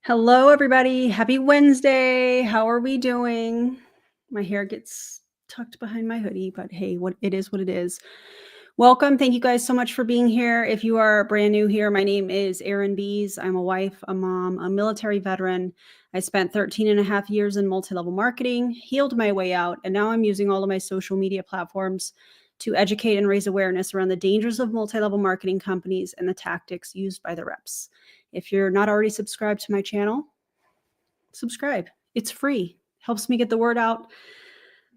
Hello, everybody. Happy Wednesday. How are we doing? My hair gets tucked behind my hoodie, but hey, what it is what it is. Welcome. Thank you guys so much for being here. If you are brand new here, my name is Erin Bees. I'm a wife, a mom, a military veteran. I spent 13 and a half years in multi-level marketing, healed my way out, and now I'm using all of my social media platforms to educate and raise awareness around the dangers of multi-level marketing companies and the tactics used by the reps. If you're not already subscribed to my channel, subscribe. It's free. Helps me get the word out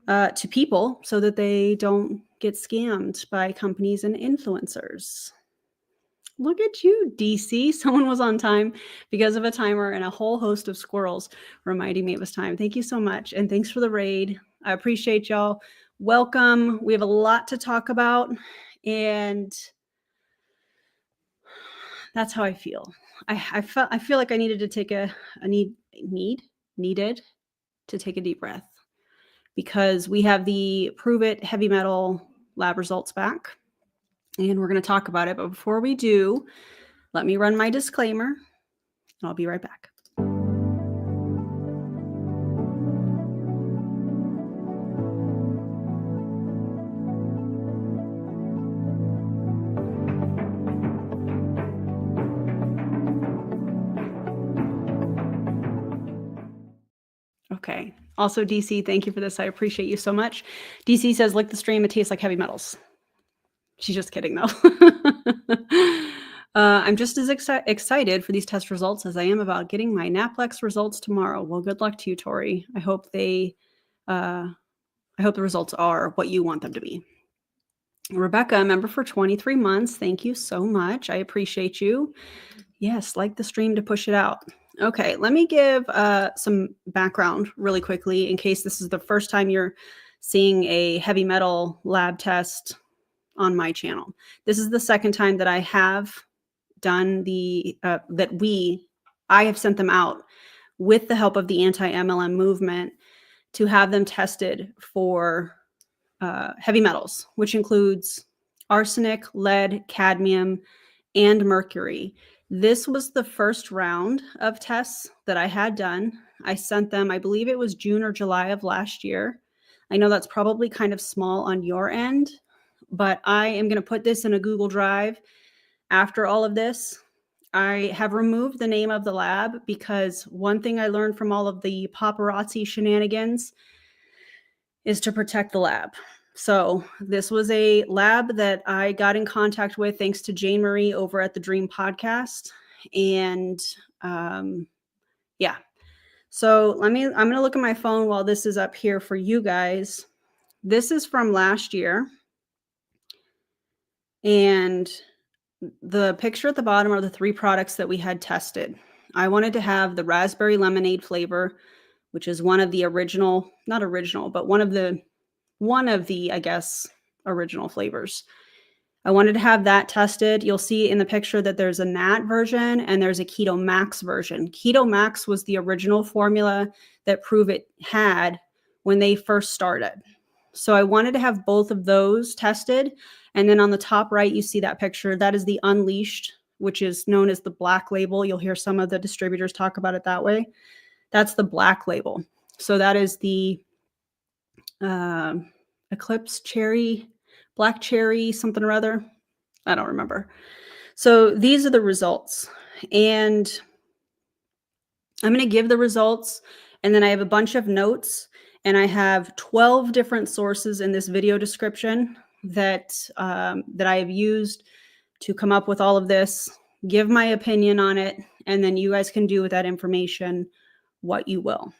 to people so that they don't get scammed by companies and influencers. Look at you, DC. Someone was on time because of a timer and a whole host of squirrels reminding me it was time. Thank you so much. And thanks for the raid. I appreciate y'all. Welcome. We have a lot to talk about. And that's how I feel. I feel like I needed to take needed to take a deep breath because we have the Pruvit heavy metal lab results back and we're going to talk about it. But before we do, let me run my disclaimer and I'll be right back. Okay. Also, DC, thank you for this. I appreciate you so much. DC says, lick the stream. It tastes like heavy metals. She's just kidding, though. I'm just as excited for these test results as I am about getting my Naplex results tomorrow. Well, good luck to you, Tori. I hope the results are what you want them to be. Rebecca, a member for 23 months. Thank you so much. I appreciate you. Yes, like the stream to push it out. Okay, let me give some background really quickly in case this is the first time you're seeing a heavy metal lab test on my channel. This is the second time that I have done I have sent them out with the help of the anti-MLM movement to have them tested for heavy metals, which includes arsenic, lead, cadmium, and mercury. This was the first round of tests that I had done. I sent them, I believe it was June or July of last year. I know that's probably kind of small on your end, but I am going to put this in a Google Drive after all of this. I have removed the name of the lab because one thing I learned from all of the paparazzi shenanigans is to protect the lab. So this was a lab that I got in contact with thanks to Jane Marie over at the Dream Podcast. And yeah. So I'm going to look at my phone while this is up here for you guys. This is from last year. And the picture at the bottom are the 3 products that we had tested. I wanted to have the raspberry lemonade flavor, which is one of the original, not original, but one of the, I guess, original flavors. I wanted to have that tested. You'll see in the picture that there's a Nat version and there's a Keto Max version. Keto Max was the original formula that Pruvit had when they first started. So I wanted to have both of those tested. And then on the top right, you see that picture. That is the Unleashed, which is known as the black label. You'll hear some of the distributors talk about it that way. That's the black label. So that is the Eclipse cherry, black cherry, something or other. I don't remember. So these are the results. And I'm going to give the results. And then I have a bunch of notes. And I have 12 different sources in this video description that I have used to come up with all of this, give my opinion on it, and then you guys can do with that information what you will.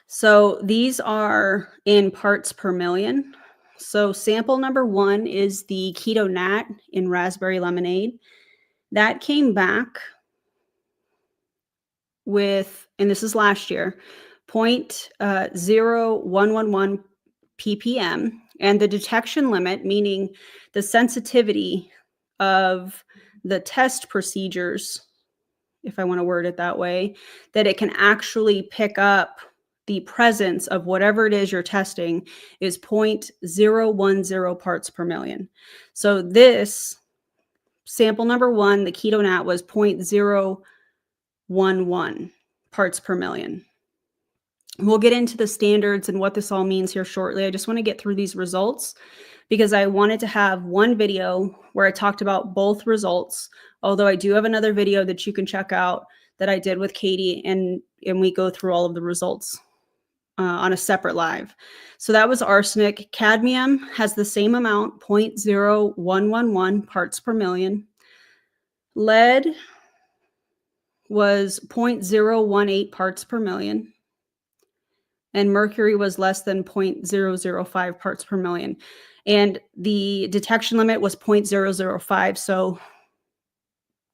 So these are in parts per million. So sample number 1 is the Keto Nat in raspberry lemonade. That came back with, and this is last year, 0.0111 ppm, and the detection limit, meaning the sensitivity of the test procedures, if I want to word it that way, that it can actually pick up the presence of whatever it is you're testing, is 0.010 parts per million. So this sample number 1, the Keto Nat, was 0.0 0.011 parts per million. We'll get into the standards and what this all means here shortly. I just want to get through these results because I wanted to have one video where I talked about both results, although I do have another video that you can check out that I did with Katie, and we go through all of the results on a separate live. So that was arsenic. Cadmium has the same amount, 0.0111 parts per million. Lead was 0.018 parts per million. And mercury was less than 0.005 parts per million. And the detection limit was 0.005. So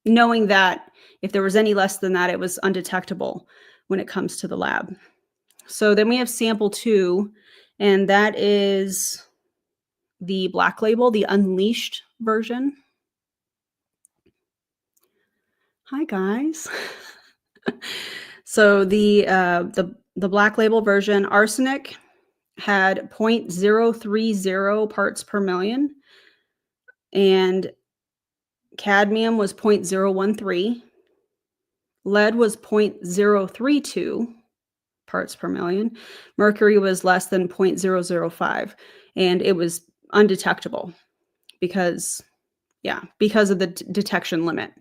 knowing that if there was any less than that, it was undetectable when it comes to the lab. So then we have sample 2, and that is the black label, the unleashed version. Hi, guys. So the black label version, arsenic had 0.030 parts per million, and cadmium was 0.013. Lead was 0.032 parts per million. Mercury was less than 0.005, and it was undetectable because of the detection limit.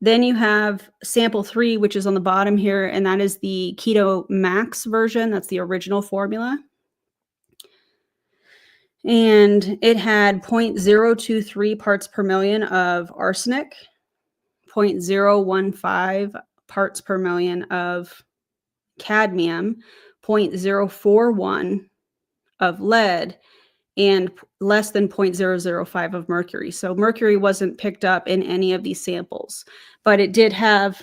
Then you have sample 3, which is on the bottom here, and that is the Keto Max version. That's the original formula. And it had 0.023 parts per million of arsenic, 0.015 parts per million of cadmium, 0.041 of lead, and less than 0.005 of mercury. So mercury wasn't picked up in any of these samples, but it did have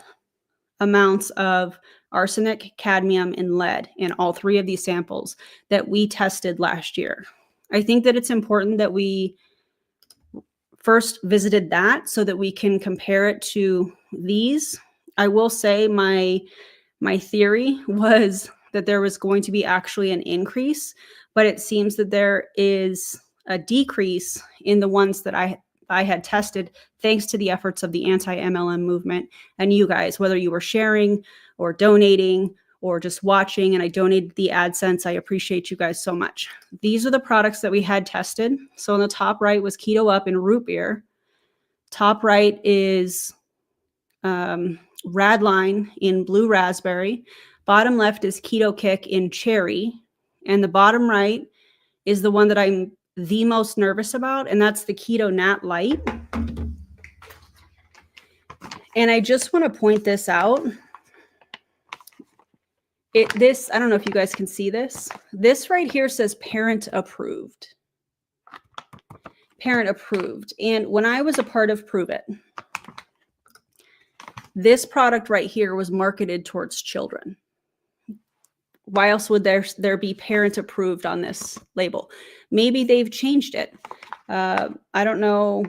amounts of arsenic, cadmium, and lead in all 3 of these samples that we tested last year. I think that it's important that we first visited that so that we can compare it to these. I will say my theory was that there was going to be actually an increase, but it seems that there is a decrease in the ones that I had tested, thanks to the efforts of the anti-MLM movement and you guys, whether you were sharing or donating or just watching, and I donated the AdSense. I appreciate you guys so much. These are the products that we had tested. So on the top right was Keto Up in root beer. Top right is Radline in blue raspberry. Bottom left is Keto Kick in cherry. And the bottom right is the one that I'm the most nervous about, and that's the Keto Nat Light. And I just want to point this out. I don't know if you guys can see this. This right here says parent approved. Parent approved. And when I was a part of Pruvit, this product right here was marketed towards children. Why else would there be parent approved on this label? Maybe they've changed it. I don't know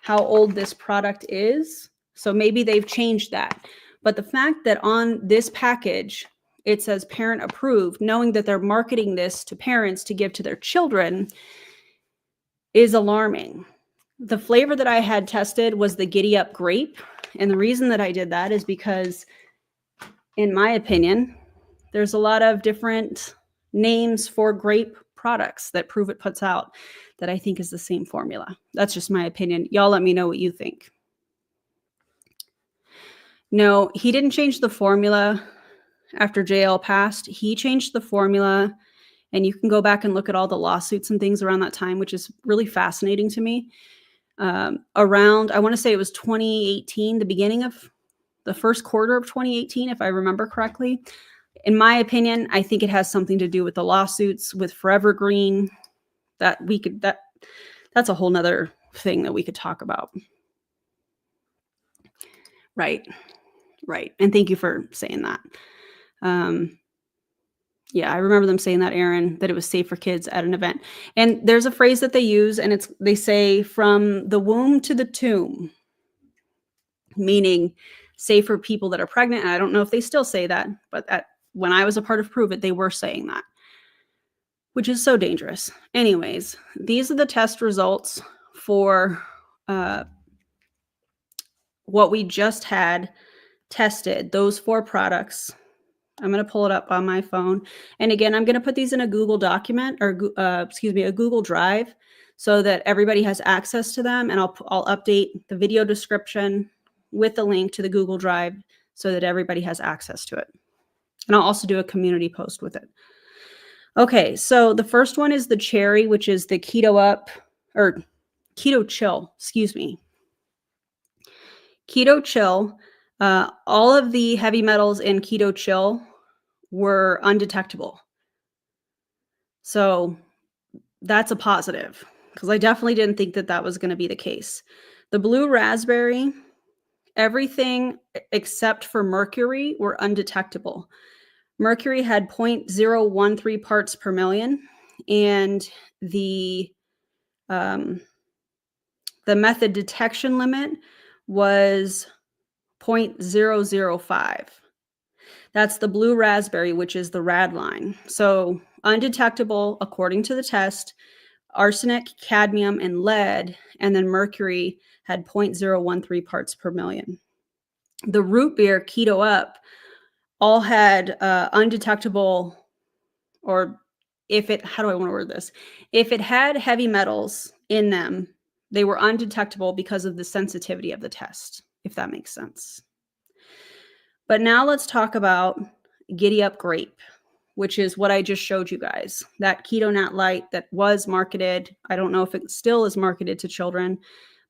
how old this product is, so maybe they've changed that. But the fact that on this package, it says parent approved, knowing that they're marketing this to parents to give to their children, is alarming. The flavor that I had tested was the Giddy Up grape. And the reason that I did that is because, in my opinion, there's a lot of different names for grape products that Pruvit puts out that I think is the same formula. That's just my opinion. Y'all let me know what you think. No, he didn't change the formula after JL passed. He changed the formula, and you can go back and look at all the lawsuits and things around that time, which is really fascinating to me. Around, I want to say it was 2018, the beginning of the first quarter of 2018, if I remember correctly. In my opinion, I think it has something to do with the lawsuits with Forever Green. That's a whole nother thing that we could talk about. Right. And thank you for saying that. Yeah, I remember them saying that, Aaron, that it was safe for kids at an event. And there's a phrase that they use, and they say from the womb to the tomb, meaning safe for people that are pregnant. And I don't know if they still say that, but when I was a part of Pruvit, they were saying that, which is so dangerous. Anyways, these are the test results for what we just had tested, those 4 products. I'm going to pull it up on my phone. And again, I'm going to put these in a Google document or a Google Drive so that everybody has access to them. And I'll update the video description with the link to the Google Drive so that everybody has access to it. And I'll also do a community post with it. Okay, so the first one is the cherry, which is the Keto Chill, excuse me. Keto Chill, all of the heavy metals in Keto Chill were undetectable. So that's a positive because I definitely didn't think that that was going to be the case. The blue raspberry, everything except for mercury were undetectable. Mercury had 0.013 parts per million, and the method detection limit was 0.005. That's the blue raspberry, which is the rad line. So undetectable, according to the test, arsenic, cadmium, and lead, and then mercury had 0.013 parts per million. The root beer, Keto Up, all had undetectable, or how do I want to word this? If it had heavy metals in them, they were undetectable because of the sensitivity of the test, if that makes sense. But now let's talk about Giddy Up Grape, which is what I just showed you guys. That Keto Nat Light that was marketed. I don't know if it still is marketed to children,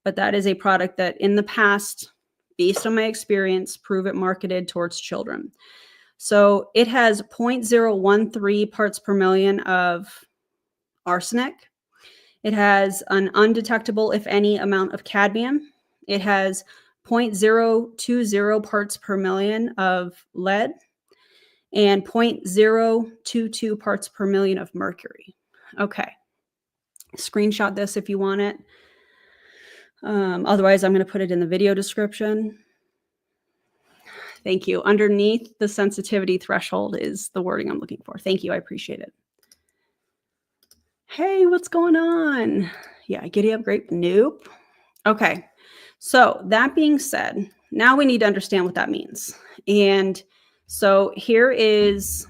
but that is a product that in the past, based on my experience, Pruvit marketed towards children. So it has 0.013 parts per million of arsenic. It has an undetectable, if any, amount of cadmium. It has 0.020 parts per million of lead and 0.022 parts per million of mercury. Okay. Screenshot this if you want it. Otherwise, I'm going to put it in the video description. Thank you. Underneath the sensitivity threshold is the wording I'm looking for. Thank you. I appreciate it. Hey, what's going on? Yeah, Giddy Up Grape. Nope. Okay. So that being said, now we need to understand what that means. And so here is,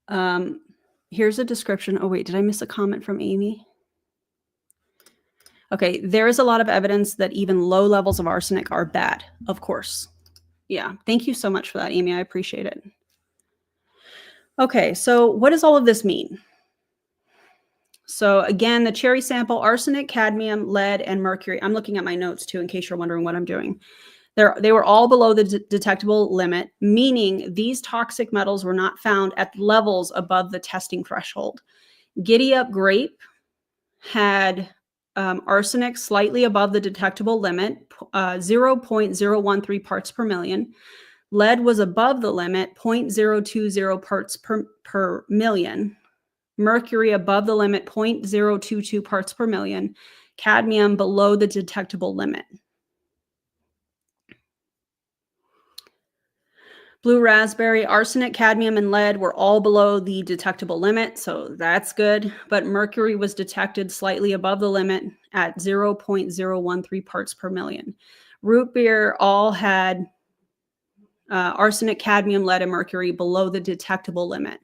here's a description. Oh, wait, did I miss a comment from Amy? Okay, there is a lot of evidence that even low levels of arsenic are bad, of course. Yeah, thank you so much for that, Amy. I appreciate it. Okay, so what does all of this mean? So again, the cherry sample, arsenic, cadmium, lead, and mercury. I'm looking at my notes too, in case you're wondering what I'm doing. They were all below the detectable limit, meaning these toxic metals were not found at levels above the testing threshold. Giddy Up Grape had arsenic slightly above the detectable limit, 0.013 parts per million. Lead was above the limit, 0.020 parts per million. Mercury above the limit, 0.022 parts per million. Cadmium below the detectable limit. Blue raspberry, arsenic, cadmium, and lead were all below the detectable limit, so that's good. But mercury was detected slightly above the limit at 0.013 parts per million. Root beer all had arsenic, cadmium, lead, and mercury below the detectable limit.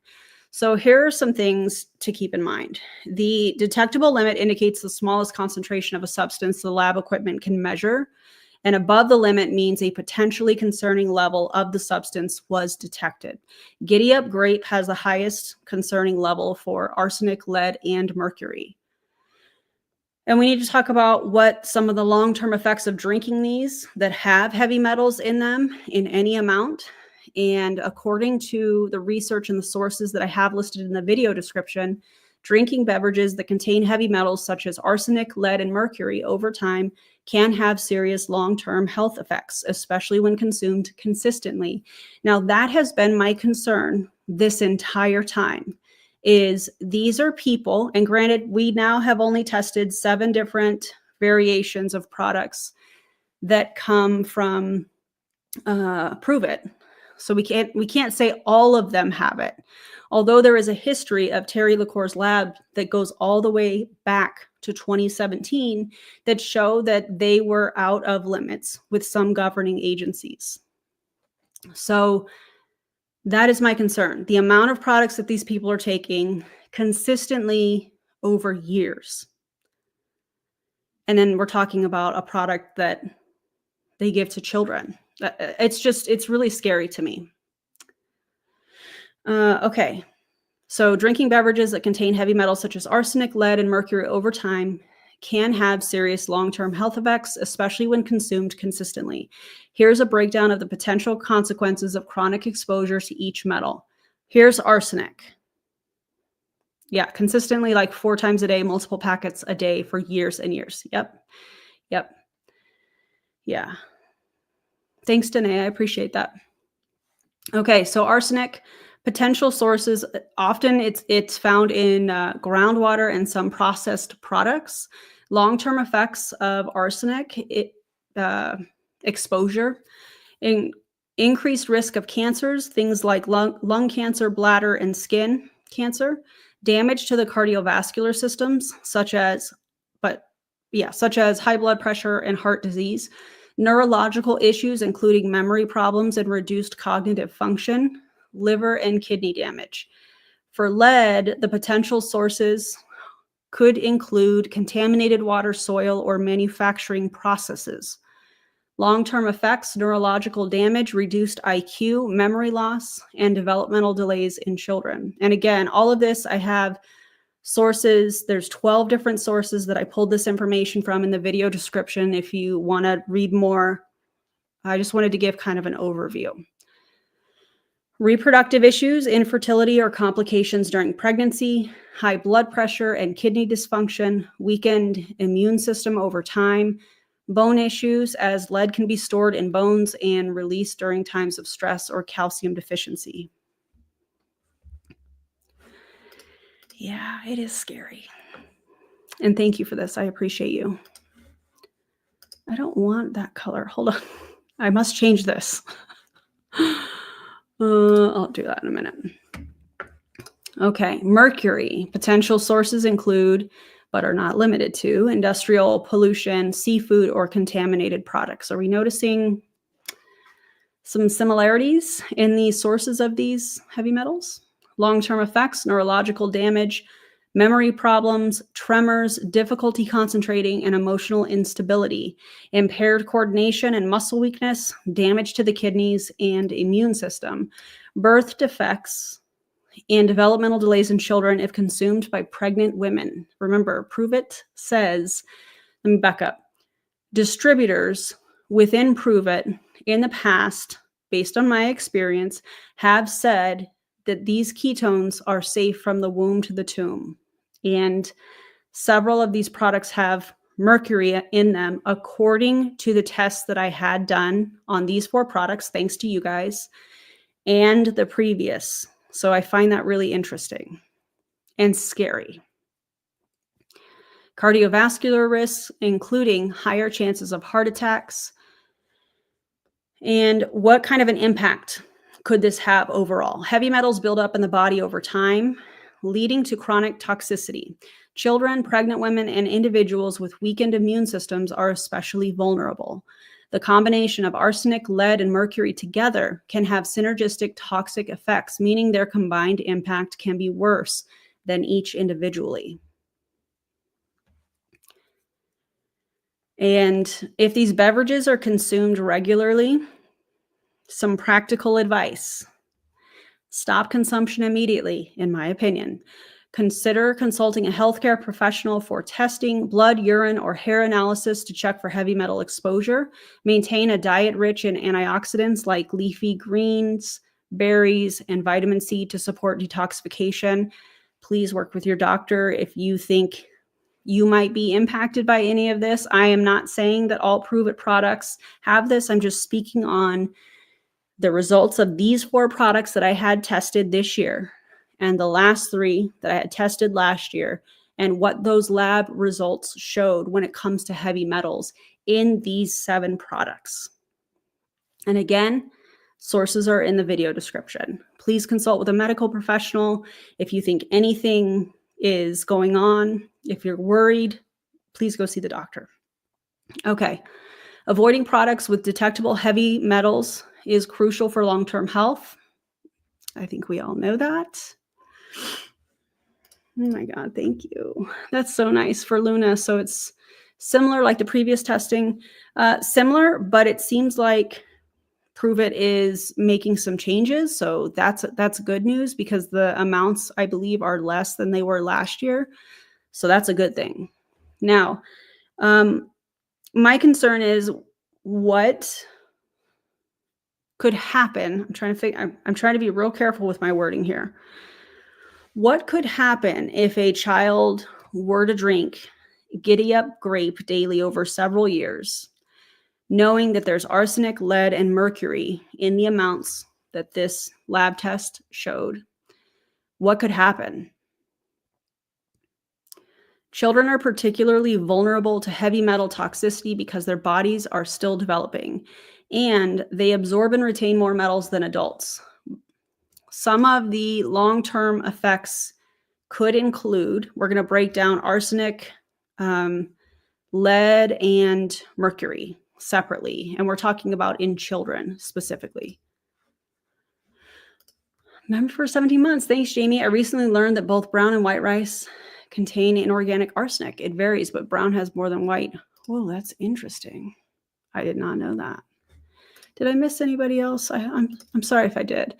So here are some things to keep in mind. The detectable limit indicates the smallest concentration of a substance the lab equipment can measure, and above the limit means a potentially concerning level of the substance was detected. Giddy Up Grape has the highest concerning level for arsenic, lead, and mercury. And we need to talk about what some of the long-term effects of drinking these that have heavy metals in them in any amount. And according to the research and the sources that I have listed in the video description, drinking beverages that contain heavy metals such as arsenic, lead, and mercury over time can have serious long-term health effects, especially when consumed consistently. Now, that has been my concern this entire time, is these are people, and granted, we now have only tested 7 different variations of products that come from Pruvit. So we can't say all of them have it. Although there is a history of Terry LaCour's lab that goes all the way back to 2017 that show that they were out of limits with some governing agencies. So that is my concern. The amount of products that these people are taking consistently over years. And then we're talking about a product that they give to children. It's really scary to me. Okay. So drinking beverages that contain heavy metals such as arsenic, lead, and mercury over time can have serious long-term health effects, especially when consumed consistently. Here's a breakdown of the potential consequences of chronic exposure to each metal. Here's arsenic. Yeah, consistently, like 4 times a day, multiple packets a day for years and years. Yep. Yeah. Thanks, Danae. I appreciate that. Okay, so arsenic. Potential sources, often it's found in groundwater and some processed products. Long-term effects of arsenic exposure, increased risk of cancers, things like lung cancer, bladder, and skin cancer, damage to the cardiovascular systems, such as high blood pressure and heart disease, neurological issues, including memory problems and reduced cognitive function, liver and kidney damage. For lead, the potential sources could include contaminated water, soil, or manufacturing processes. Long-term effects, neurological damage, reduced IQ, memory loss, and developmental delays in children. And again, all of this, I have sources. There's 12 different sources that I pulled this information from in the video description if you want to read more. I just wanted to give kind of an overview. Reproductive issues, infertility or complications during pregnancy, high blood pressure and kidney dysfunction, weakened immune system over time, bone issues as lead can be stored in bones and released during times of stress or calcium deficiency. Yeah, it is scary. And thank you for this. I appreciate you. I don't want that color. Hold on. I must change this. I'll do that in a minute. Okay, mercury. Potential sources include, but are not limited to, industrial pollution, seafood, or contaminated products. Are we noticing some similarities in the sources of these heavy metals? Long-term effects, neurological damage, memory problems, tremors, difficulty concentrating, and emotional instability, impaired coordination and muscle weakness, damage to the kidneys and immune system, birth defects, and developmental delays in children if consumed by pregnant women. Remember, Pruvit says, let me back up, distributors within Pruvit in the past, based on my experience, have said that these ketones are safe from the womb to the tomb. And several of these products have mercury in them, according to the tests that I had done on these 4 products, thanks to you guys, and the previous. So I find that really interesting and scary. Cardiovascular risks, including higher chances of heart attacks. And what kind of an impact could this have overall? Heavy metals build up in the body over time, leading to chronic toxicity. Children, pregnant women, and individuals with weakened immune systems are especially vulnerable. The combination of arsenic, lead, and mercury together can have synergistic toxic effects, meaning their combined impact can be worse than each individually. And if these beverages are consumed regularly, some practical advice. Stop consumption immediately, in my opinion. Consider consulting a healthcare professional for testing, blood, urine, or hair analysis to check for heavy metal exposure. Maintain a diet rich in antioxidants like leafy greens, berries, and vitamin C to support detoxification. Please work with your doctor if you think you might be impacted by any of this. I am not saying that all Pruvit products have this. I'm just speaking on the results of these 4 products that I had tested this year and the last 3 that I had tested last year, and what those lab results showed when it comes to heavy metals in these 7 products. And again, sources are in the video description. Please consult with a medical professional if you think anything is going on. If you're worried, please go see the doctor. Okay. Avoiding products with detectable heavy metals is crucial for long-term health. I think we all know that. Oh my God, thank you. That's so nice for Luna. So it's similar like the previous testing, similar, but it seems like Pruvit is making some changes. So that's good news because the amounts, I believe, are less than they were last year. So that's a good thing. Now, my concern is what could happen. I'm trying to be real careful with my wording here. What could happen if a child were to drink Giddy Up Grape daily over several years, knowing that there's arsenic, lead, and mercury in the amounts that this lab test showed? What could happen? Children are particularly vulnerable to heavy metal toxicity because their bodies are still developing, and they absorb and retain more metals than adults. Some of the long-term effects could include, we're going to break down arsenic, lead, and mercury separately, and we're talking about in children specifically. Member for 17 months. Thanks, Jamie. I recently learned that both brown and white rice contain inorganic arsenic. It varies, but brown has more than white. Whoa, that's interesting. I did not know that. Did I miss anybody else? I'm sorry if I did.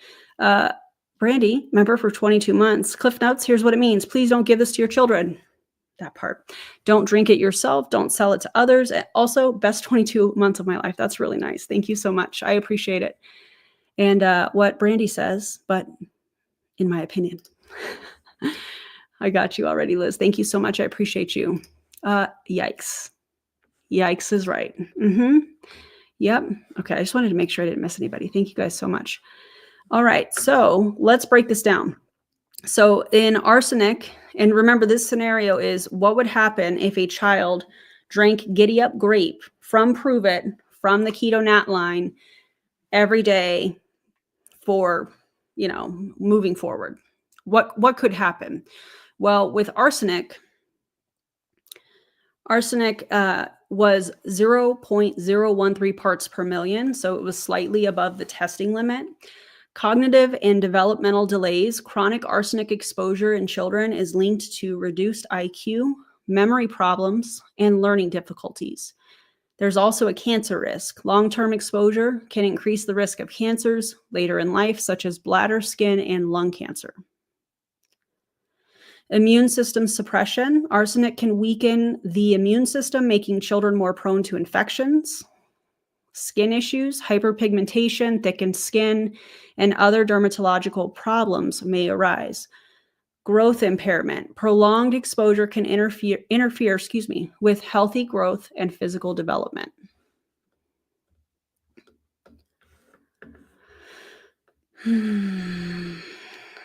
Brandy, member for 22 months. Cliff Notes, here's what it means. Please don't give this to your children. That part. Don't drink it yourself. Don't sell it to others. And also, best 22 months of my life. That's really nice. Thank you so much. I appreciate it. And what Brandy says, but in my opinion, I got you already, Liz. Thank you so much. I appreciate you. Yikes. Yikes is right. Yep. Okay. I just wanted to make sure I didn't miss anybody. Thank you guys so much. All right. So let's break this down. So in arsenic, and remember this scenario is what would happen if a child drank Giddy Up Grape from Pruvit, from the Keto Nat line every day for, moving forward. What could happen? Well, with arsenic was 0.013 parts per million, so it was slightly above the testing limit. Cognitive and developmental delays. Chronic arsenic exposure in children is linked to reduced IQ, memory problems, and learning difficulties. There's also a cancer risk. Long-term exposure can increase the risk of cancers later in life, such as bladder, skin, and lung cancer. Immune system suppression. Arsenic can weaken the immune system, making children more prone to infections. Skin issues, hyperpigmentation, thickened skin, and other dermatological problems may arise. Growth impairment. Prolonged exposure can interfere with healthy growth and physical development.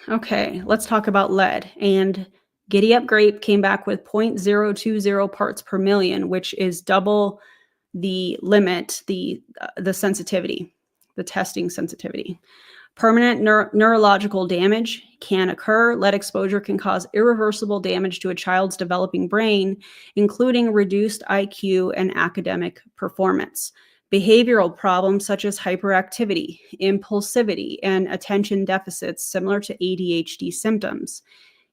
Okay, let's talk about lead. And Giddy Up Grape came back with 0.020 parts per million, which is double the limit, the sensitivity, the testing sensitivity. Permanent neurological damage can occur. Lead exposure can cause irreversible damage to a child's developing brain, including reduced IQ and academic performance. Behavioral problems such as hyperactivity, impulsivity, and attention deficits similar to ADHD symptoms.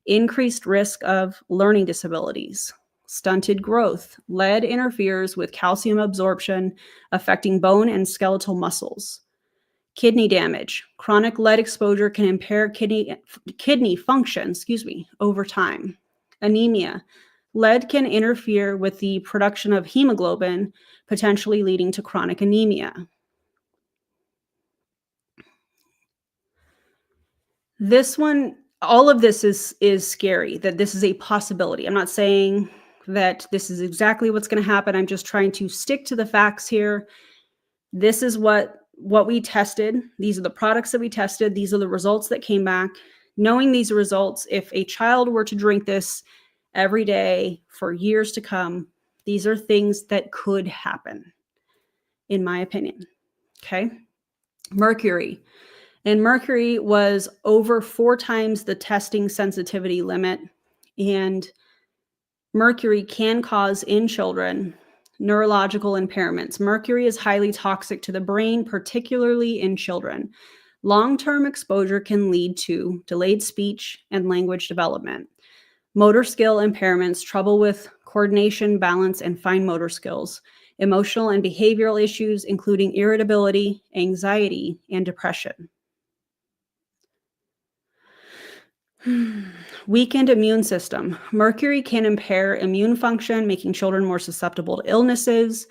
Increased risk of learning disabilities. Stunted growth. Lead interferes with calcium absorption, affecting bone and skeletal muscles. Kidney damage. Chronic lead exposure can impair kidney function, over time. Anemia. Lead can interfere with the production of hemoglobin, potentially leading to chronic anemia. This one, all of this is scary, that this is a possibility. I'm not saying that this is exactly what's going to happen. I'm just trying to stick to the facts here. This is what we tested. These are the products that we tested. These are the results that came back. Knowing these results, if a child were to drink this every day for years to come, these are things that could happen, in my opinion. Okay. Mercury. And mercury was over 4 times the testing sensitivity limit. And mercury can cause in children neurological impairments. Mercury is highly toxic to the brain, particularly in children. Long-term exposure can lead to delayed speech and language development, motor skill impairments, trouble with coordination, balance, and fine motor skills, emotional and behavioral issues, including irritability, anxiety, and depression. Weakened immune system. Mercury can impair immune function, making children more susceptible to illnesses.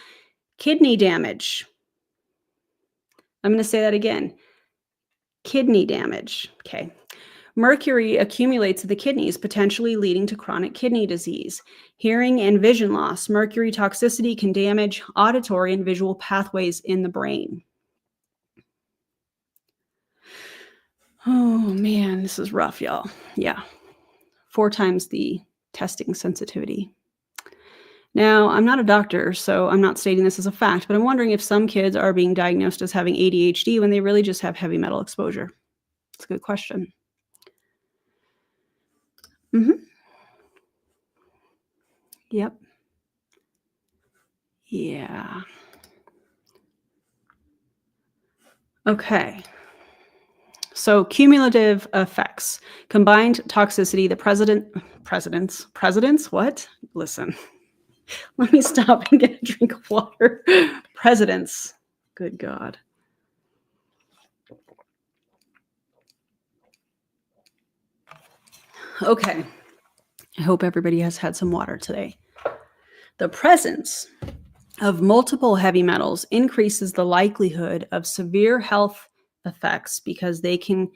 Kidney damage. I'm going to say that again. Kidney damage. Okay. Mercury accumulates in the kidneys, potentially leading to chronic kidney disease. Hearing and vision loss. Mercury toxicity can damage auditory and visual pathways in the brain. Oh man, this is rough, y'all. Yeah. 4 times the testing sensitivity. Now, I'm not a doctor, so I'm not stating this as a fact, but I'm wondering if some kids are being diagnosed as having ADHD when they really just have heavy metal exposure. It's a good question. Yep. Yeah. Okay. So cumulative effects, combined toxicity, the presidents, what? Listen, let me stop and get a drink of water. Presidents, good God. Okay, I hope everybody has had some water today. The presence of multiple heavy metals increases the likelihood of severe health effects because they can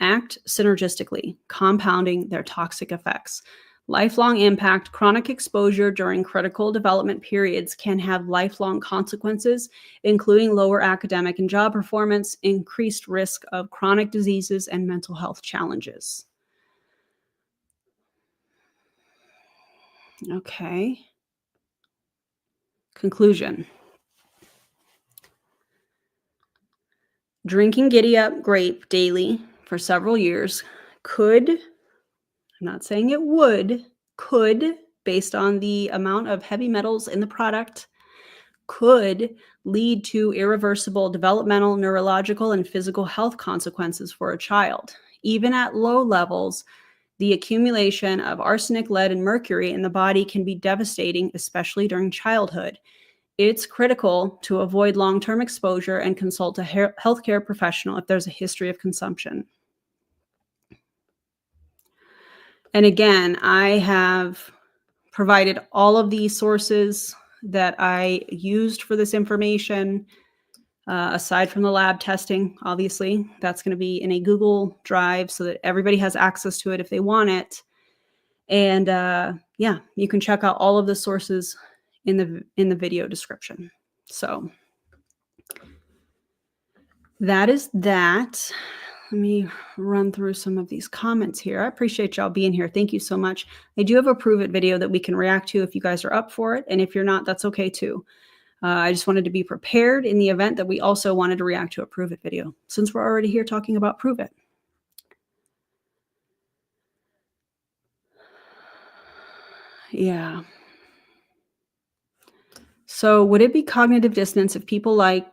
act synergistically, compounding their toxic effects. Lifelong impact, chronic exposure during critical development periods can have lifelong consequences, including lower academic and job performance, increased risk of chronic diseases, and mental health challenges. Okay. Conclusion. Drinking Giddy Up grape daily for several years could, I'm not saying it would, could, based on the amount of heavy metals in the product, could lead to irreversible developmental, neurological, and physical health consequences for a child. Even at low levels, the accumulation of arsenic, lead, and mercury in the body can be devastating, especially during childhood. It's critical to avoid long-term exposure and consult a healthcare professional if there's a history of consumption. And again, I have provided all of the sources that I used for this information, aside from the lab testing, obviously. That's going to be in a Google Drive so that everybody has access to it if they want it. And yeah, you can check out all of the sources in the video description. So that is that. Let me run through some of these comments here. I appreciate y'all being here. Thank you so much. I do have a Pruvit video that we can react to if you guys are up for it. And if you're not, that's okay too. I just wanted to be prepared in the event that we also wanted to react to a Pruvit video, since we're already here talking about Pruvit. Yeah. So would it be cognitive dissonance if people like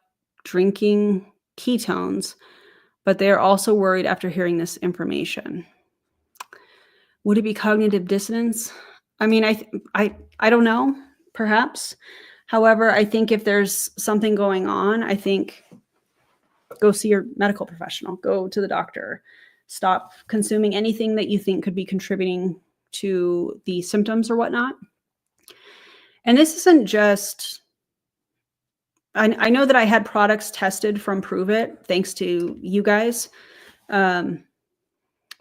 drinking ketones, but they're also worried after hearing this information? Would it be cognitive dissonance? I mean, I don't know, perhaps. However, I think if there's something going on, I think go see your medical professional, go to the doctor, stop consuming anything that you think could be contributing to the symptoms or whatnot. And this isn't just, I know that I had products tested from Pruvit, thanks to you guys. But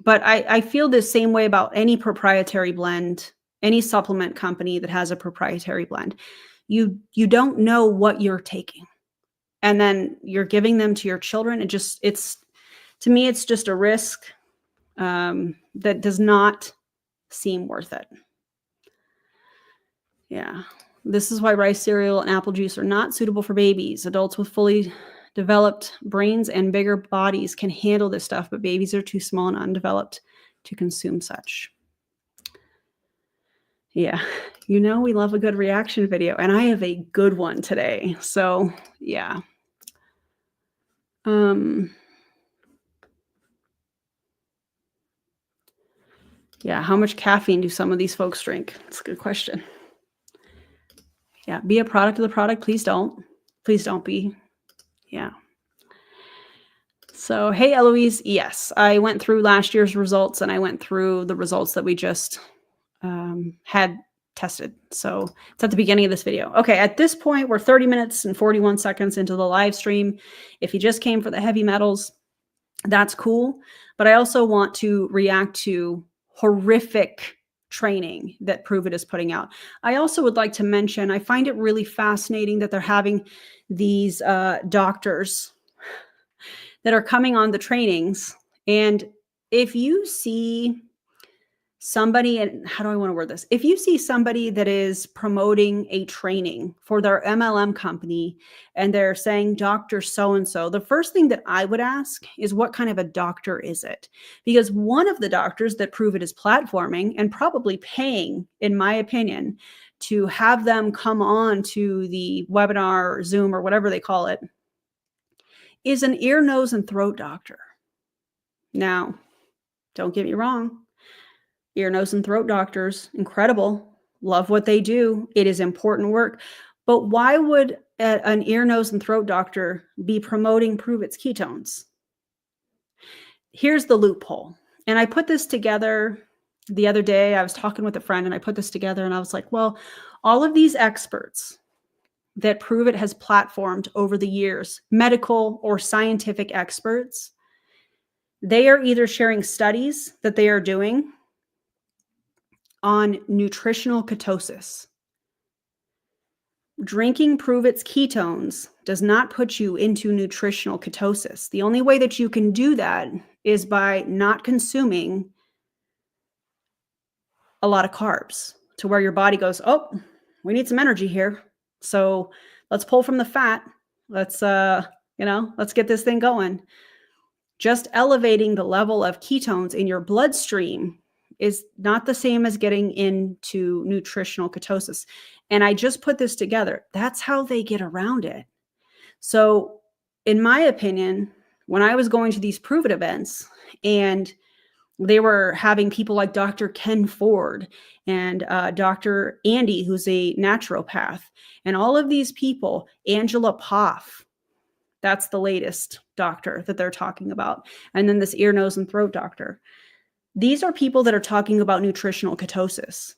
I feel the same way about any proprietary blend, any supplement company that has a proprietary blend. You don't know what you're taking. And then you're giving them to your children. To me, it's just a risk that does not seem worth it. Yeah. This is why rice cereal and apple juice are not suitable for babies. Adults with fully developed brains and bigger bodies can handle this stuff, but babies are too small and undeveloped to consume such. Yeah. You know, we love a good reaction video, and I have a good one today. So, yeah. Yeah, how much caffeine do some of these folks drink? That's a good question. Yeah, be a product of the product. Please don't. Please don't be. Yeah. So, hey, Eloise. Yes, I went through last year's results, and I went through the results that we just had tested. So it's at the beginning of this video. Okay, at this point, we're 30 minutes and 41 seconds into the live stream. If you just came for the heavy metals, that's cool. But I also want to react to horrific training that Pruvit is putting out. I also would like to mention, I find it really fascinating that they're having these doctors that are coming on the trainings. And if you see somebody, and how do I want to word this? If you see somebody that is promoting a training for their MLM company and they're saying Dr. So-and-so, the first thing that I would ask is what kind of a doctor is it? Because one of the doctors that Pruvit is platforming and probably paying, in my opinion, to have them come on to the webinar or Zoom or whatever they call it, is an ear, nose, and throat doctor. Now, don't get me wrong. Ear, nose, and throat doctors, incredible. Love what they do. It is important work. But why would an ear, nose, and throat doctor be promoting Pruvit's ketones? Here's the loophole. And I put this together the other day. I was talking with a friend and I put this together and I was like, well, all of these experts that Pruvit has platformed over the years, medical or scientific experts, they are either sharing studies that they are doing on nutritional ketosis. Drinking Pruvit's ketones does not put you into nutritional ketosis. The only way that you can do that is by not consuming a lot of carbs to where your body goes, oh, we need some energy here. So let's pull from the fat. Let's get this thing going. Just elevating the level of ketones in your bloodstream is not the same as getting into nutritional ketosis. And I just put this together. That's how they get around it. So in my opinion, when I was going to these Pruvit events and they were having people like Dr. Ken Ford and Dr. Andy, who's a naturopath, and all of these people, Angela Poff, that's the latest doctor that they're talking about. And then this ear, nose, and throat doctor. These are people that are talking about nutritional ketosis.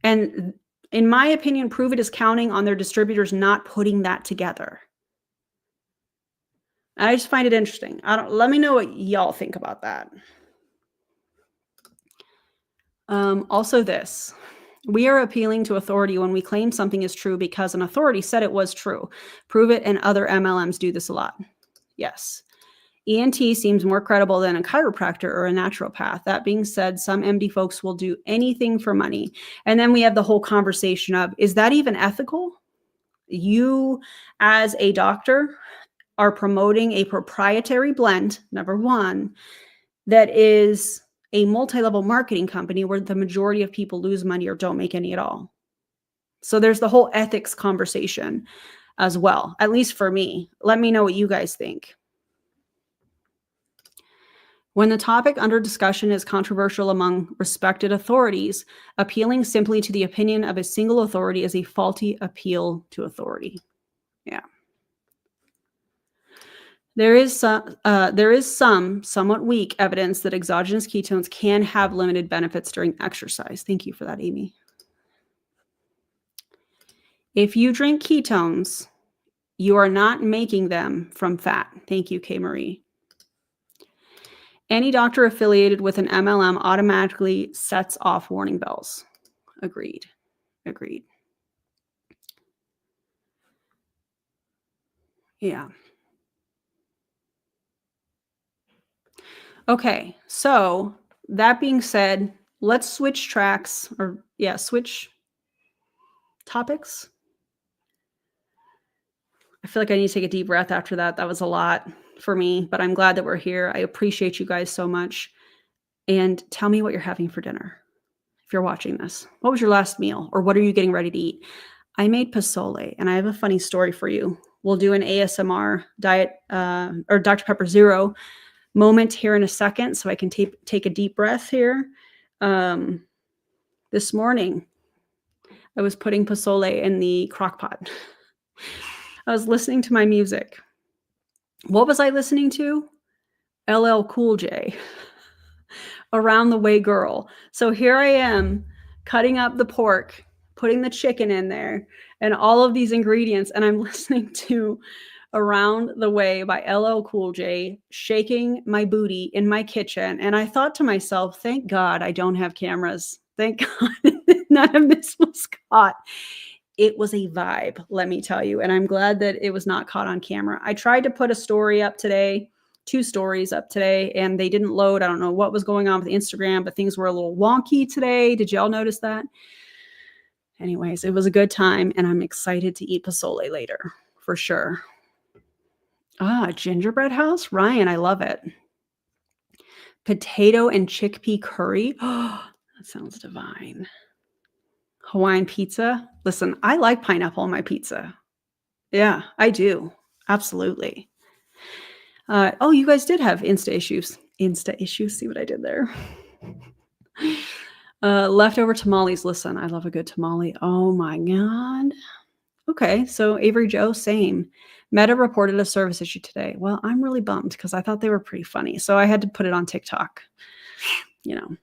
And in my opinion, Pruvit is counting on their distributors not putting that together. I just find it interesting. Let me know what y'all think about that. Also this, we are appealing to authority when we claim something is true because an authority said it was true. Pruvit and other MLMs do this a lot. Yes. ENT seems more credible than a chiropractor or a naturopath. That being said, some MD folks will do anything for money. And then we have the whole conversation of, is that even ethical? You, as a doctor, are promoting a proprietary blend, number one, that is a multi-level marketing company where the majority of people lose money or don't make any at all. So there's the whole ethics conversation as well, at least for me. Let me know what you guys think. When the topic under discussion is controversial among respected authorities, appealing simply to the opinion of a single authority is a faulty appeal to authority. Yeah. There is some somewhat weak evidence that exogenous ketones can have limited benefits during exercise. Thank you for that, Amy. If you drink ketones, you are not making them from fat. Thank you, K. Marie. Any doctor affiliated with an MLM automatically sets off warning bells. Agreed. Agreed. Yeah. Okay, so that being said, let's switch tracks switch topics. I feel like I need to take a deep breath after that. That was a lot for me, but I'm glad that we're here. I appreciate you guys so much. And tell me what you're having for dinner. if you're watching this. What was your last meal, or what are you getting ready to eat? I made pozole, and I have a funny story for you. We'll do an ASMR diet or Dr. Pepper Zero moment here in a second, so I can take a deep breath here. This morning, I was putting pozole in the crock pot. I was listening to my music. What was I listening to? LL Cool J. Around the Way Girl. So here I am cutting up the pork, putting the chicken in there, and all of these ingredients, and I'm listening to Around the Way by LL Cool J, shaking my booty in my kitchen. And I thought to myself, thank God I don't have cameras. Thank God none of this was caught. It was a vibe, let me tell you. And I'm glad that it was not caught on camera. I tried to put a story up today, 2 stories up today, and they didn't load. I don't know what was going on with Instagram, but things were a little wonky today. Did y'all notice that? Anyways, it was a good time, and I'm excited to eat pozole later, for sure. Gingerbread house? Ryan, I love it. Potato and chickpea curry. Oh, that sounds divine. Hawaiian pizza. Listen, I like pineapple on my pizza. Yeah, I do. Absolutely. Oh, you guys did have Insta issues. See what I did there? Leftover tamales. Listen, I love a good tamale. Oh my God. Okay, so Avery Joe, same. Meta reported a service issue today. Well, I'm really bummed because I thought they were pretty funny. So I had to put it on TikTok. You know,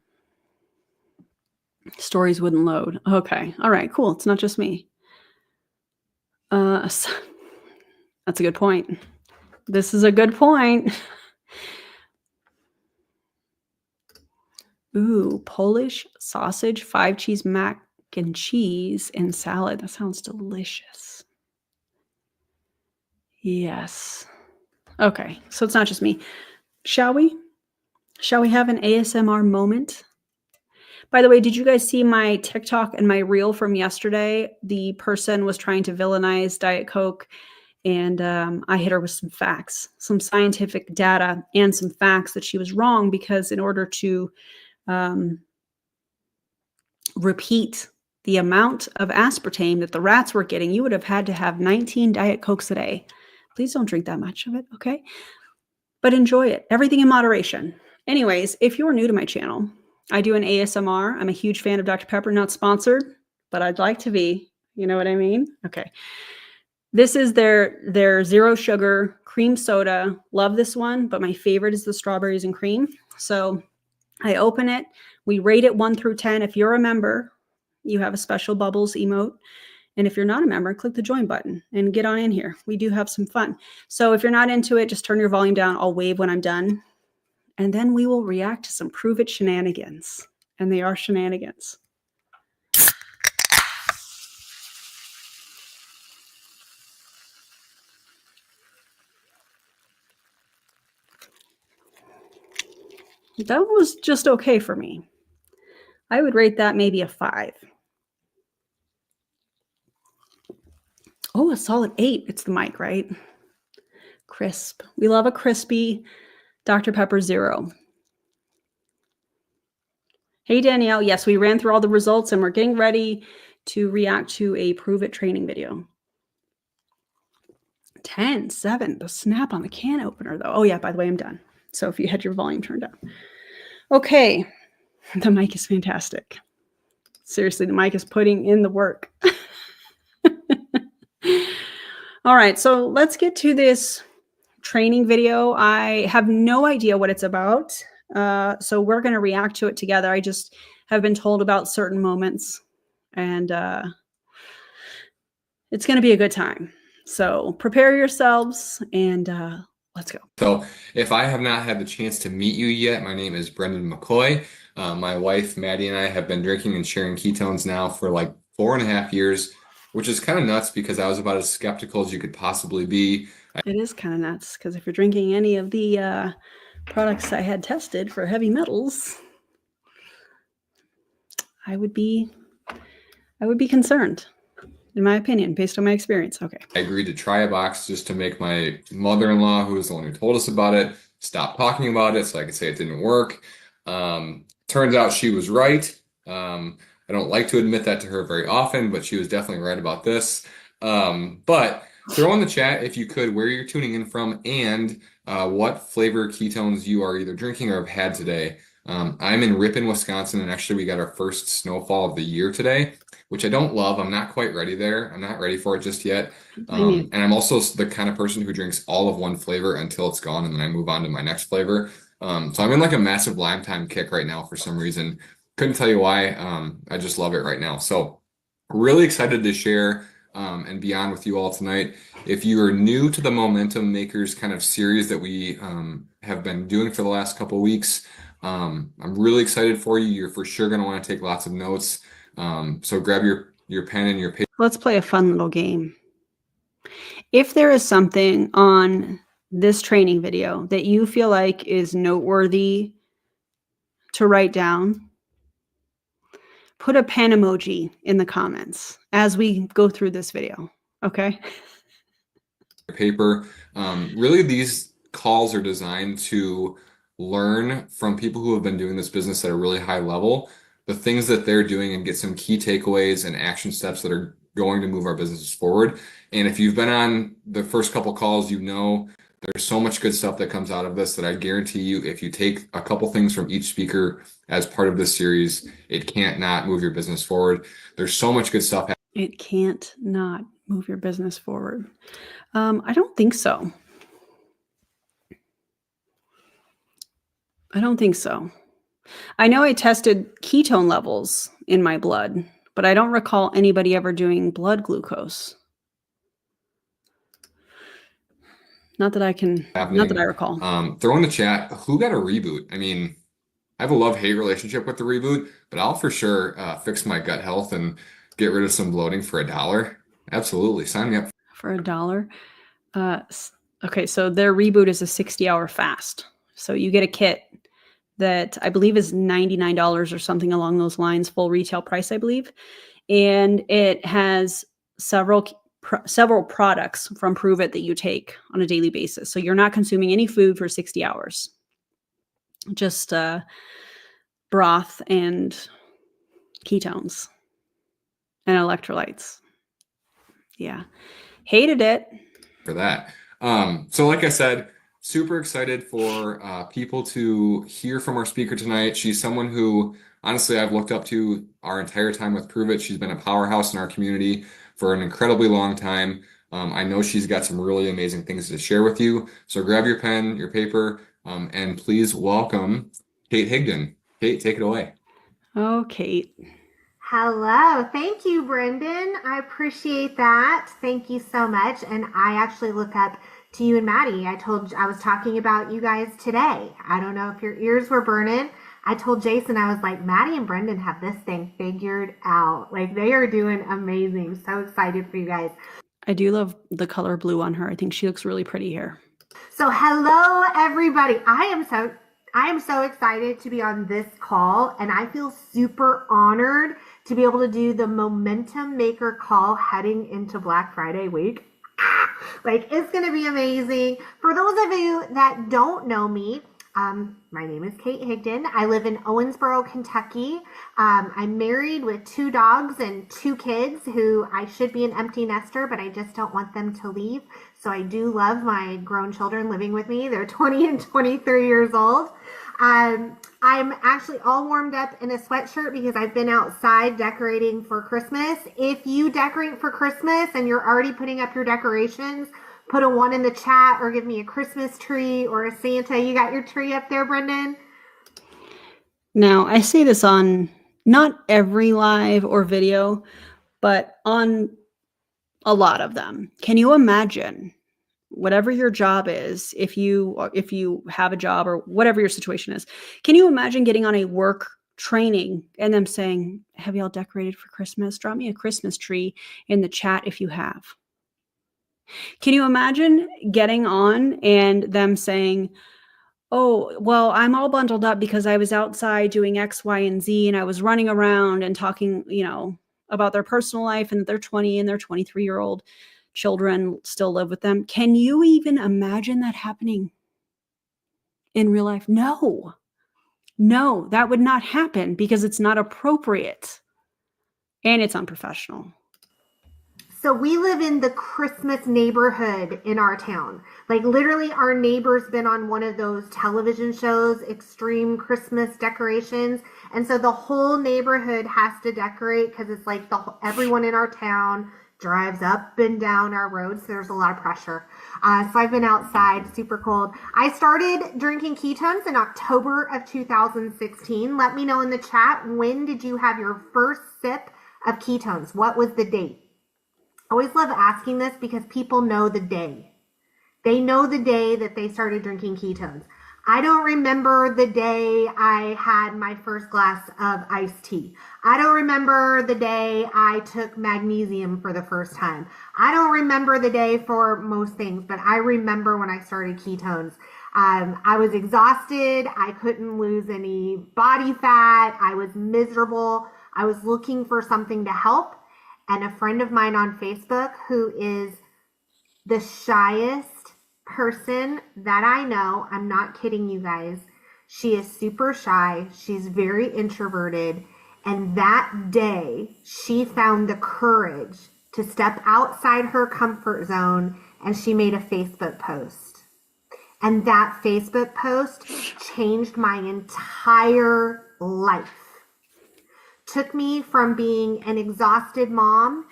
stories wouldn't load. Okay, all right, cool. It's not just me. That's a good point. This is a good point. Ooh, Polish sausage, 5 cheese mac and cheese and salad. That sounds delicious. Yes. Okay, so it's not just me. Shall we? Shall we have an ASMR moment? By the way, did you guys see my TikTok and my reel from yesterday? The person was trying to villainize Diet Coke, and I hit her with some facts, some scientific data, and some facts that she was wrong, because in order to repeat the amount of aspartame that the rats were getting, you would have had to have 19 Diet Cokes a day. Please don't drink that much of it, okay? But enjoy it. Everything in moderation. Anyways, if you're new to my channel, I do an ASMR. I'm a huge fan of Dr. Pepper, not sponsored, but I'd like to be. You know what I mean? Okay. This is their zero sugar cream soda. Love this one, but my favorite is the strawberries and cream. So I open it. We rate it 1 through 10. If you're a member, you have a special bubbles emote. And if you're not a member, click the join button and get on in here. We do have some fun. So if you're not into it, just turn your volume down. I'll wave when I'm done. And then we will react to some Pruvit shenanigans. And they are shenanigans. That was just okay for me. I would rate that maybe a 5. Oh, a solid 8. It's the mic, right? Crisp. We love a crispy Dr. Pepper Zero. Hey, Danielle. Yes, we ran through all the results and we're getting ready to react to a Pruvit training video. 10, 7. The snap on the can opener, though. Oh, yeah, by the way, I'm done. So if you had your volume turned down. Okay. The mic is fantastic. Seriously, the mic is putting in the work. All right, so let's get to this training video. I have no idea what it's about. So we're going to react to it together. I just have been told about certain moments, and it's going to be a good time. So prepare yourselves, and let's go. So if I have not had the chance to meet you yet, my name is Brendan McCoy. My wife, Maddie, and I have been drinking and sharing ketones now for like 4.5 years, which is kind of nuts because I was about as skeptical as you could possibly be. It is kind of nuts because if you're drinking any of the products I had tested for heavy metals, I would be concerned, in my opinion, based on my experience. Okay. I agreed to try a box just to make my mother-in-law, who was the one who told us about it, stop talking about it so I could say it didn't work. Turns out she was right. I don't like to admit that to her very often, but she was definitely right about this. But throw in the chat if you could where you're tuning in from and what flavor ketones you are either drinking or have had today. I'm in Ripon, Wisconsin, and actually we got our first snowfall of the year today, which I don't love. I'm not quite ready there. I'm not ready for it just yet. And I'm also the kind of person who drinks all of one flavor until it's gone, and then I move on to my next flavor. So I'm in like a massive lime time kick right now for some reason. Couldn't tell you why. I just love it right now. So really excited to share and be on with you all tonight. If you are new to the Momentum Makers kind of series that we have been doing for the last couple of weeks, I'm really excited for you. You're for sure going to want to take lots of notes. So grab your pen and your paper. Let's play a fun little game. If there is something on this training video that you feel like is noteworthy to write down, put a pen emoji in the comments as we go through this video, okay? Paper. Really, these calls are designed to learn from people who have been doing this business at a really high level, the things that they're doing and get some key takeaways and action steps that are going to move our businesses forward. And if you've been on the first couple calls, you know there's so much good stuff that comes out of this that I guarantee you, if you take a couple things from each speaker as part of this series, it can't not move your business forward. There's so much good stuff. It can't not move your business forward. I don't think so. I don't think so. I know I tested ketone levels in my blood, but I don't recall anybody ever doing blood glucose. Not that I recall. Throw in the chat, who got a reboot? I mean, I have a love-hate relationship with the reboot, but I'll for sure fix my gut health and get rid of some bloating for $1. Absolutely. Sign me up. For $1? Okay, so their reboot is a 60-hour fast. So you get a kit that I believe is $99 or something along those lines, full retail price, I believe. And it has several products from Pruvit that you take on a daily basis. So you're not consuming any food for 60 hours. Just broth and ketones and electrolytes. Yeah. Hated it. For that. So like I said, super excited for people to hear from our speaker tonight. She's someone who, honestly, I've looked up to our entire time with Pruvit. She's been a powerhouse in our community for an incredibly long time. I know she's got some really amazing things to share with you. So grab your pen, your paper, and please welcome Kate Higdon. Kate, take it away. Oh, Kate. Hello. Thank you, Brendan. I appreciate that. Thank you so much. And I actually look up to you and Maddie. I was talking about you guys today. I don't know if your ears were burning. I told Jason, I was like, Maddie and Brendan have this thing figured out. Like, they are doing amazing. So excited for you guys. I do love the color blue on her. I think she looks really pretty here. So hello, everybody. I am so excited to be on this call, and I feel super honored to be able to do the Momentum Maker call heading into Black Friday week. Like, it's going to be amazing. For those of you that don't know me, my name is Kate Higdon. I live in Owensboro, Kentucky. I'm married with 2 dogs and 2 kids who I should be an empty nester, but I just don't want them to leave. So I do love my grown children living with me. They're 20 and 23 years old. I'm actually all warmed up in a sweatshirt because I've been outside decorating for Christmas. If you decorate for Christmas and you're already putting up your decorations, put a 1 in the chat or give me a Christmas tree or a Santa. You got your tree up there, Brendan? Now, I say this on not every live or video, but on a lot of them. Can you imagine, whatever your job is, if you have a job or whatever your situation is, can you imagine getting on a work training and them saying, have y'all decorated for Christmas? Drop me a Christmas tree in the chat if you have. Can you imagine getting on and them saying, oh, well, I'm all bundled up because I was outside doing X, Y, and Z, and I was running around and talking, about their personal life, and their 20 and their 23-year-old children still live with them. Can you even imagine that happening in real life? No. No, that would not happen because it's not appropriate and it's unprofessional. So we live in the Christmas neighborhood in our town. Like literally our neighbor's been on one of those television shows, extreme Christmas decorations. And so the whole neighborhood has to decorate because it's like everyone in our town drives up and down our roads. So there's a lot of pressure. So I've been outside, super cold. I started drinking ketones in October of 2016. Let me know in the chat, when did you have your first sip of ketones? What was the date? I always love asking this because people know the day. They know the day that they started drinking ketones. I don't remember the day I had my first glass of iced tea. I don't remember the day I took magnesium for the first time. I don't remember the day for most things, but I remember when I started ketones. I was exhausted. I couldn't lose any body fat. I was miserable. I was looking for something to help. And a friend of mine on Facebook, who is the shyest person that I know, I'm not kidding you guys, she is super shy, she's very introverted, and that day she found the courage to step outside her comfort zone, and she made a Facebook post. And that Facebook post changed my entire life. Took me from being an exhausted mom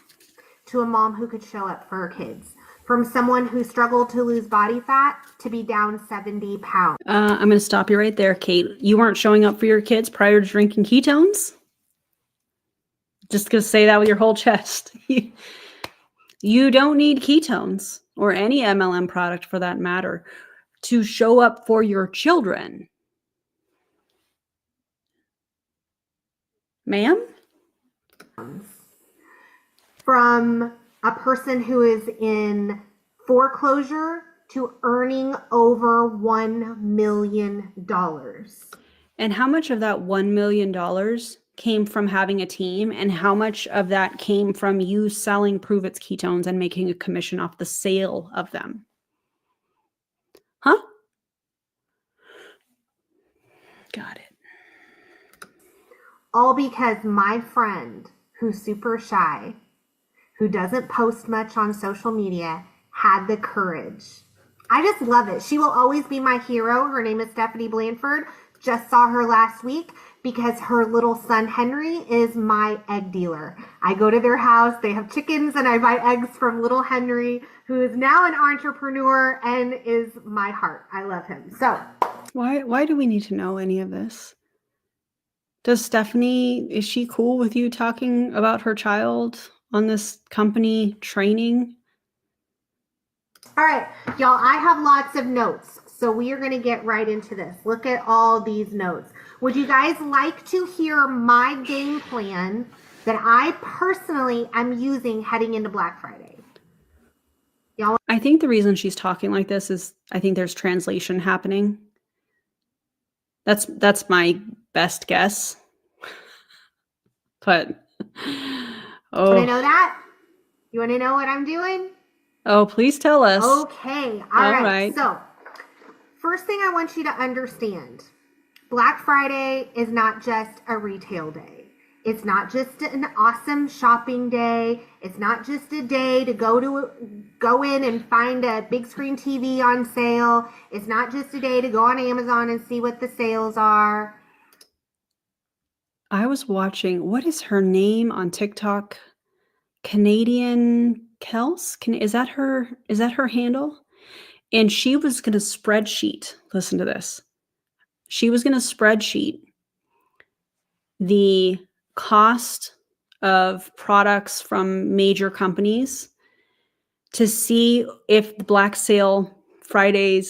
to a mom who could show up for her kids. From someone who struggled to lose body fat to be down 70 pounds. I'm going to stop you right there, Kate. You weren't showing up for your kids prior to drinking ketones? Just going to say that with your whole chest. You don't need ketones or any MLM product for that matter to show up for your children. Ma'am? From a person who is in foreclosure to earning over $1 million. And how much of that $1 million came from having a team, and how much of that came from you selling Pruvit's ketones and making a commission off the sale of them? Huh? Got it. All because my friend, who's super shy, who doesn't post much on social media, had the courage. I just love it. She will always be my hero. Her name is Stephanie Blanford. Just saw her last week because her little son Henry is my egg dealer. I go to their house, they have chickens, and I buy eggs from little Henry, who is now an entrepreneur and is my heart. I love him. So why do we need to know any of this? Does Stephanie, is she cool with you talking about her child on this company training? All right, y'all, I have lots of notes, so we are going to get right into this. Look at all these notes. Would you guys like to hear my game plan that I personally am using heading into Black Friday? Y'all? I think the reason she's talking like this is I think there's translation happening. That's my best guess. But Want to know that? You want to know what I'm doing? Oh, please tell us. Okay. All right. So, first thing I want you to understand, Black Friday is not just a retail day. It's not just an awesome shopping day. It's not just a day to go in and find a big screen TV on sale. It's not just a day to go on Amazon and see what the sales are. I was watching, what is her name on TikTok? Canadian Kels? Is that her handle? And she was going to spreadsheet. Listen to this. She was going to spreadsheet the cost of products from major companies to see if the Black Friday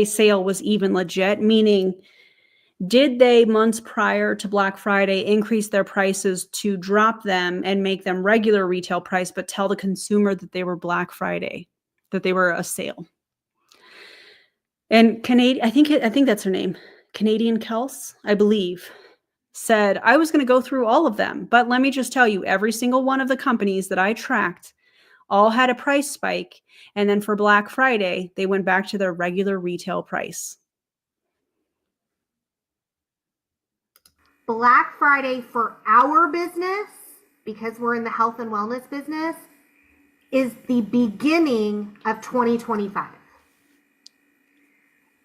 sale was even legit, meaning did they, months prior to Black Friday, increase their prices to drop them and make them regular retail price, but tell the consumer that they were Black Friday, that they were a sale? And I think that's her name, Canadian Kels, I believe, said, I was going to go through all of them, but let me just tell you, every single one of the companies that I tracked all had a price spike. And then for Black Friday, they went back to their regular retail price. Black Friday for our business, because we're in the health and wellness business, is the beginning of 2025.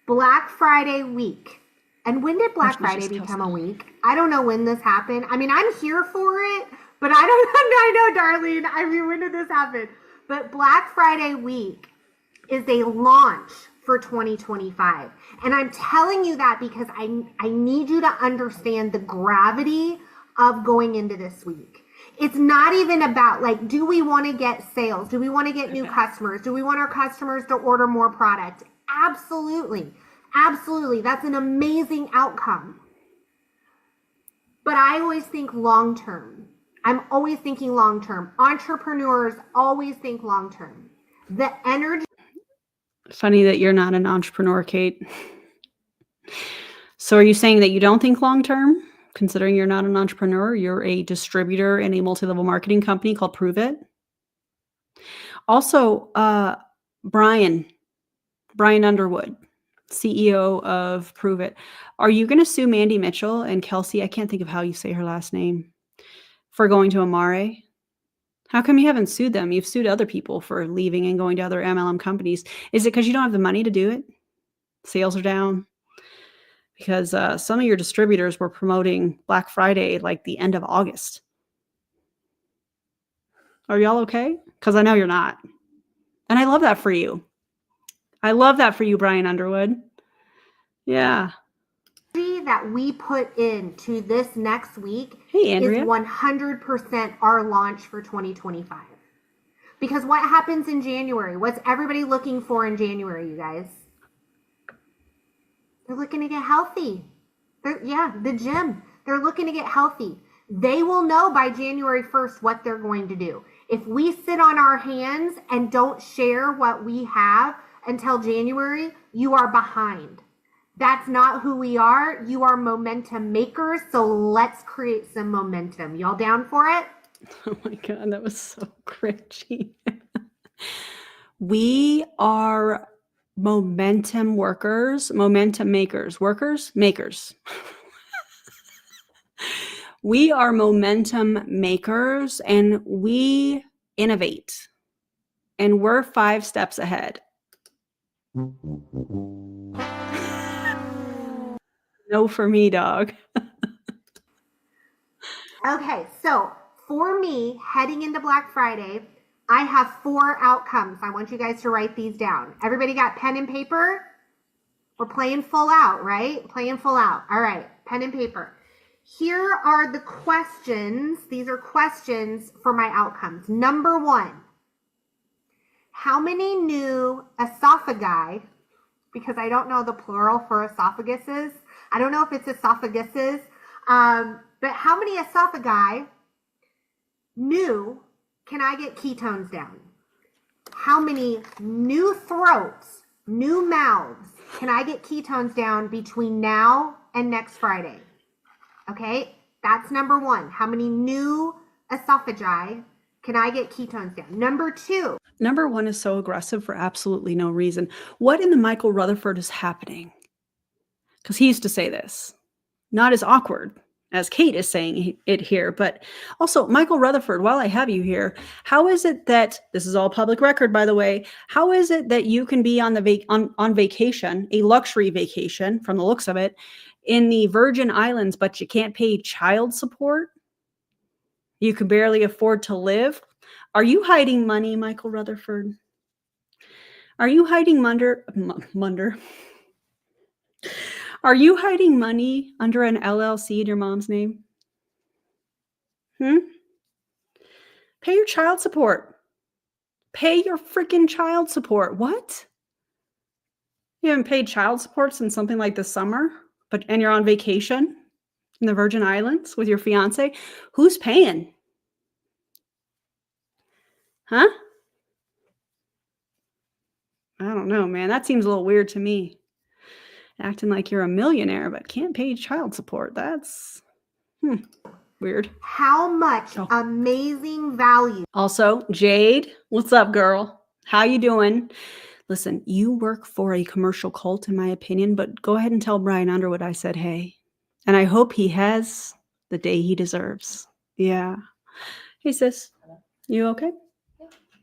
Black Friday week. And when did Black Friday become a week? I don't know when this happened. I mean, I'm here for it, but I don't I know, Darlene. I mean, when did this happen? But Black Friday week is a launch for 2025. And I'm telling you that because I need you to understand the gravity of going into this week. It's not even about like, do we want to get sales? Do we want to get new customers? Do we want our customers to order more product? Absolutely. Absolutely. That's an amazing outcome. But I always think long term. I'm always thinking long term. Entrepreneurs always think long term. The energy. Funny that you're not an entrepreneur, Kate. So are you saying that you don't think long term? Considering you're not an entrepreneur, you're a distributor in a multi-level marketing company called Pruvit. Also, Brian Underwood, CEO of Pruvit. Are you going to sue Mandy Mitchell and Kelsey? I can't think of how you say her last name, for going to Amare? How come you haven't sued them? You've sued other people for leaving and going to other MLM companies. Is it because you don't have the money to do it? Sales are down? Because some of your distributors were promoting Black Friday like the end of August. Are y'all okay? Because I know you're not. And I love that for you. I love that for you, Brian Underwood. Yeah. That we put into this next week Andrea. is 100% our launch for 2025. Because what happens in January? What's everybody looking for in January, you guys? They're looking to get healthy. The gym. They're looking to get healthy. They will know by January 1st what they're going to do. If we sit on our hands and don't share what we have until January, you are behind. That's not who we are. You are momentum makers. So let's create some momentum. Y'all down for it? Oh my God, that was so cringy. We are momentum workers, momentum makers, makers. We are momentum makers and we innovate. And we're 5 steps ahead. No for me, dog. Okay, so for me, heading into Black Friday, I have 4 outcomes. I want you guys to write these down. Everybody got pen and paper? We're playing full out, right? Playing full out. All right, pen and paper. Here are the questions. These are questions for my outcomes. Number 1, how many new esophagi, because I don't know the plural for esophaguses. I don't know if it's esophaguses, but how many esophagi new can I get ketones down? How many new throats, new mouths can I get ketones down between now and next Friday? Okay, that's number 1. How many new esophagi can I get ketones down? Number 2. Number 1 is so aggressive for absolutely no reason. What in the Michael Rutherford is happening? Because he used to say this. Not as awkward as Kate is saying it here, but also Michael Rutherford, while I have you here, how is it that, this is all public record, by the way, how is it that you can be on on vacation, a luxury vacation from the looks of it, in the Virgin Islands, but you can't pay child support? You can barely afford to live? Are you hiding money, Michael Rutherford? Are you hiding Are you hiding money under an LLC in your mom's name? Pay your child support. Pay your freaking child support. What? You haven't paid child support since something like the summer, and you're on vacation in the Virgin Islands with your fiance? Who's paying? Huh? I don't know, man. That seems a little weird to me. Acting like you're a millionaire, but can't pay child support. That's weird. How much amazing value. Also, Jade, what's up, girl? How you doing? Listen, you work for a commercial cult, in my opinion, but go ahead and tell Brian Underwood I said hey. And I hope he has the day he deserves. Yeah. Hey, sis. You okay?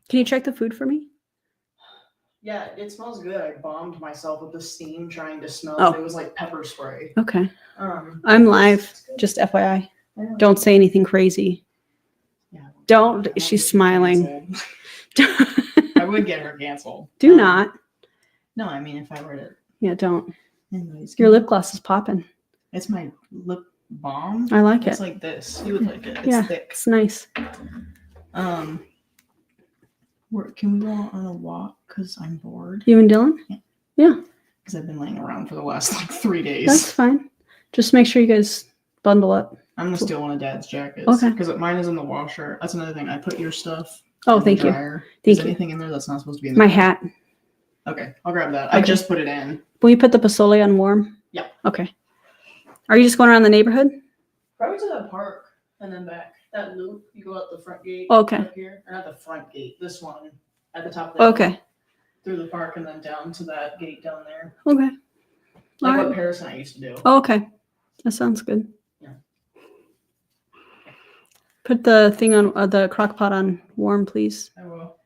Can you check the food for me? Yeah, it smells good. I bombed myself with the steam trying to smell Oh. it. It was like pepper spray. Okay. Um, I'm live. Just FYI. Don't say anything crazy. Yeah, Don't. I would She's get smiling. canceled. I would get her canceled. Do not. No, I mean if I were to. Yeah, don't. Anyways, Your lip gloss is popping. It's my lip balm. I like It's it. like this. You would like it. It's Yeah, thick. it's nice. Can we go on a walk? Because I'm bored. You and Dylan? Yeah, Because I've been laying around for the last like 3 days. that's fine. Just make sure you guys bundle up. I'm gonna steal one of Dad's jackets. Okay. Because mine is in the washer. That's another thing. I put your stuff. Oh, in the thank you. dryer. Thank Is you. anything in there that's not supposed to be in there? My hat. Okay, I'll grab that. I Okay. just put it in. Will you put the pozole on warm? Yeah. Okay. Are you just going around the neighborhood? Probably to that park and then back. That loop, you go out the front gate. Okay. Up here. Or not the front gate. This one at the top of the Okay. through the park and then down to that gate down there. Okay. Like All what right. Paris and I used to do. Oh, okay. That sounds good. Yeah. Put the thing on the crock pot on warm, please. I will.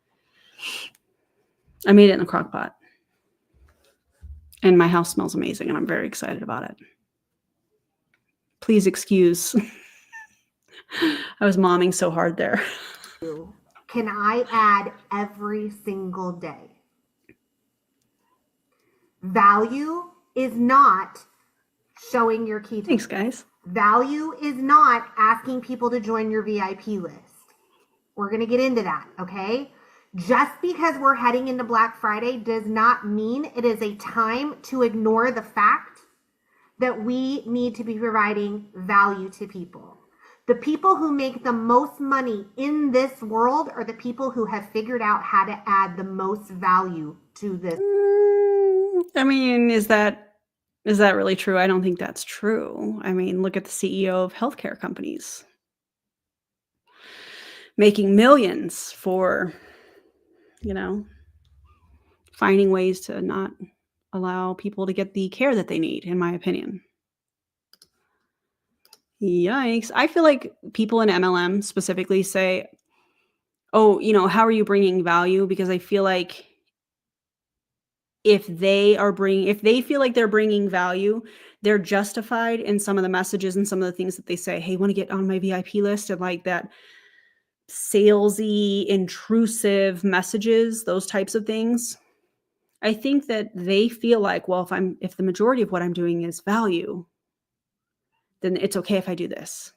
I made it in the crock pot. And my house smells amazing, and I'm very excited about it. Please excuse. I was momming so hard there. Can I add every single day? Value is not showing your key. Thanks, guys. Value is not asking people to join your VIP list. We're going to get into that, okay? Just because we're heading into Black Friday does not mean it is a time to ignore the fact that we need to be providing value to people. The people who make the most money in this world are the people who have figured out how to add the most value to this. I mean, is that really true? I don't think that's true. I mean, look at the CEO of healthcare companies making millions for, finding ways to not allow people to get the care that they need, in my opinion. Yikes. I feel like people in MLM specifically say, oh, how are you bringing value? Because I feel like if they feel like they're bringing value, they're justified in some of the messages and some of the things that they say. Hey, want to get on my VIP list? And like that salesy, intrusive messages, those types of things. I think that they feel like, well, if the majority of what I'm doing is value, then it's okay if I do this.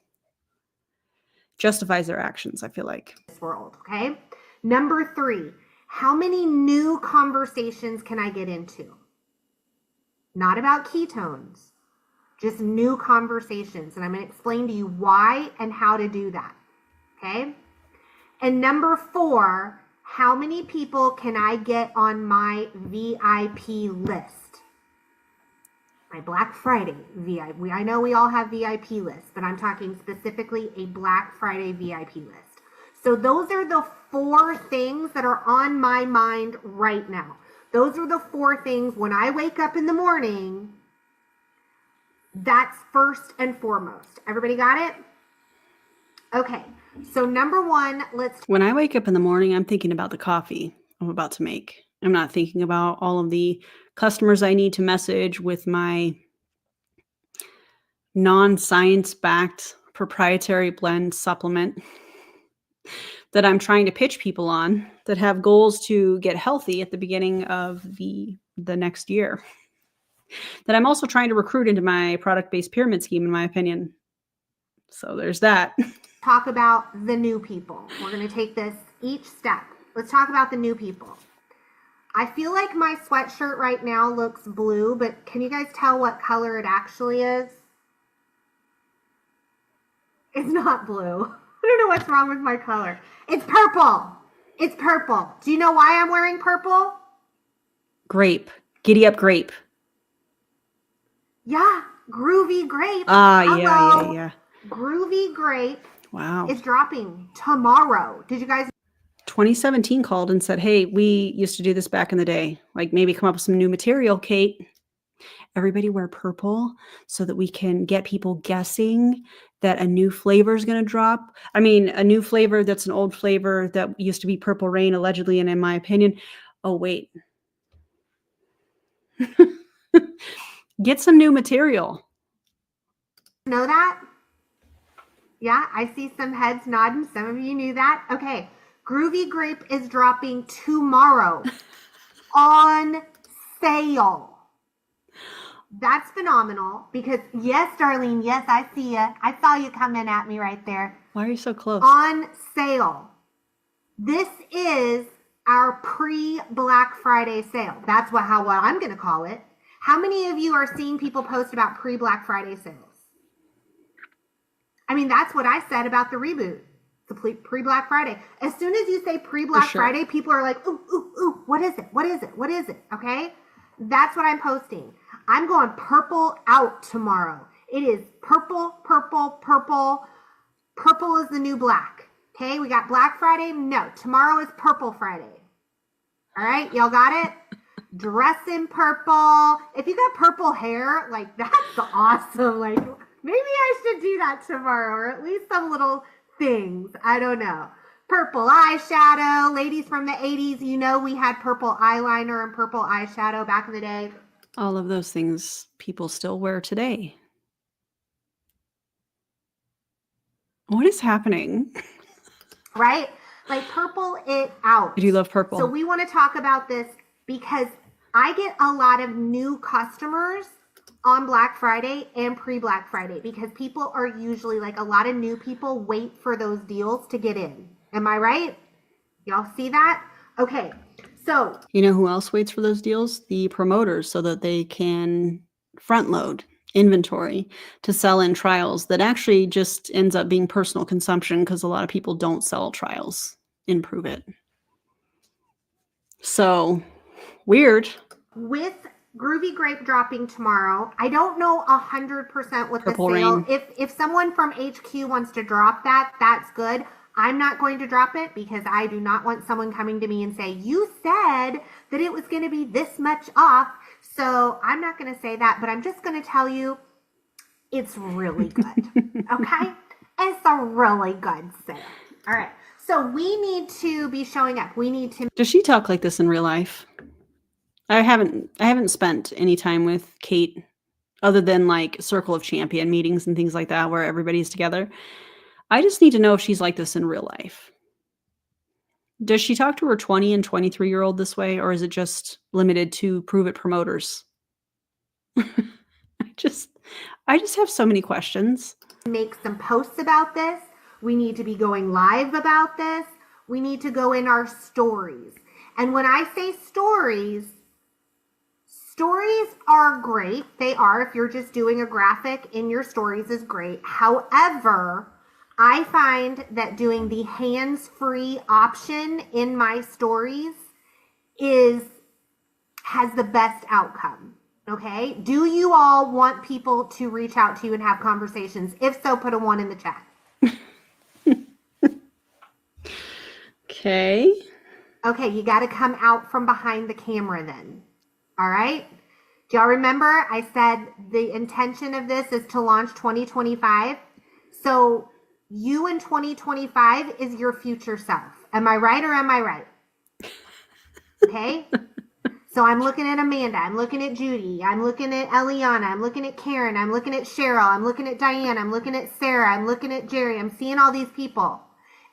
Justifies their actions, I feel like. World, okay? Number 3, how many new conversations can I get into? Not about ketones, just new conversations. And I'm going to explain to you why and how to do that, okay? And number 4, how many people can I get on my VIP list? My Black Friday VIP. I know we all have VIP lists, but I'm talking specifically a Black Friday VIP list. So those are the 4 things that are on my mind right now. Those are the 4 things when I wake up in the morning, that's first and foremost. Everybody got it? Okay. So number 1, when I wake up in the morning, I'm thinking about the coffee I'm about to make. I'm not thinking about all of the customers I need to message with my non-science backed proprietary blend supplement that I'm trying to pitch people on that have goals to get healthy at the beginning of the next year. That I'm also trying to recruit into my product-based pyramid scheme, in my opinion. So there's that. Talk about the new people. We're going to take this each step. Let's talk about the new people. I feel like my sweatshirt right now looks blue, but can you guys tell what color it actually is? It's not blue. I don't know what's wrong with my color. It's purple. It's purple. Do you know why I'm wearing purple? Grape. Giddy up grape. Yeah. Groovy grape. Yeah. Groovy grape. Wow. Is dropping tomorrow. Did you guys? 2017 called and said, hey, we used to do this back in the day. Like maybe come up with some new material, Kate. everybody wear purple so that we can get people guessing that a new flavor is going to drop. I mean, a new flavor that's an old flavor that used to be Purple Rain, allegedly, and in my opinion. Oh, wait. Get some new material. Know that? Yeah, I see some heads nodding. Some of you knew that. Okay. Groovy Grape is dropping tomorrow on sale. That's phenomenal because, yes, Darlene, yes, I see you. I saw you coming at me right there. Why are you so close? On sale. This is our pre-Black Friday sale. That's what I'm going to call it. How many of you are seeing people post about pre-Black Friday sales? I mean, that's what I said about the reboot. The pre-Black Friday. As soon as you say pre-Black Friday, people are like, ooh, ooh, ooh, what is it? What is it? What is it? Okay? That's what I'm posting. I'm going purple out tomorrow. It is purple, purple, purple. Purple is the new black. Okay? We got Black Friday. No, tomorrow is Purple Friday. All right? Y'all got it? Dress in purple. If you got purple hair, like, that's awesome. Like, maybe I should do that tomorrow, or at least some little things. I don't know. Purple eyeshadow. Ladies from the 80s, you know we had purple eyeliner and purple eyeshadow back in the day. All of those things people still wear today. What is happening? Right? Like, purple it out. I do love purple. So we want to talk about this because I get a lot of new customers on Black Friday and pre-Black Friday because people are usually, like, a lot of new people wait for those deals to get in. Am I right? Y'all see that? Okay. So, you know who else waits for those deals? The promoters, so that they can front load inventory to sell in trials that actually just ends up being personal consumption because a lot of people don't sell trials in Pruvit. So, weird. with Groovy Grape dropping tomorrow, I don't know 100% what Purple the sale. Rain. If someone from HQ wants to drop that, that's good. I'm not going to drop it because I do not want someone coming to me and say, you said that it was going to be this much off. So I'm not going to say that, but I'm just going to tell you it's really good. Okay? It's a really good sale. All right. So we need to be showing up. We need to. Does she talk like this in real life? I haven't spent any time with Kate other than like Circle of Champion meetings and things like that where everybody's together. I just need to know if she's like this in real life. Does she talk to her 20 and 23-year-old this way, or is it just limited to Pruvit promoters? I just have so many questions. Make some posts about this. We need to be going live about this. We need to go in our stories. And when I say stories are great. They are. If you're just doing a graphic in your stories is great. However, I find that doing the hands-free option in my stories has the best outcome. Okay? Do you all want people to reach out to you and have conversations? If so, put a 1 in the chat. Okay. Okay, you got to come out from behind the camera then. All right? Do y'all remember I said the intention of this is to launch 2025? So you in 2025 is your future self. Am I right or am I right? Okay? So I'm looking at Amanda. I'm looking at Judy. I'm looking at Eliana. I'm looking at Karen. I'm looking at Cheryl. I'm looking at Diane. I'm looking at Sarah. I'm looking at Jerry. I'm seeing all these people.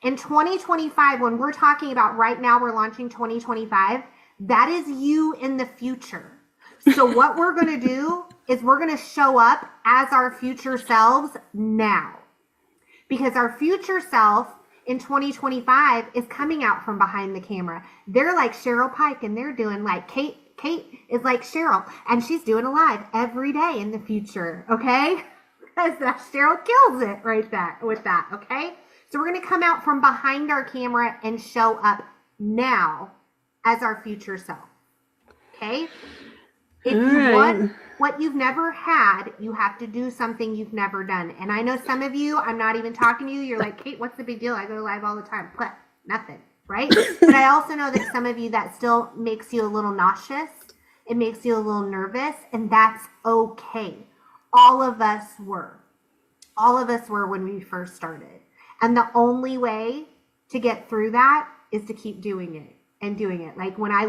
In 2025, when we're talking about right now, we're launching 2025, that is you in the future. So what we're going to do is we're going to show up as our future selves now. Because our future self in 2025 is coming out from behind the camera. They're like Cheryl Pike and they're doing like Kate is like Cheryl and she's doing a live every day in the future. Okay? Because Cheryl kills it right there with that. Okay? So we're going to come out from behind our camera and show up now as our future self. Okay? If you want what you've never had, you have to do something you've never done. And I know some of you, I'm not even talking to you. You're like, Kate, what's the big deal? I go live all the time. But nothing, right? But I also know that some of you, that still makes you a little nauseous It makes you a little nervous, and that's okay. All of us were. All of us were when we first started. And the only way to get through that is to keep doing it and doing it. Like when I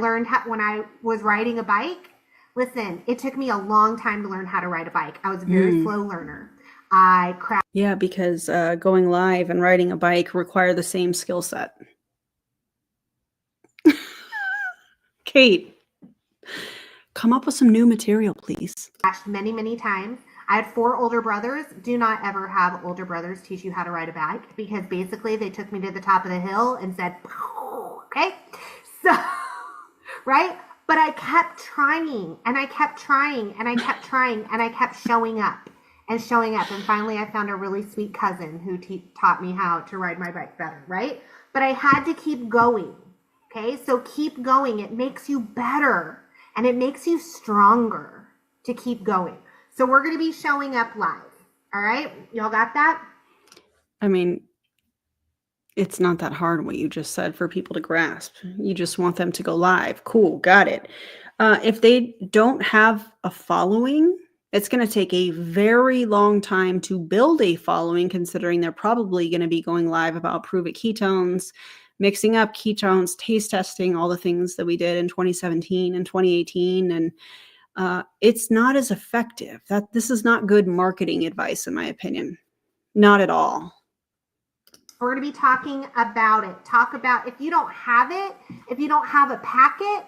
was riding a bike, listen, it took me a long time to learn how to ride a bike. I was a very slow learner. I crashed. Yeah, because going live and riding a bike require the same skill set. Kate, come up with some new material, please. Many, many times. I had 4 older brothers. Do not ever have older brothers teach you how to ride a bike, because basically they took me to the top of the hill and said, okay, so, right? But I kept trying and I kept trying and I kept trying and I kept showing up and showing up. And finally I found a really sweet cousin who taught me how to ride my bike better, right? But I had to keep going. Okay, so keep going. It makes you better and it makes you stronger to keep going. So we're going to be showing up live. All right, y'all got that? I mean, it's not that hard what you just said for people to grasp. You just want them to go live. Cool, got it. If they don't have a following, it's going to take a very long time to build a following, considering they're probably going to be going live about Pruvit ketones, mixing up ketones, taste testing, all the things that we did in 2017 and 2018. And it's not as effective. This is not good marketing advice, in my opinion. Not at all. We're going to be talking about it. Talk about if you don't have it, if you don't have a packet,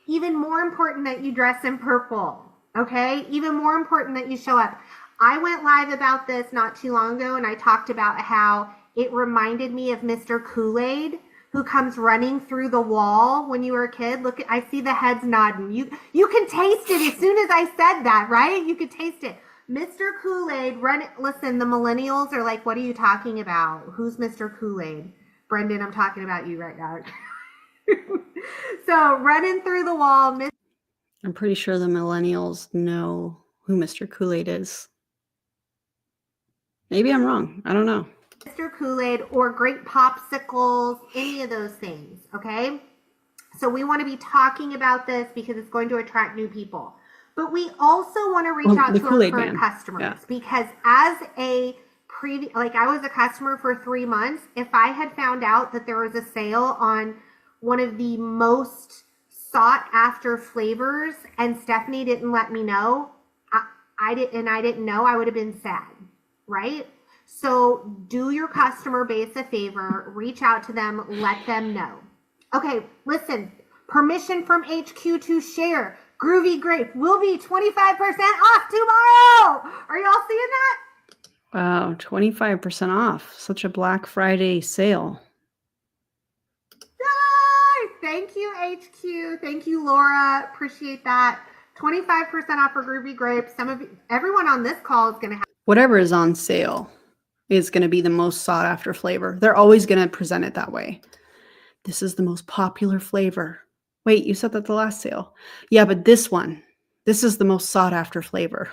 even more important that you dress in purple, okay? Even more important that you show up. I went live about this not too long ago, and I talked about how it reminded me of Mr. Kool-Aid, who comes running through the wall when you were a kid. Look, I see the heads nodding. You can taste it as soon as I said that, right? You could taste it. Mr. Kool-Aid, listen, the millennials are like, what are you talking about? Who's Mr. Kool-Aid? Brendan, I'm talking about you right now. So running through the wall. I'm pretty sure the millennials know who Mr. Kool-Aid is. Maybe I'm wrong. I don't know. Mr. Kool-Aid or great popsicles, any of those things, okay? So we want to be talking about this because it's going to attract new people. But we also want to reach out to our current customers, because as I was a customer for 3 months. If I had found out that there was a sale on one of the most sought after flavors and Stephanie didn't let me know, I didn't know, I would have been sad, right? So do your customer base a favor, reach out to them, let them know. Okay, listen, permission from HQ to share. Groovy Grape will be 25% off tomorrow. Are y'all seeing that? Wow, 25% off. Such a Black Friday sale. Yay! Thank you, HQ. Thank you, Laura. Appreciate that. 25% off for Groovy Grape. Everyone on this call is going to have whatever is on sale is going to be the most sought after flavor. They're always going to present it that way. This is the most popular flavor. Wait, you said that the last sale. Yeah, but this is the most sought after flavor.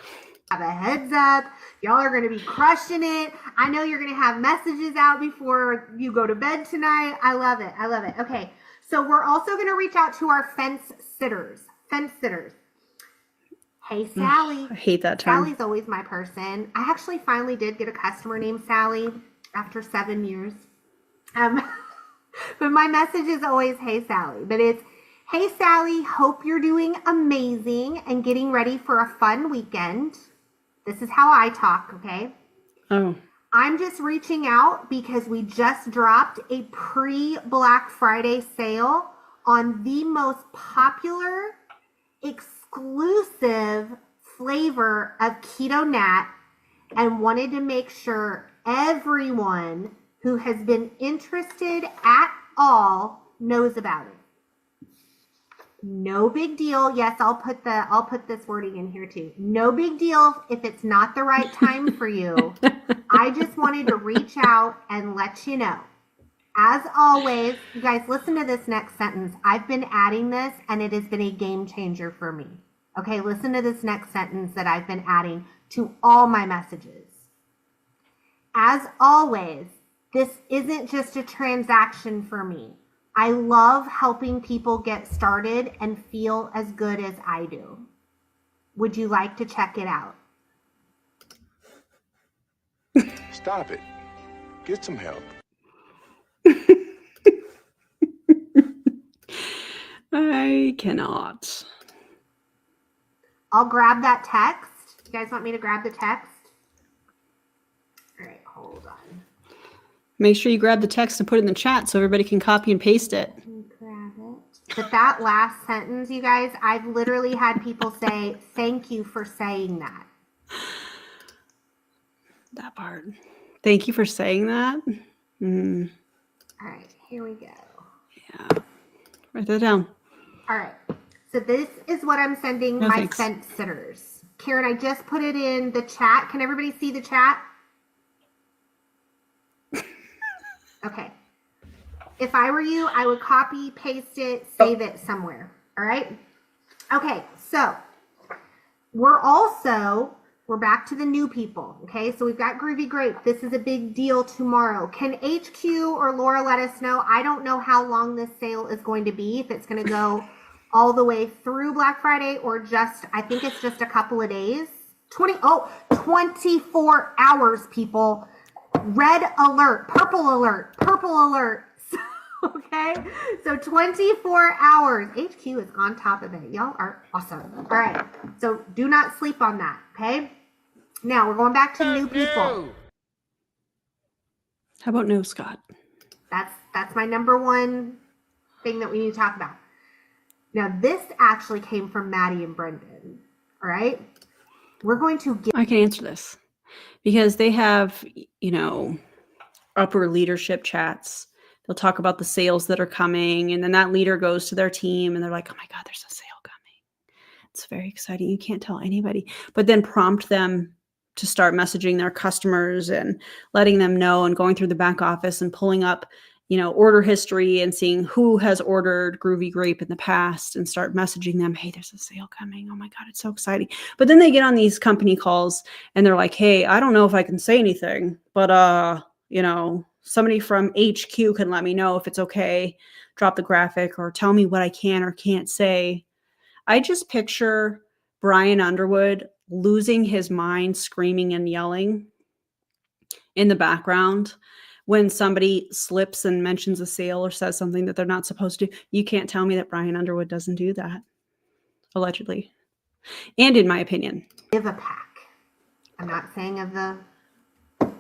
Have a heads up. Y'all are going to be crushing it. I know you're going to have messages out before you go to bed tonight. I love it. I love it. Okay. So we're also going to reach out to our fence sitters. Hey, Sally. I hate that term. Sally's always my person. I actually finally did get a customer named Sally after 7 years. But my message is always, hey, Sally. But it's, hey, Sally, hope you're doing amazing and getting ready for a fun weekend. This is how I talk, okay? Oh. I'm just reaching out because we just dropped a pre-Black Friday sale on the most popular, exclusive flavor of Keto Nat, and wanted to make sure everyone who has been interested at all knows about it. No big deal. Yes, I'll put this wording in here too. No big deal if it's not the right time for you. I just wanted to reach out and let you know. As always, you guys listen to this next sentence. I've been adding this and it has been a game changer for me. Okay, listen to this next sentence that I've been adding to all my messages. As always, this isn't just a transaction for me. I love helping people get started and feel as good as I do. Would you like to check it out? Stop it. Get some help. I cannot. I'll grab that text. You guys want me to grab the text? All right, hold on. Make sure you grab the text and put it in the chat so everybody can copy and paste it. Grab it. But that last sentence, you guys, I've literally had people say, thank you for saying that. That part. Thank you for saying that. Mm. All right, here we go. Yeah. Write that down. All right. So this is what I'm sending No, my thanks. fence sitters. Karen, I just put it in the chat. Can everybody see the chat? Okay. If I were you, I would copy, paste it, save it somewhere. All right. Okay. So we're back to the new people. Okay. So we've got Groovy Grape. This is a big deal tomorrow. Can HQ or Laura let us know? I don't know how long this sale is going to be. If it's going to go all the way through Black Friday or just, I think it's just a couple of days. 24 hours, people. Red alert, purple alert, purple alert. Okay, so 24 hours. HQ is on top of it. Y'all are awesome. All right, so do not sleep on that. Okay, now we're going back to new people. How about no, Scott? That's my number one thing that we need to talk about. Now this actually came from Maddie and Brendan. All right, we're going to get. I can answer this because they have, upper leadership chats. They'll talk about the sales that are coming, and then that leader goes to their team and they're like, oh my God, there's a sale coming. It's very exciting. You can't tell anybody, but then prompt them to start messaging their customers and letting them know and going through the back office and pulling up, order history and seeing who has ordered Groovy Grape in the past and start messaging them. Hey, there's a sale coming. Oh my God, it's so exciting. But then they get on these company calls and they're like, hey, I don't know if I can say anything, but, somebody from HQ can let me know if it's okay. Drop the graphic or tell me what I can or can't say. I just picture Brian Underwood losing his mind, screaming and yelling in the background when somebody slips and mentions a sale or says something that they're not supposed to. You can't tell me that Brian Underwood doesn't do that, allegedly. And in my opinion. Give a pack. I'm not saying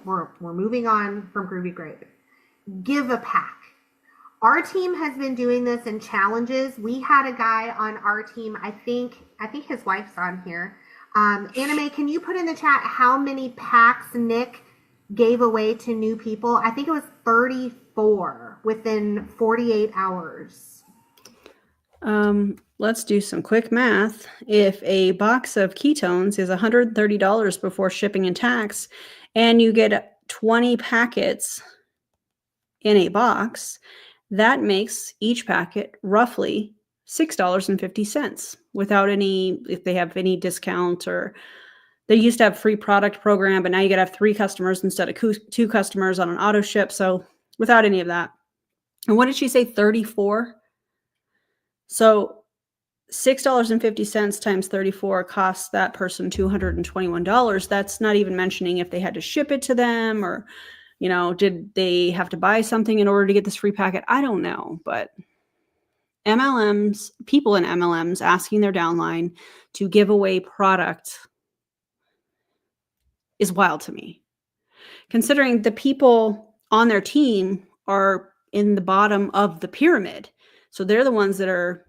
we're moving on from Groovy Grape. Give a pack. Our team has been doing this in challenges. We had a guy on our team. I think his wife's on here. Anime, can you put in the chat how many packs Nick gave away to new people? I think it was 34 within 48 hours. Let's do some quick math. If a box of ketones is $130 before shipping and tax, and you get 20 packets in a box, that makes each packet roughly $6.50 without if they have any discount, or they used to have free product program, but now you got to have 3 customers instead of 2 customers on an auto ship. So without any of that. And what did she say? 34? So $6.50 times 34 costs that person $221. That's not even mentioning if they had to ship it to them or, did they have to buy something in order to get this free packet? I don't know, but people in MLMs asking their downline to give away product is wild to me, considering the people on their team are in the bottom of the pyramid. So they're the ones that are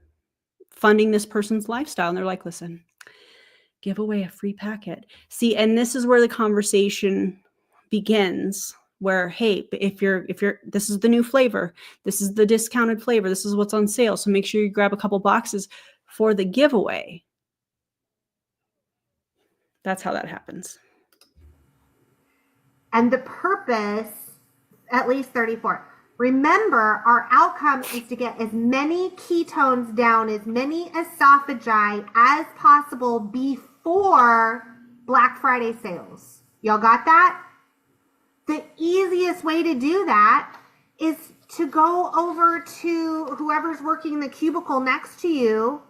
funding this person's lifestyle. And they're like, listen, give away a free packet. See, and this is where the conversation begins, where, hey, if you're, this is the new flavor, this is the discounted flavor, this is what's on sale. So make sure you grab a couple boxes for the giveaway. That's how that happens. And the purpose, at least 34. Remember, our outcome is to get as many ketones down, as many esophagi as possible before Black Friday sales. Y'all got that? The easiest way to do that is to go over to whoever's working the cubicle next to you.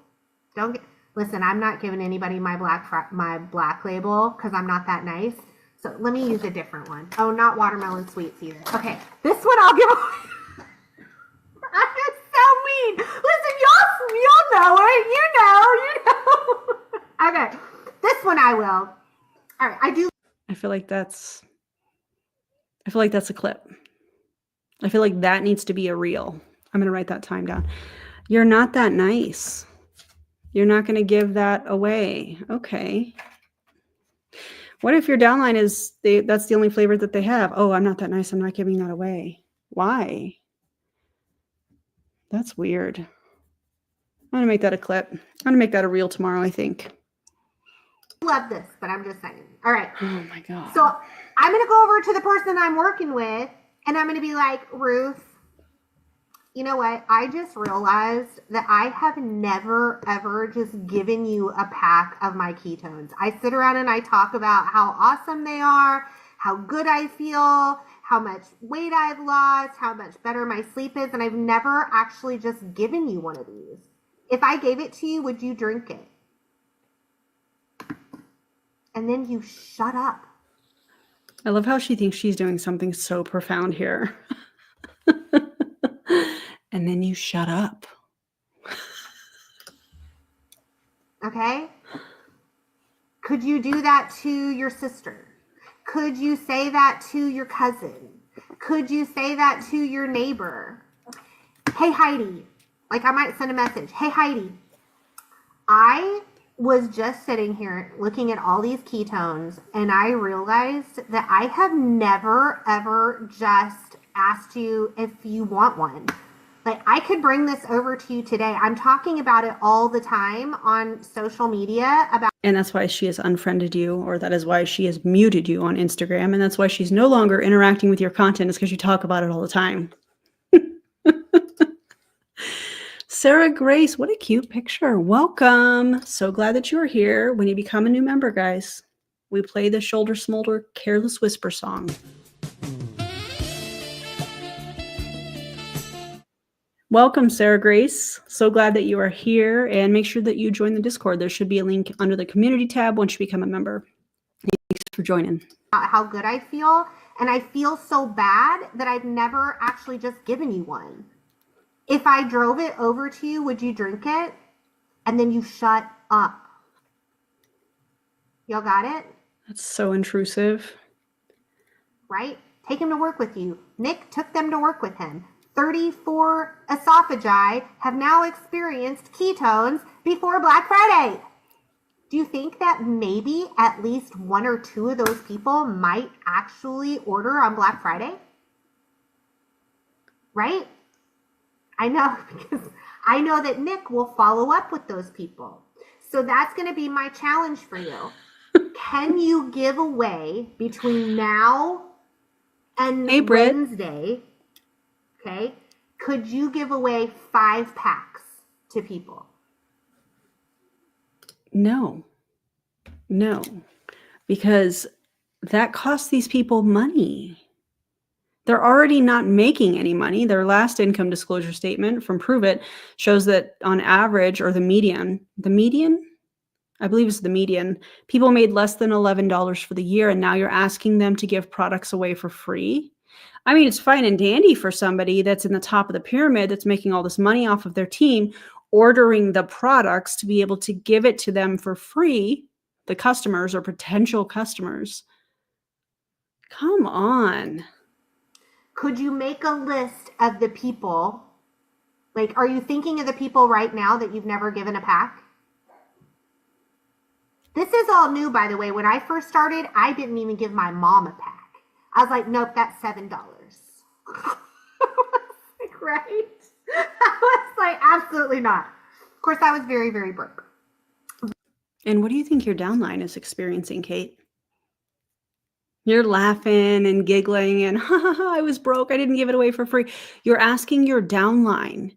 Listen, I'm not giving anybody my black label because I'm not that nice. So let me use a different one. Oh, not watermelon sweets either. Okay, this one I'll give away. I'm so mean. Listen, y'all know it. You know. Okay, this one I will. All right, I feel like that's a clip. I feel like that needs to be a reel. I'm going to write that time down. You're not that nice. You're not going to give that away. Okay. What if your downline is that's the only flavor that they have? Oh, I'm not that nice. I'm not giving that away. Why? That's weird. I'm going to make that a clip. I'm going to make that a reel tomorrow, I think. love this, but I'm just saying. All right. Oh my God. So I'm going to go over to the person I'm working with and I'm going to be like, Ruth, you know what? I just realized that I have never, ever just given you a pack of my ketones. I sit around and I talk about how awesome they are, how good I feel, how much weight I've lost, how much better my sleep is. And I've never actually just given you one of these. If I gave it to you, would you drink it? And then you shut up. I love how she thinks she's doing something so profound here. And then you shut up. Okay? Could you do that to your sister? Could you say that to your cousin? Could you say that to your neighbor? Hey, Heidi. Like, I might send a message. Hey, Heidi. I was just sitting here looking at all these ketones, and I realized that I have never, ever just asked you if you want one. Like, I could bring this over to you today. I'm talking about it all the time on social media about. And that's why she has unfriended you, or that is why she has muted you on Instagram. And that's why she's no longer interacting with your content, is because you talk about it all the time. Sarah Grace, what a cute picture. Welcome. So glad that you're here. When you become a new member, guys, we play the Shoulder Smolder Careless Whisper song. Welcome, Sarah Grace. So glad that you are here, and make sure that you join the Discord. There should be a link under the community tab once you become a member. Thanks for joining. How good I feel, and I feel so bad that I've never actually just given you one. If I drove it over to you, would you drink it? And then you shut up. Y'all got it? That's so intrusive. Right? Take him to work with you. Nick took them to work with him. 34 esophagi have now experienced ketones before Black Friday. Do you think that maybe at least one or two of those people might actually order on Black Friday? Right? I know, because I know that Nick will follow up with those people. So that's going to be my challenge for you. Can you give away between now and Wednesday? Okay. Could you give away 5 packs to people? No, because that costs these people money. They're already not making any money. Their last income disclosure statement from Pruvit shows that on average, or the median, I believe it's the median, people made less than $11 for the year, and now you're asking them to give products away for free. I mean, it's fine and dandy for somebody that's in the top of the pyramid that's making all this money off of their team, ordering the products to be able to give it to them for free, the customers or potential customers. Come on. Could you make a list of the people? Like, are you thinking of the people right now that you've never given a pack? This is all new, by the way. When I first started, I didn't even give my mom a pack. I was like, nope, that's $7. Right? I was like, absolutely not. Of course, I was very, very broke. And what do you think your downline is experiencing, Kate? You're laughing and giggling and, I was broke. I didn't give it away for free. You're asking your downline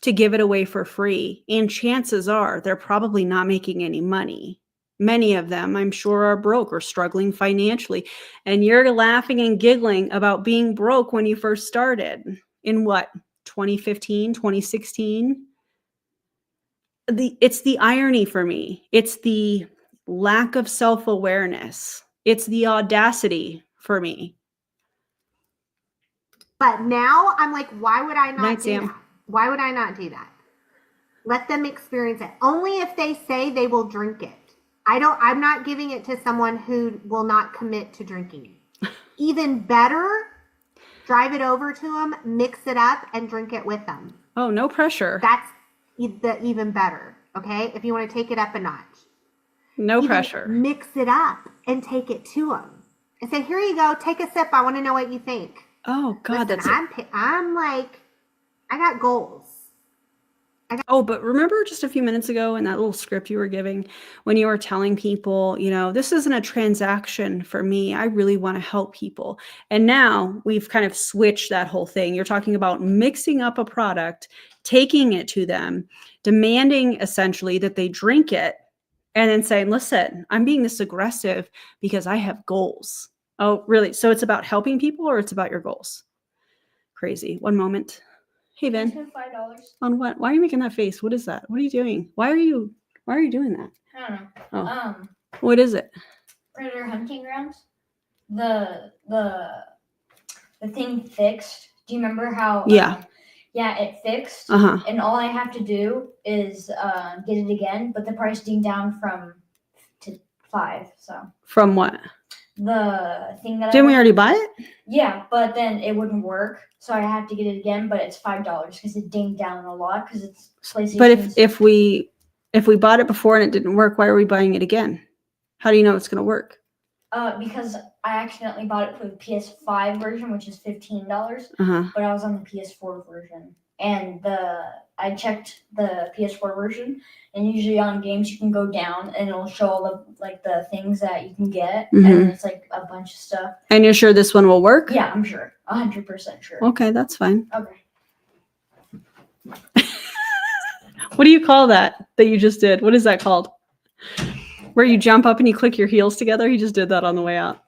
to give it away for free. And chances are they're probably not making any money. Many of them, I'm sure, are broke or struggling financially. And you're laughing and giggling about being broke when you first started. in what, 2015, 2016? It's the irony for me. It's the lack of self-awareness. It's the audacity for me. But now I'm like, why would I not Night, do Sam. that? Why would I not do that? Let them experience it. Only if they say they will drink it. I'm not giving it to someone who will not commit to drinking it. Even better, drive it over to them, mix it up, and drink it with them. Oh, no pressure. That's even better, okay? If you want to take it up a notch. No Even pressure. Mix it up and take it to them. And say, here you go, take a sip. I want to know what you think. Oh, God, Listen, I'm like, I got goals. Oh, but remember just a few minutes ago in that little script you were giving when you were telling people, this isn't a transaction for me. I really want to help people. And now we've kind of switched that whole thing. You're talking about mixing up a product, taking it to them, demanding essentially that they drink it, and then saying, listen, I'm being this aggressive because I have goals. Oh, really? So it's about helping people or it's about your goals? Crazy. One moment. Hey, I Ben. spent $5. On what? Why are you making that face? What is that? What are you doing? Why are you doing that? I don't know. Oh. What is it? Predator hunting grounds. The thing fixed. Do you remember how? Yeah. Yeah, it fixed. Uh-huh. And all I have to do is get it again, but the price dinged down to 5. So From what? the thing that Didn't we already buy it? Yeah, but then it wouldn't work, so I have to get it again. But it's $5 because it dinged down a lot because it's PlayStation. But if we bought it before and it didn't work, why are we buying it again? How do you know it's going to work? Because I accidentally bought it for the PS5 version, which is $15. Uh-huh. But I was on the PS4 version, and I checked the PS4 version, and usually on games you can go down and it'll show all the things that you can get, Mhm. and it's like a bunch of stuff. And you're sure this one will work? Yeah, I'm sure, 100% sure. Okay, that's fine. Okay. What do you call that you just did? What is that called? Where you jump up and you click your heels together? He just did that on the way out.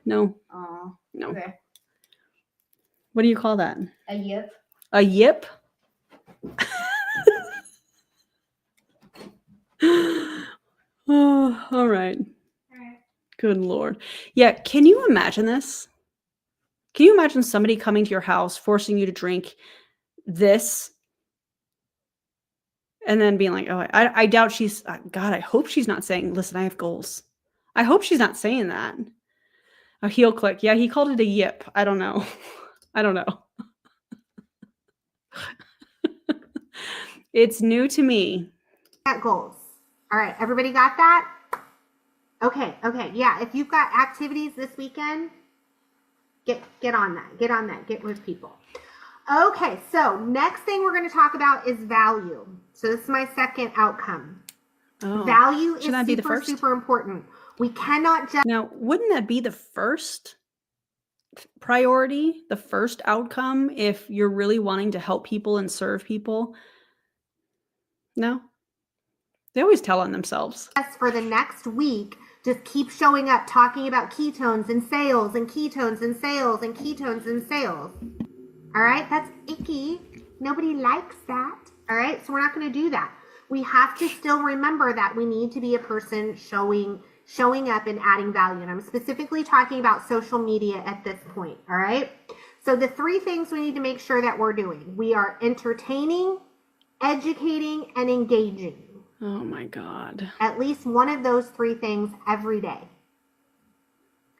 No. No. Okay. What do you call that? A yip. A yip? Oh, all right. Good Lord. Yeah, can you imagine this? Can you imagine somebody coming to your house, forcing you to drink this, and then being like, oh, I doubt she's, God, I hope she's not saying, listen, I have goals. I hope she's not saying that. A heel click. Yeah, he called it a yip. I don't know. I don't know. It's new to me. Got goals. All right, everybody got that? Okay. Yeah, if you've got activities this weekend, get on that. Get with people. Okay, so next thing we're going to talk about is value. So this is my second outcome. Oh. Value is Should that be the first? super important. We cannot just Now, wouldn't that be the first priority, the first outcome, if you're really wanting to help people and serve people? No? They always tell on themselves. for the next week just keep showing up talking about ketones and sales and ketones and sales and ketones and sales. All right, that's icky. Nobody likes that. All right, so we're not going to do that. We have to still remember that we need to be a person showing up and adding value. And I'm specifically talking about social media at this point. All right, so the 3 things we need to make sure that we're doing: we are entertaining, educating, and engaging. Oh my God. At least one of those 3 things every day.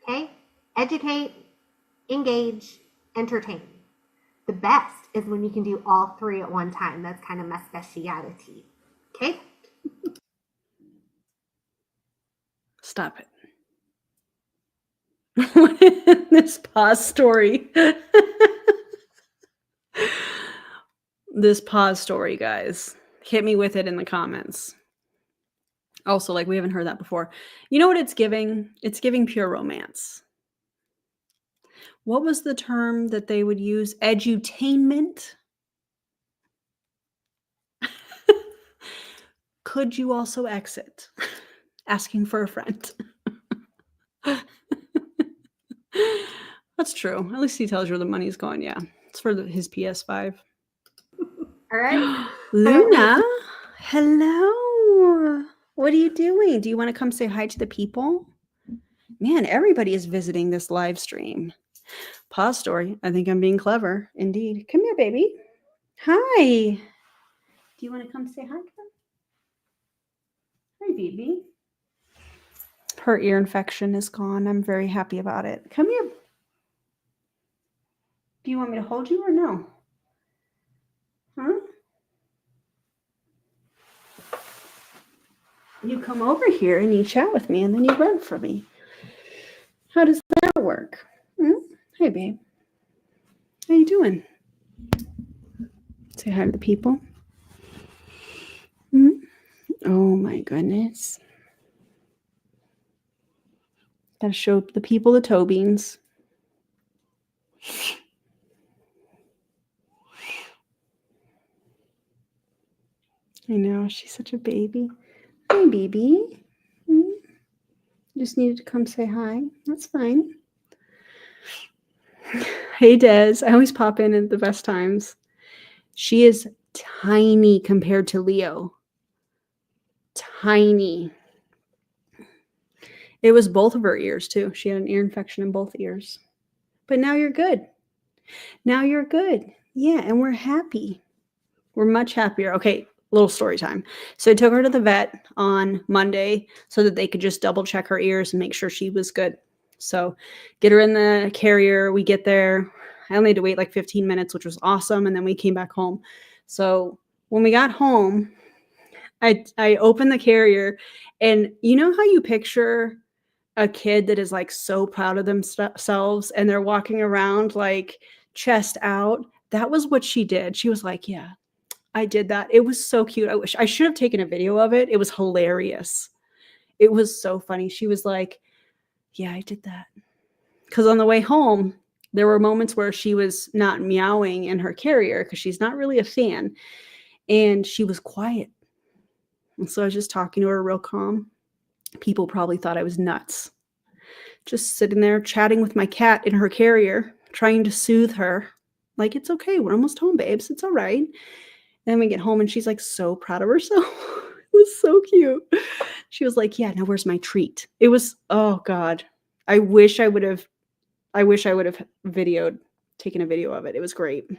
Okay? Educate, engage, entertain. The best is when you can do all 3 at one time. That's kind of my speciality. Okay? Stop it. This pause story. This pause story, guys. Hit me with it in the comments. Also, we haven't heard that before. You know what it's giving? It's giving pure romance. What was the term that they would use? Edutainment? Could you also exit? Asking for a friend. That's true. At least he tells you where the money's going. Yeah. It's for his PS5. All right. Luna, hello. What are you doing? Do you want to come say hi to the people? Man, everybody is visiting this live stream. Pause story. I think I'm being clever. Indeed. Come here, baby. Hi. Do you want to come say hi? Hi, baby. Her ear infection is gone. I'm very happy about it. Come here. Do you want me to hold you or no? Huh? You come over here and you chat with me and then you run for me. How does that work? Hey, babe. How you doing? Say hi to the people. Oh, my goodness. Gotta show the people the toe beans. I know, she's such a baby. Hi, baby. Just needed to come say hi. That's fine. Hey, Des. I always pop in at the best times. She is tiny compared to Leo. Tiny. It was both of her ears, too. She had an ear infection in both ears. But now you're good. Now you're good. Yeah, and we're happy. We're much happier. Okay, little story time. So I took her to the vet on Monday so that they could just double check her ears and make sure she was good. So get her in the carrier. We get there. I only had to wait like 15 minutes, which was awesome. And then we came back home. So when we got home, I opened the carrier, and you know how you picture a kid that is like so proud of themselves and they're walking around like chest out? That was what she did. She was like, yeah, I did that. It was so cute. I wish I should have taken a video of it. It was hilarious. It was so funny. She was like, yeah, I did that. Because on the way home, there were moments where she was not meowing in her carrier because she's not really a fan. And she was quiet. And so I was just talking to her real calm. People probably thought I was nuts. Just sitting there chatting with my cat in her carrier, trying to soothe her. Like, it's okay. We're almost home, babes. It's all right. And then we get home and she's like so proud of herself. It was so cute. She was like, yeah, now where's my treat? It was, oh God. I wish I would have taken a video of it. It was great.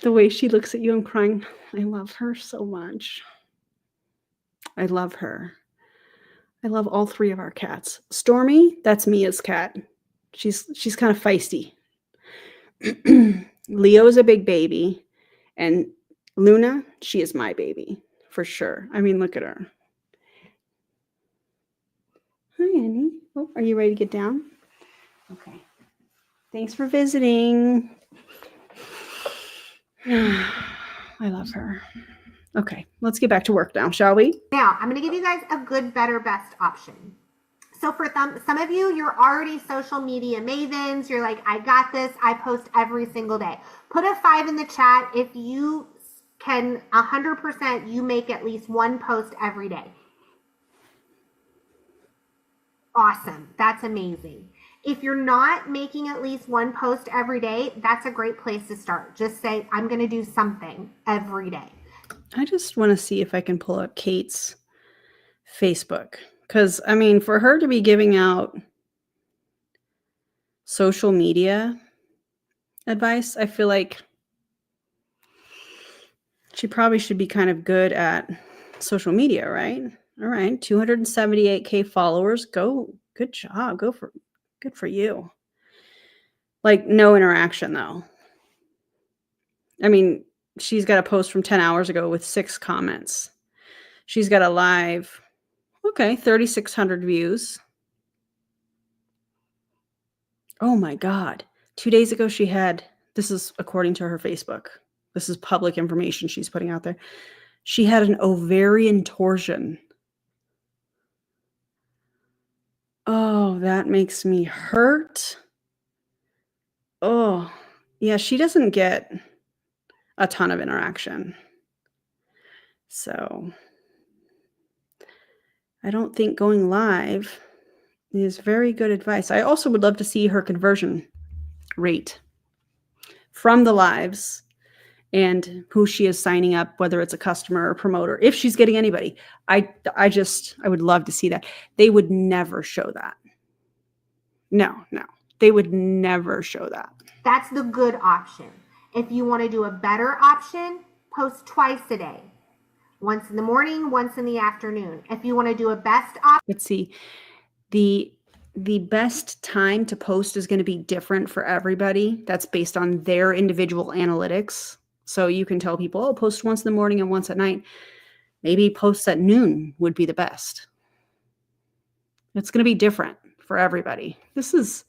The way she looks at you and crying. I love her so much. I love her. I love all three of our cats. Stormy, that's Mia's cat. She's kind of feisty. Leo is a big baby. And Luna, she is my baby. For sure. I mean, look at her. Hi, Annie. Oh, are you ready to get down? Okay. Thanks for visiting. I love her. Okay, let's get back to work now, shall we? Now, I'm going to give you guys a good, better, best option. So for some of you, you're already social media mavens. You're like, I got this. I post every single day. Put a 5 in the chat if you can 100%, you make at least one post every day. Awesome. That's amazing. If you're not making at least one post every day, that's a great place to start. Just say, I'm going to do something every day. I just want to see if I can pull up Kate's Facebook. Because, I mean, for her to be giving out social media advice, I feel like she probably should be kind of good at social media, right? All right, 278K followers. Go. Good job. Good for you. Like, no interaction, though. I mean, she's got a post from 10 hours ago with 6 comments. She's got a live, okay, 3,600 views. Oh my God. 2 days ago, she had, this is according to her Facebook. This is public information she's putting out there. She had an ovarian torsion. Oh, that makes me hurt. Oh, yeah, she doesn't get a ton of interaction. So I don't think going live is very good advice. I also would love to see her conversion rate from the lives and who she is signing up, whether it's a customer or promoter, if she's getting anybody. I would love to see that. They would never show that. No, they would never show that. That's the good option. If you want to do a better option, post twice a day. Once in the morning, once in the afternoon. If you want to do a best option. Let's see. The best time to post is going to be different for everybody. That's based on their individual analytics. So you can tell people, oh, post once in the morning and once at night. Maybe posts at noon would be the best. It's going to be different for everybody. This is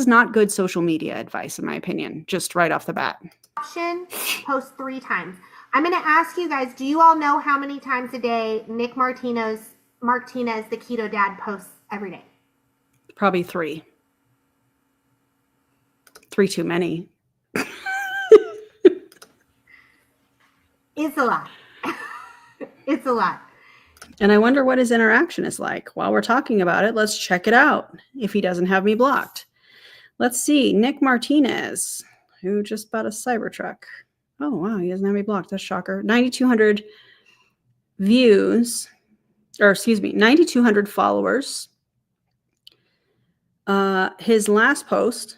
not good social media advice, in my opinion, just right off the bat. Option, post 3 times. I'm going to ask you guys, do you all know how many times a day Nick Martinez, the Keto Dad, posts every day? Probably 3. 3 too many. It's a lot. It's a lot. And I wonder what his interaction is like. While we're talking about it, let's check it out if he doesn't have me blocked. Let's see. Nick Martinez, who just bought a Cybertruck. Oh, wow. He doesn't have me blocked. That's a shocker. 9,200 views, or excuse me, 9,200 followers. His last post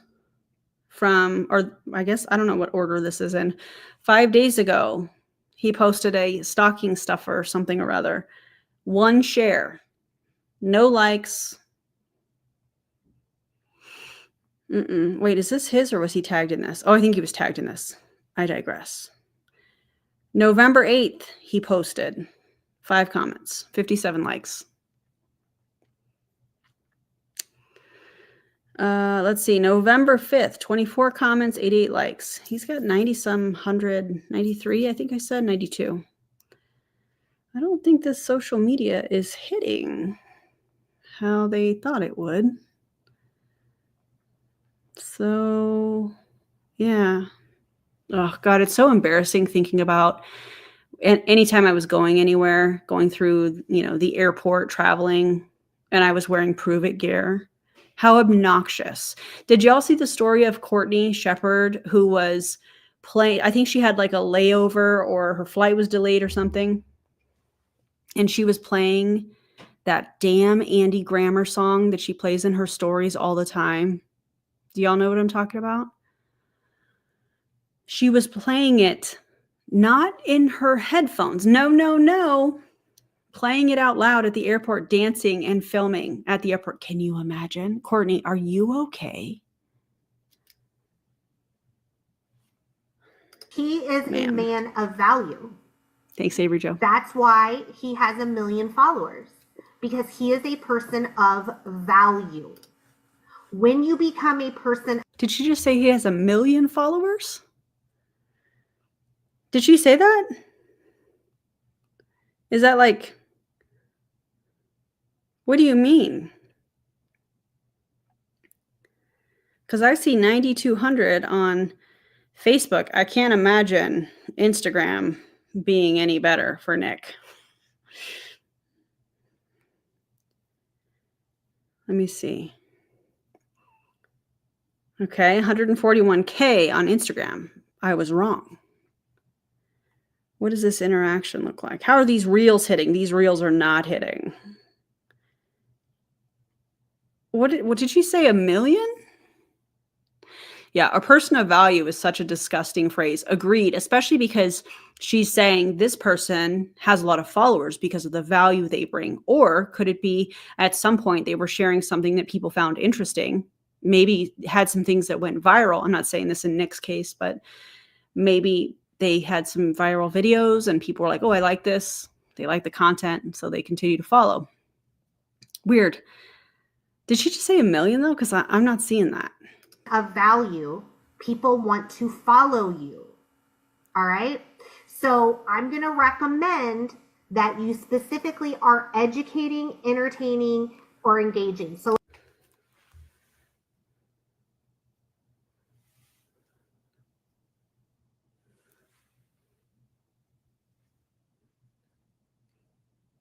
from, or I guess, I don't know what order this is in, 5 days ago, he posted a stocking stuffer or something or other. 1 share, no likes. Wait, is this his or was he tagged in this? Oh, I think he was tagged in this. I digress. November 8th, he posted 5 comments, 57 likes. Let's see, November 5th, 24 comments, 88 likes. He's got 93, I think I said 92. I don't think this social media is hitting how they thought it would. So, yeah. Oh, God, it's so embarrassing thinking about anytime I was going anywhere, going through, the airport, traveling, and I was wearing Pruvit gear. How obnoxious. Did y'all see the story of Courtney Shepard, who was playing, I think she had like a layover or her flight was delayed or something. And she was playing that damn Andy Grammer song that she plays in her stories all the time. Do y'all know what I'm talking about? She was playing it not in her headphones. No. Playing it out loud at the airport, dancing and filming at the airport. Can you imagine? Courtney, are you okay? He is a man of value. Thanks, Avery Joe. That's why he has 1 million followers, because he is a person of value. When you become a person... Did she just say he has 1 million followers? Did she say that? Is that like... What do you mean? Because I see 9,200 on Facebook. I can't imagine Instagram being any better for Nick. Let me see. Okay, 141K on Instagram. I was wrong. What does this interaction look like? How are these reels hitting? These reels are not hitting. What did she say? 1 million? Yeah, a person of value is such a disgusting phrase. Agreed, especially because she's saying this person has a lot of followers because of the value they bring. Or could it be at some point they were sharing something that people found interesting, maybe had some things that went viral. I'm not saying this in Nick's case, but maybe they had some viral videos and people were like, oh, I like this. They like the content, and so they continue to follow. Weird. Did she just say 1 million though? Because I'm not seeing that. Of value, people want to follow you. All right. So I'm going to recommend that you specifically are educating, entertaining, or engaging. So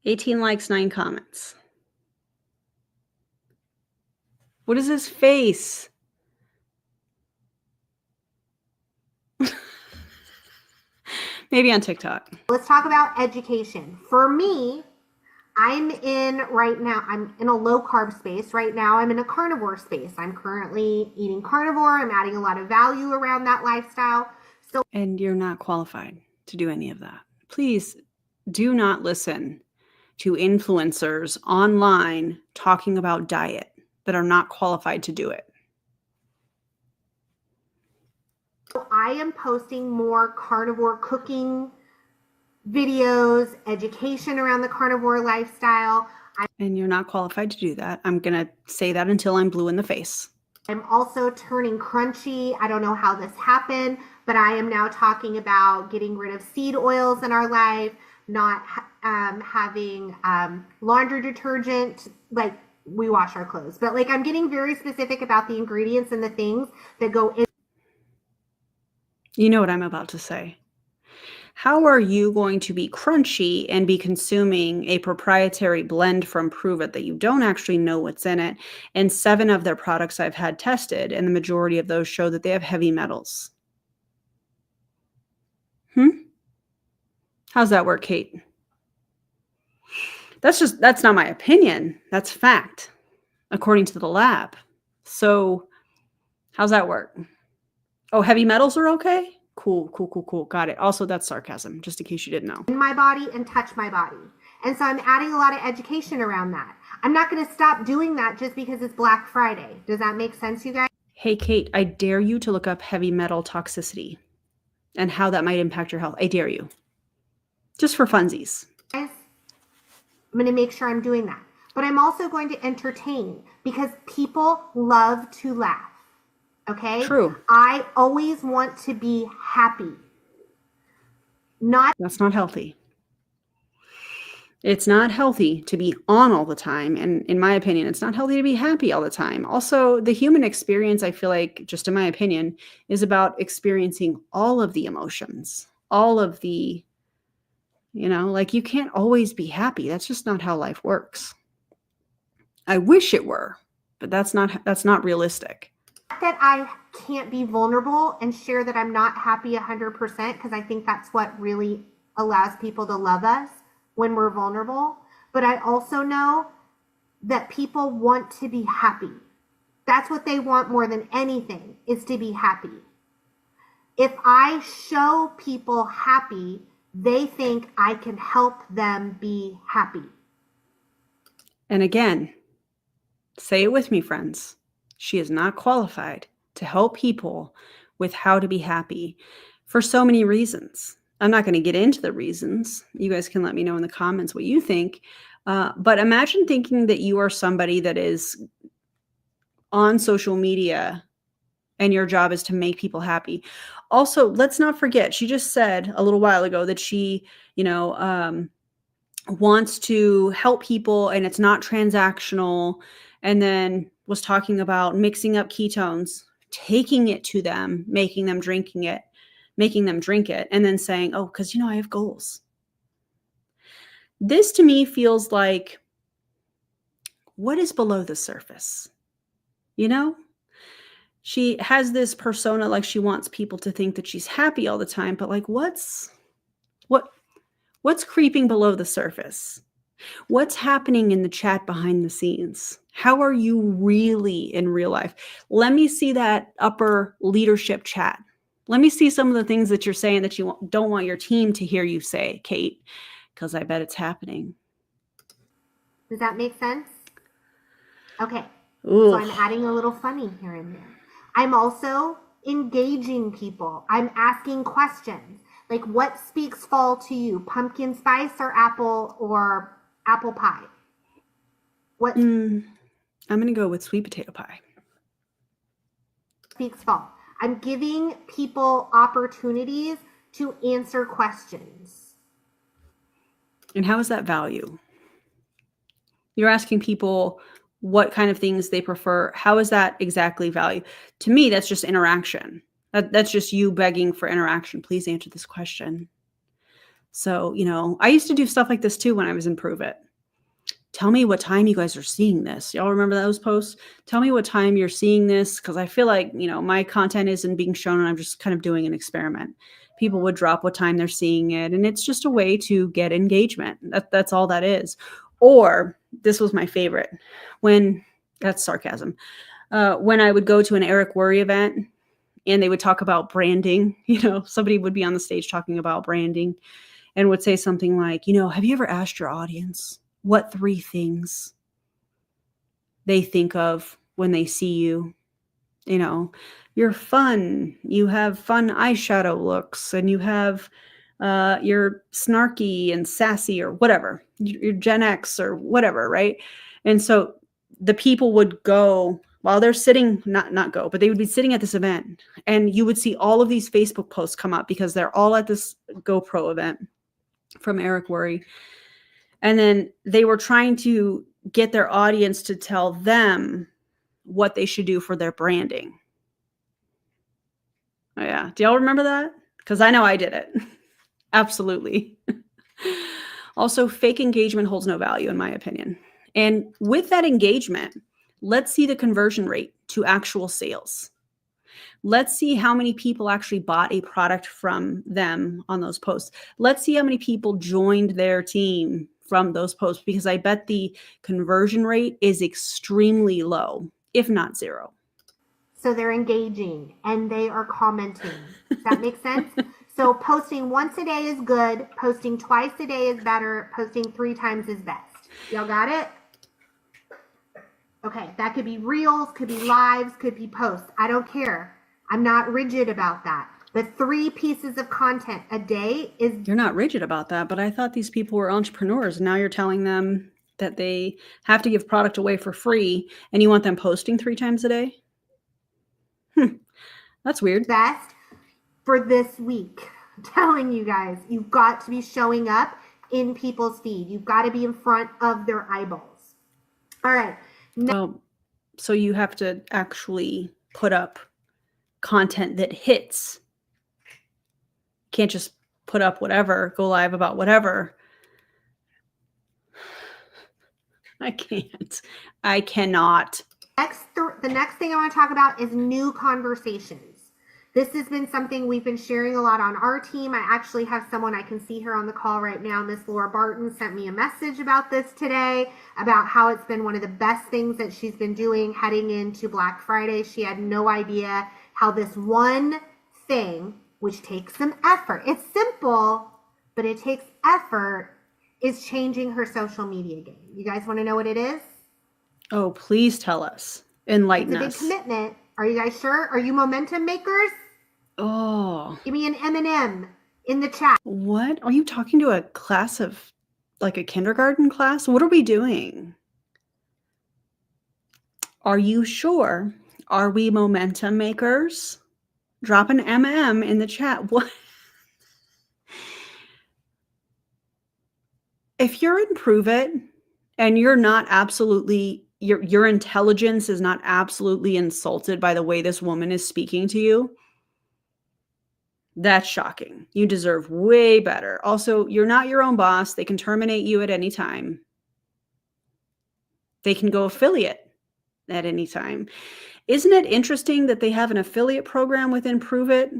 $18 likes, 9 comments. What is his face? Maybe on TikTok. Let's talk about education. For me, I'm in a low carb space. Right now, I'm in a carnivore space. I'm currently eating carnivore. I'm adding a lot of value around that lifestyle. So, And you're not qualified to do any of that. Please do not listen to influencers online talking about diet that are not qualified to do it. I am posting more carnivore cooking videos, education around the carnivore lifestyle. And you're not qualified to do that. I'm going to say that until I'm blue in the face. I'm also turning crunchy. I don't know how this happened, but I am now talking about getting rid of seed oils in our life, not having laundry detergent, like we wash our clothes. But like I'm getting very specific about the ingredients and the things that go in. You know what I'm about to say. How are you going to be crunchy and be consuming a proprietary blend from Pruvit that you don't actually know what's in it? And 7 of their products I've had tested, and the majority of those show that they have heavy metals. How's that work, Kate? That's not my opinion. That's fact, according to the lab. So how's that work? Oh, heavy metals are okay? Cool. Got it. Also, that's sarcasm, just in case you didn't know. In my body and touch my body. And so I'm adding a lot of education around that. I'm not going to stop doing that just because it's Black Friday. Does that make sense, you guys? Hey, Kate, I dare you to look up heavy metal toxicity and how that might impact your health. I dare you. Just for funsies. I'm going to make sure I'm doing that. But I'm also going to entertain because people love to laugh. Okay? True. I always want to be happy. That's not healthy. It's not healthy to be on all the time. And in my opinion, it's not healthy to be happy all the time. Also, the human experience, I feel like, just in my opinion, is about experiencing all of the emotions, all of the, like you can't always be happy. That's just not how life works. I wish it were, but that's not realistic. That I can't be vulnerable and share that I'm not happy 100% because I think that's what really allows people to love us when we're vulnerable. But I also know that people want to be happy. That's what they want more than anything, is to be happy. If I show people happy, they think I can help them be happy. And again, say it with me, friends. She is not qualified to help people with how to be happy for so many reasons. I'm not going to get into the reasons. You guys can let me know in the comments what you think. But imagine thinking that you are somebody that is on social media and your job is to make people happy. Also, let's not forget, she just said a little while ago that she, wants to help people and it's not transactional. And then was talking about mixing up ketones, taking it to them, making them drink it, and then saying, oh, because, I have goals. This to me feels like, what is below the surface? She has this persona like she wants people to think that she's happy all the time, but like what's creeping below the surface? What's happening in the chat behind the scenes? How are you really in real life? Let me see that upper leadership chat. Let me see some of the things that you're saying that you don't want your team to hear you say, Kate, because I bet it's happening. Does that make sense? Okay. Ooh. So I'm adding a little funny here and there. I'm also engaging people. I'm asking questions. Like, what speaks fall to you? Pumpkin spice or apple pie? What I'm going to go with sweet potato pie. Speaks fall. I'm giving people opportunities to answer questions. And how is that value? You're asking people what kind of things they prefer. How is that exactly value? To me, that's just interaction. That's just you begging for interaction. Please answer this question. So, I used to do stuff like this too when I was in Pruvit. Tell me what time you guys are seeing this. Y'all remember those posts? Tell me what time you're seeing this, because I feel like, my content isn't being shown and I'm just kind of doing an experiment. People would drop what time they're seeing it. And it's just a way to get engagement. That's all that is. Or this was my favorite that's sarcasm. When I would go to an Eric Worre event and they would talk about branding, somebody would be on the stage talking about branding and would say something like, have you ever asked your audience what 3 things they think of when they see you? You're fun. You have fun eyeshadow looks, and you have you're snarky and sassy, or whatever. You're Gen X or whatever, right? And so the people would go while they're sitting, not go, but they would be sitting at this event, and you would see all of these Facebook posts come up because they're all at this GoPro event from Eric Worre. And then they were trying to get their audience to tell them what they should do for their branding. Oh, yeah. Do y'all remember that? Because I know I did it. Absolutely. Also, fake engagement holds no value, in my opinion. And with that engagement, let's see the conversion rate to actual sales. Let's see how many people actually bought a product from them on those posts. Let's see how many people joined their team from those posts, because I bet the conversion rate is extremely low, if not zero. So they're engaging and they are commenting. Does that make sense? So posting once a day is good. Posting twice a day is better. Posting 3 times is best. Y'all got it? Okay, that could be reels, could be lives, could be posts. I don't care. I'm not rigid about that. But 3 pieces of content a day is... You're not rigid about that, but I thought these people were entrepreneurs. Now you're telling them that they have to give product away for free, and you want them posting 3 times a day? That's weird. Best for this week. I'm telling you guys, you've got to be showing up in people's feed. You've got to be in front of their eyeballs. All right. Well, so you have to actually put up content that hits. Can't just put up whatever, go live about whatever. I can't. I cannot. The next thing I want to talk about is new conversations. This has been something we've been sharing a lot on our team. I actually have someone, I can see her on the call right now. Miss Laura Barton sent me a message about this today, about how it's been one of the best things that she's been doing heading into Black Friday. She had no idea how this one thing, which takes some effort, it's simple, but it takes effort, is changing her social media game. You guys want to know what it is? Oh, please tell us. Enlighten us. It's a big commitment. Are you guys sure? Are you momentum makers? Oh. Give me an M&M in the chat. What? Are you talking to a class of, like a kindergarten class? What are we doing? Are you sure? Are we momentum makers? Drop an MM in the chat. What? If you're in Pruvit and you're not absolutely, your intelligence is not absolutely insulted by the way this woman is speaking to you, that's shocking. You deserve way better. Also, you're not your own boss. They can terminate you at any time. They can go affiliate at any time. Isn't it interesting that they have an affiliate program within Pruvit?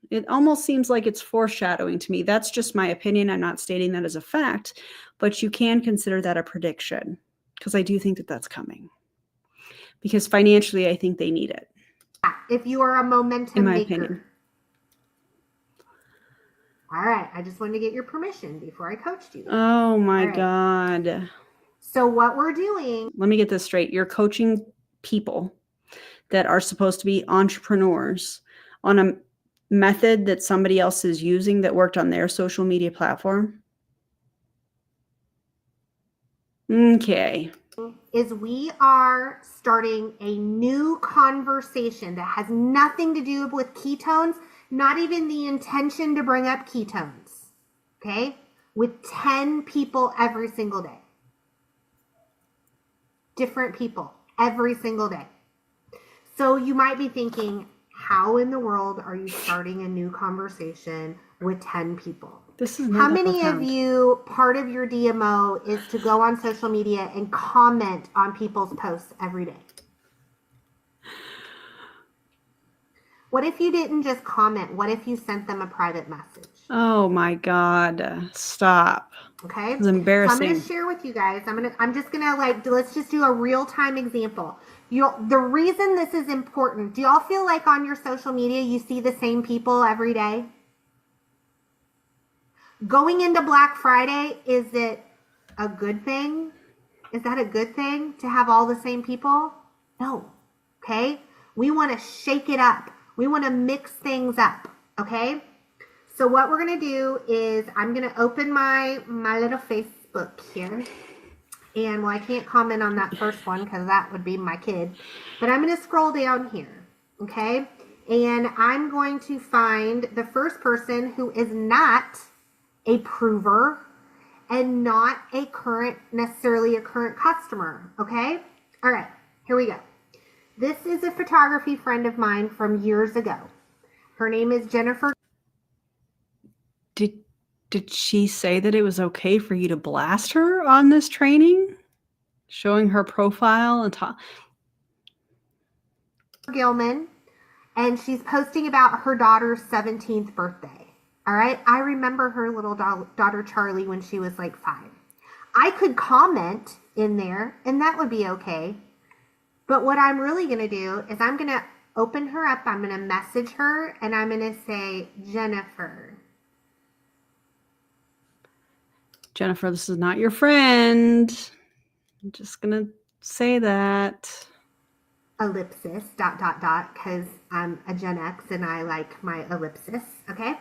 It almost seems like it's foreshadowing to me. That's just my opinion. I'm not stating that as a fact, but you can consider that a prediction, because I do think that that's coming. Because financially, I think they need it. If you are a momentum in my maker. opinion. All right. I just wanted to get your permission before I coached you. Oh my right. God. So what we're doing. Let me get this straight. You're coaching people that are supposed to be entrepreneurs on a method that somebody else is using that worked on their social media platform. Okay. Is we are starting a new conversation that has nothing to do with ketones, not even the intention to bring up ketones, okay? With 10 people every single day. Different people every single day. So you might be thinking, how in the world are you starting a new conversation with 10 people? This is How many of you, part of your DMO is to go on social media and comment on people's posts every day? What if you didn't just comment? What if you sent them a private message? Oh my God. Stop. Okay. It's So I'm embarrassing. going to share with you guys. I'm just going to let's just do a real time example. The reason this is important, do y'all feel like on your social media you see the same people every day? Going into Black Friday, is it a good thing? Is that a good thing to have all the same people? No. Okay. We want to shake it up. We want to mix things up. Okay. So what we're going to do is I'm going to open my little Facebook here. And well, I can't comment on that first one because that would be my kid. But I'm going to scroll down here. Okay. And I'm going to find the first person who is not a prover and not necessarily a current customer. Okay. All right. Here we go. This is a photography friend of mine from years ago. Her name is Jennifer. Did she say that it was okay for you to blast her on this training? Showing her profile and talk. Gilman, and she's posting about her daughter's 17th birthday. All right. I remember her little daughter Charlie when she was like 5. I could comment in there and that would be okay. But what I'm really going to do is I'm going to open her up. I'm going to message her and I'm going to say, Jennifer, This is not your friend. I'm just going to say that. ellipsis, ... because I'm a Gen X and I like my ellipsis. Okay.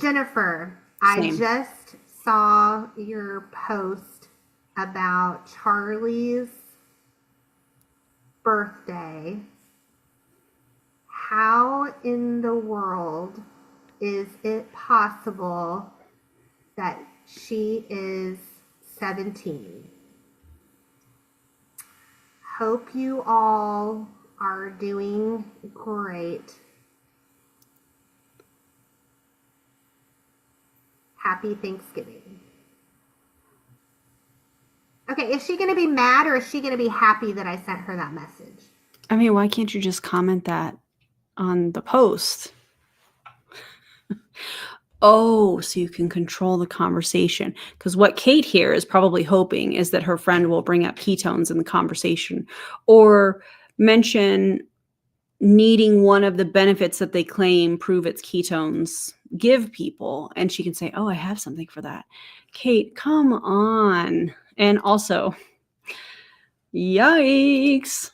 Jennifer, Same. I just saw your post about Charlie's birthday. How in the world is it possible that she is 17? Hope you all are doing great. Happy Thanksgiving. Okay, is she going to be mad or is she going to be happy that I sent her that message? I mean, why can't you just comment that on the post? Oh, so you can control the conversation. Because what Kate here is probably hoping is that her friend will bring up ketones in the conversation or mention needing one of the benefits that they claim Pruvit's ketones give people. And she can say, oh, I have something for that. Kate, come on. And also, yikes.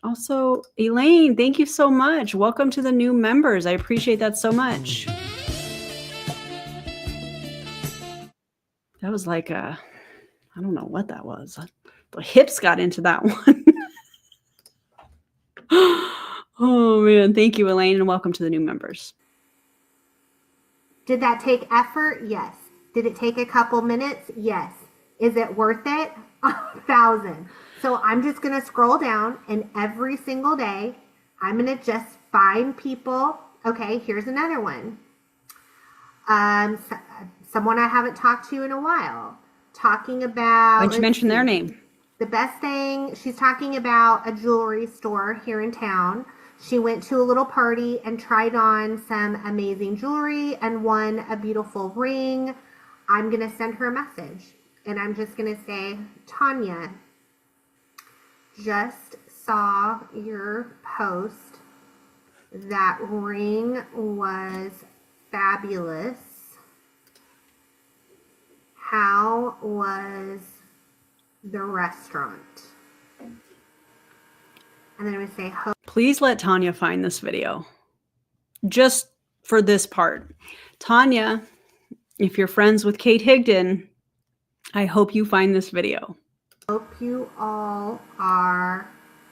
Also, Elaine, thank you so much. Welcome to the new members. I appreciate that so much. That was like I don't know what that was. The hips got into that one. Oh, man. Thank you, Elaine, and welcome to the new members. Did that take effort? Yes. Did it take a couple minutes? Yes. Is it worth it? 1,000. So I'm just going to scroll down and every single day, I'm going to just find people. Okay, here's another one. Someone I haven't talked to in a while. Talking about... Why'd you mention their name? The best thing, she's talking about a jewelry store here in town. She went to a little party and tried on some amazing jewelry and won a beautiful ring. I'm going to send her a message. And I'm just going to say, Tanya, just saw your post. That ring was fabulous. How was the restaurant? And then I'm going to say, please let Tanya find this video. Just for this part. Tanya, if you're friends with Kate Higdon, I hope you find this video. hope you all are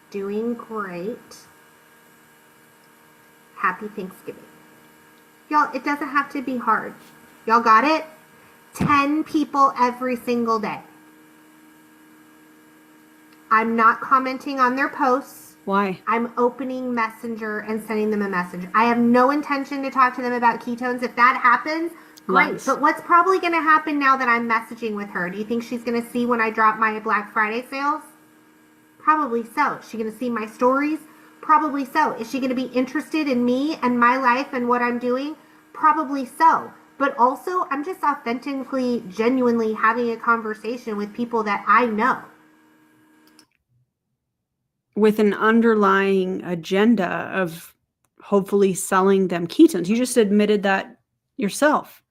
doing great. Happy Thanksgiving. Y'all, it doesn't have to be hard. Y'all got it? 10 people every single day. I'm not commenting on their posts. Why? I'm opening Messenger and sending them a message. I have no intention to talk to them about ketones. If that happens, great. Nice. But what's probably going to happen now that I'm messaging with her? Do you think she's going to see when I drop my Black Friday sales? Probably so. She's going to see my stories? Probably so. Is she going to be interested in me and my life and what I'm doing? Probably so. But also, I'm just authentically, genuinely having a conversation with people that I know. With an underlying agenda of hopefully selling them ketones. You just admitted that yourself.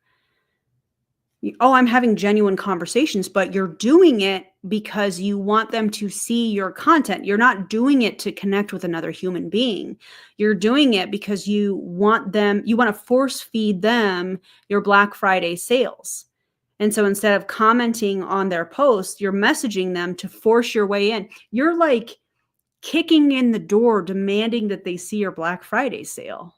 Oh, I'm having genuine conversations, but you're doing it because you want them to see your content. You're not doing it to connect with another human being. You're doing it because you want to force feed them your Black Friday sales. And so instead of commenting on their post, you're messaging them to force your way in. You're like kicking in the door, demanding that they see your Black Friday sale.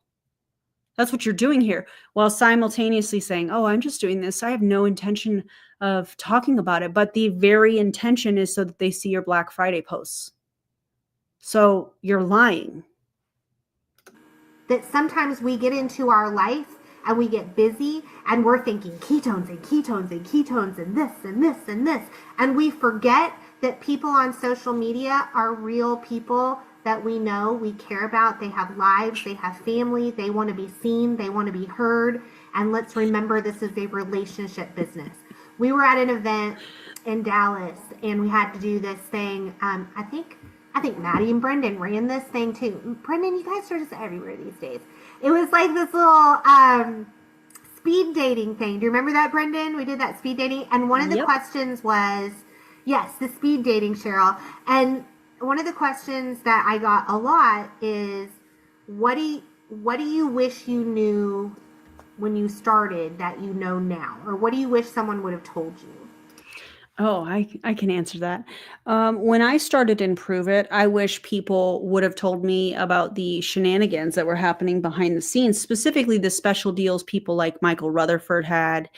That's what you're doing here, while simultaneously saying, oh, I'm just doing this. I have no intention of talking about it. But the very intention is so that they see your Black Friday posts. So you're lying. That sometimes we get into our life and we get busy and we're thinking ketones and ketones and ketones and this and this and this. And we forget that people on social media are real people that we know, we care about. They have lives, they have family, they want to be seen, they want to be heard. And let's remember, this is a relationship business. We were at an event in Dallas and we had to do this thing. I think Maddie and Brendan ran this thing too. Brendan, you guys are just everywhere these days. It was like this little speed dating thing. Do you remember that, Brendan? We did that speed dating. And one of the questions was, yes, the speed dating, Cheryl. And one of the questions that I got a lot is, what do you wish you knew when you started that you know now? Or what do you wish someone would have told you? Oh, I can answer that. When I started in Pruvit, I wish people would have told me about the shenanigans that were happening behind the scenes, specifically the special deals people like Michael Rutherford had,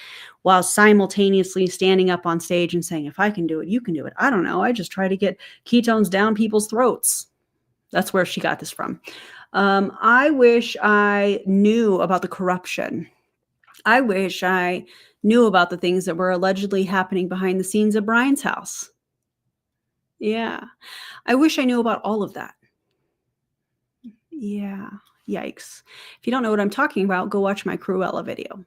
while simultaneously standing up on stage and saying, if I can do it, you can do it. I don't know. I just try to get ketones down people's throats. That's where she got this from. I wish I knew about the corruption. I wish I knew about the things that were allegedly happening behind the scenes at Brian's house. Yeah. I wish I knew about all of that. Yeah. Yikes. If you don't know what I'm talking about, go watch my Cruella video.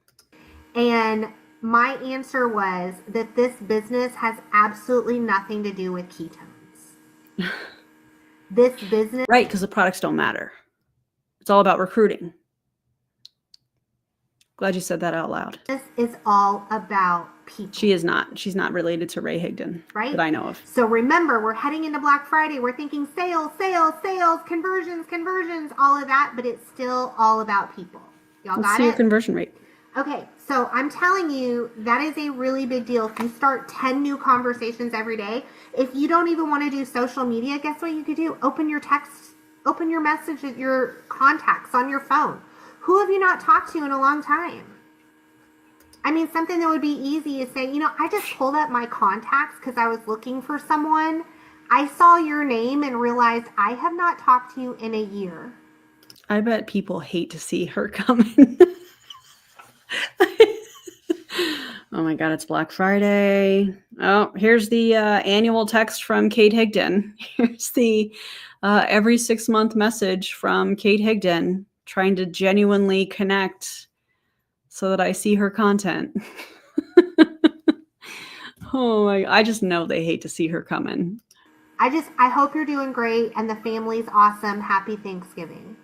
And my answer was that this business has absolutely nothing to do with ketones. This business... Right, because the products don't matter. It's all about recruiting. Glad you said that out loud. This is all about people. She is not. She's not related to Ray Higdon, right? That I know of. So remember, we're heading into Black Friday. We're thinking sales, sales, sales, conversions, all of that, but it's still all about people. Y'all Let's got see it? your conversion rate. Okay, so I'm telling you, that is a really big deal. If you start 10 new conversations every day, if you don't even want to do social media, guess what you could do? Open your text, open your message at your contacts on your phone. Who have you not talked to in a long time? I mean, something that would be easy is say, I just pulled up my contacts because I was looking for someone. I saw your name and realized I have not talked to you in a year. I bet people hate to see her coming. Oh my God, it's Black Friday. Oh, here's the annual text from Kate Higdon. Here's the every 6-month message from Kate Higdon, trying to genuinely connect so that I see her content. Oh my, I just know they hate to see her coming. I hope you're doing great and the family's awesome. Happy Thanksgiving.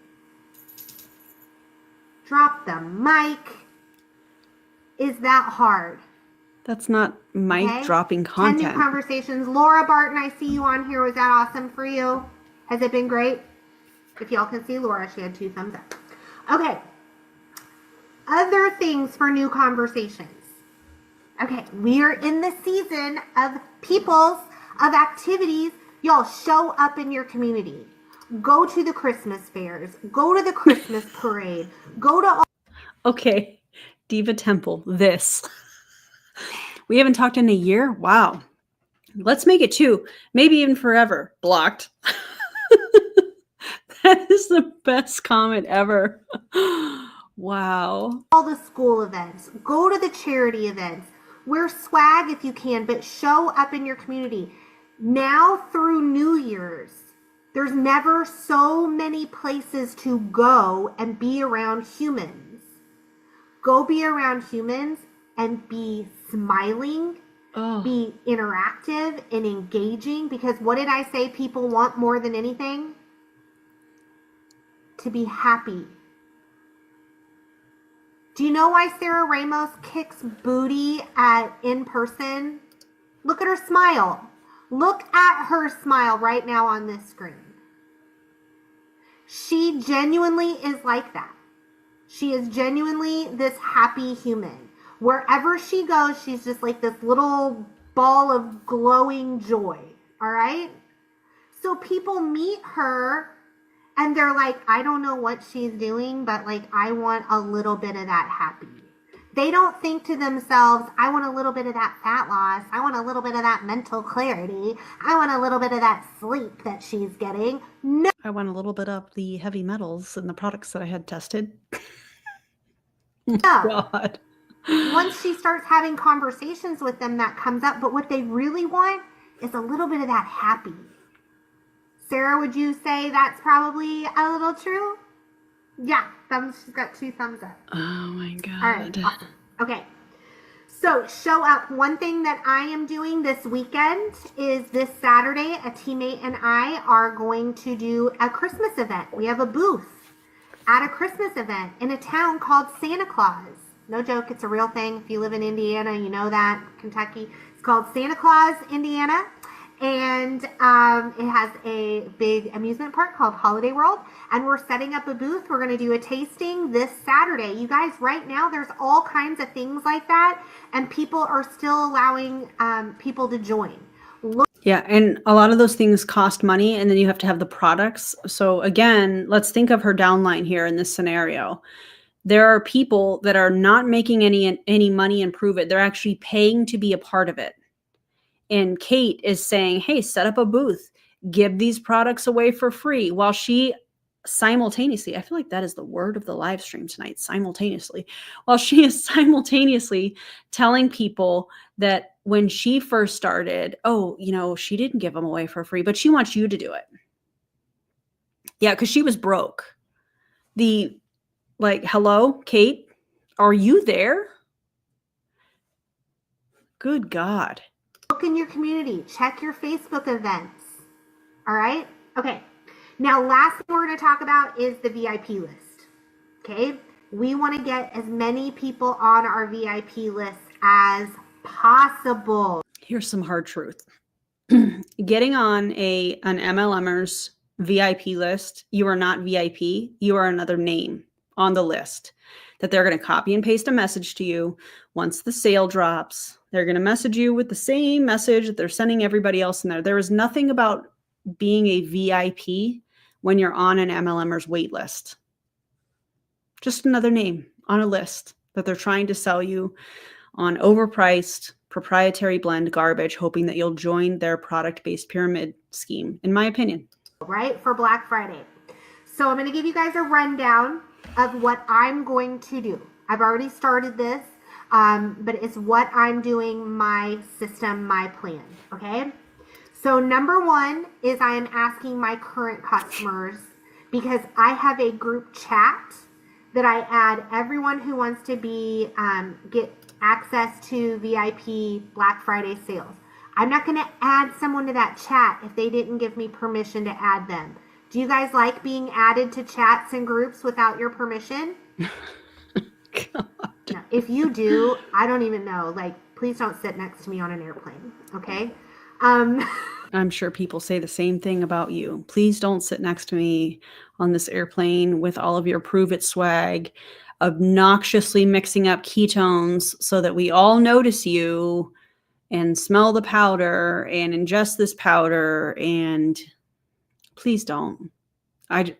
Drop the mic. Is that hard? That's not mic Okay. dropping 10 content. new conversations. Laura Barton, I see you on here. Was that awesome for you? Has it been great? If y'all can see Laura, she had 2 thumbs up. Okay. Other things for new conversations. Okay, we are in the season of people's, of activities. Y'all show up in your community. Go to the Christmas fairs. Go to the Christmas parade. Go to all... Okay, Diva Temple, this. We haven't talked in a year? Wow. Let's make it 2, maybe even forever. Blocked. That is the best comment ever. Wow. all the school events. Go to the charity events. Wear swag if you can, but show up in your community. Now through New Year's, There's never so many places to go and be around humans. Go be around humans and be smiling, be interactive and engaging, because what did I say people want more than anything? To be happy. Do you know why Sarah Ramos kicks booty in person? Look at her smile. Look at her smile right now on this screen. She genuinely is like that. She is genuinely this happy human. Wherever she goes, she's just like this little ball of glowing joy. All right? So people meet her and they're like, I don't know what she's doing, but like, I want a little bit of that happy. They don't think to themselves, I want a little bit of that fat loss. I want a little bit of that mental clarity. I want a little bit of that sleep that she's getting. No. I want a little bit of the heavy metals in the products that I had tested. God. Once she starts having conversations with them, that comes up. But what they really want is a little bit of that happy. Sarah, would you say that's probably a little true? Yeah, she's got 2 thumbs up. Oh my God. All right, awesome. Okay. So show up. One thing that I am doing this weekend is this Saturday, a teammate and I are going to do a Christmas event. We have a booth at a Christmas event in a town called Santa Claus. No joke, it's a real thing. If you live in Indiana, you know that. Kentucky. It's called Santa Claus, Indiana. And it has a big amusement park called Holiday World. And we're setting up a booth. We're going to do a tasting this Saturday. You guys, right now, there's all kinds of things like that. And people are still allowing people to join. Yeah, and a lot of those things cost money, and then you have to have the products. So again, let's think of her downline here in this scenario. There are people that are not making any money in Pruvit. They're actually paying to be a part of it. And Kate is saying, hey, set up a booth, give these products away for free, while she simultaneously, I feel like that is the word of the live stream tonight, simultaneously, while she is simultaneously telling people that when she first started, she didn't give them away for free, but she wants you to do it. Yeah, because she was broke. Hello, Kate, are you there? Good God. Look in your community. Check your Facebook events. All right? Okay. Now, last thing we're going to talk about is the VIP list. Okay? We want to get as many people on our VIP list as possible. Here's some hard truth. Getting on an MLMer's VIP list, you are not VIP. You are another name on the list that they're going to copy and paste a message to you. Once the sale drops, they're going to message you with the same message that they're sending everybody else in there. There is nothing about being a VIP when you're on an MLMer's wait list. Just another name on a list that they're trying to sell you on overpriced proprietary blend garbage, hoping that you'll join their product-based pyramid scheme, in my opinion. Right, for Black Friday. So I'm going to give you guys a rundown of what I'm going to do. I've already started this, but it's what I'm doing, my system, my plan, okay? So number 1 is I am asking my current customers, because I have a group chat that I add everyone who wants to be get access to VIP Black Friday sales. I'm not going to add someone to that chat if they didn't give me permission to add them. Do you guys like being added to chats and groups without your permission? God. No, if you do, I don't even know. Please don't sit next to me on an airplane, okay? I'm sure people say the same thing about you. Please don't sit next to me on this airplane with all of your Pruvit swag, obnoxiously mixing up ketones so that we all notice you and smell the powder and ingest this powder. And please don't. I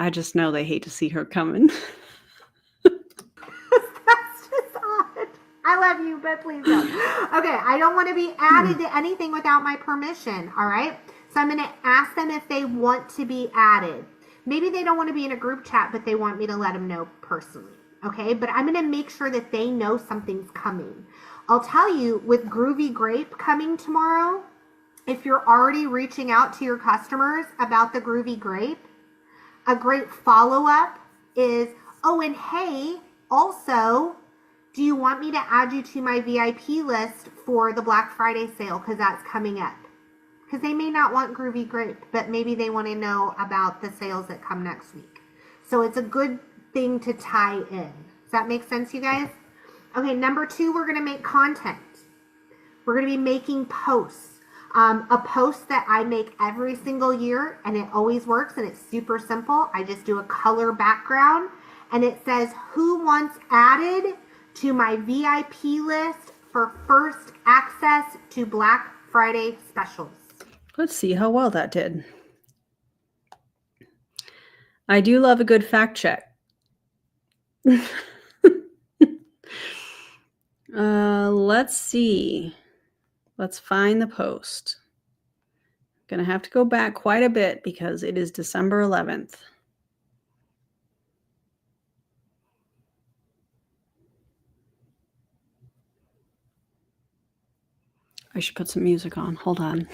just know they hate to see her coming. That's just odd. I love you, but please don't. Okay, I don't want to be added to anything without my permission, all right? So I'm going to ask them if they want to be added. Maybe they don't want to be in a group chat, but they want me to let them know personally, okay? But I'm going to make sure that they know something's coming. I'll tell you, with Groovy Grape coming tomorrow, if you're already reaching out to your customers about the Groovy Grape, a great follow-up is, oh, and hey, also, do you want me to add you to my VIP list for the Black Friday sale? Because that's coming up. Because they may not want Groovy Grape, but maybe they want to know about the sales that come next week. So it's a good thing to tie in. Does that make sense, you guys? Okay, number 2, we're going to make content. We're going to be making posts. A post that I make every single year, and it always works, and it's super simple. I just do a color background, and it says, who wants added to my VIP list for first access to Black Friday specials? Let's see how well that did. I do love a good fact check. Let's see. Let's find the post. Gonna have to go back quite a bit because it is December 11th. I should put some music on. Hold on.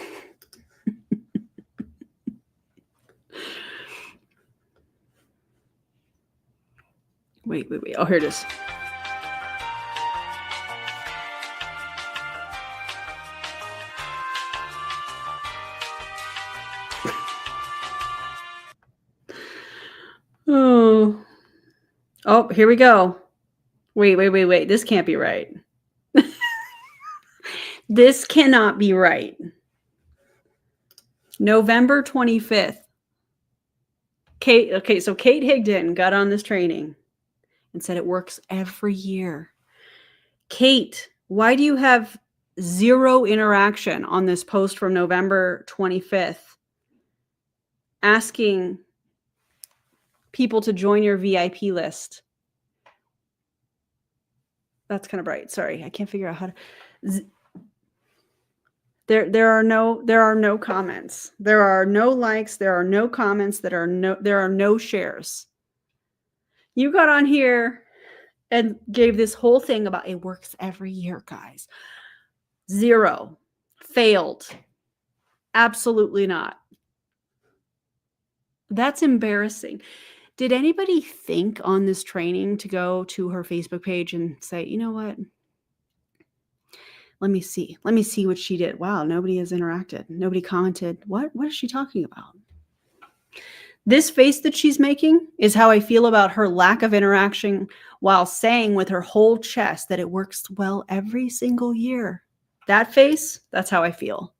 Wait. Oh, here it is. Oh, here we go. Wait. This can't be right. This cannot be right. November 25th. Kate Higdon got on this training and said it works every year. Kate, why do you have 0 interaction on this post from November 25th asking people to join your VIP list? That's kind of bright. Sorry, I can't figure out how to. There are no comments. There are no likes. There are no comments. There are no shares. You got on here and gave this whole thing about it works every year, guys. 0. Failed. Absolutely not. That's embarrassing. Did anybody think on this training to go to her Facebook page and say, you know what? Let me see what she did. Wow, nobody has interacted. Nobody commented. What is she talking about? This face that she's making is how I feel about her lack of interaction while saying with her whole chest that it works well every single year. That face, that's how I feel.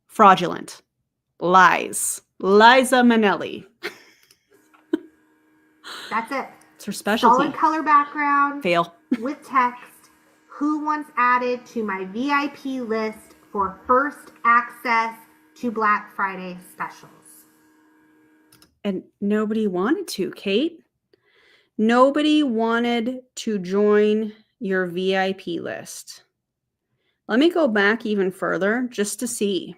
Fraudulent. Lies. Liza Minnelli. That's it. It's her specialty. Solid color background. Fail. With text. Who wants added to my VIP list for first access to Black Friday specials? And nobody wanted to, Kate. Nobody wanted to join your VIP list. Let me go back even further just to see.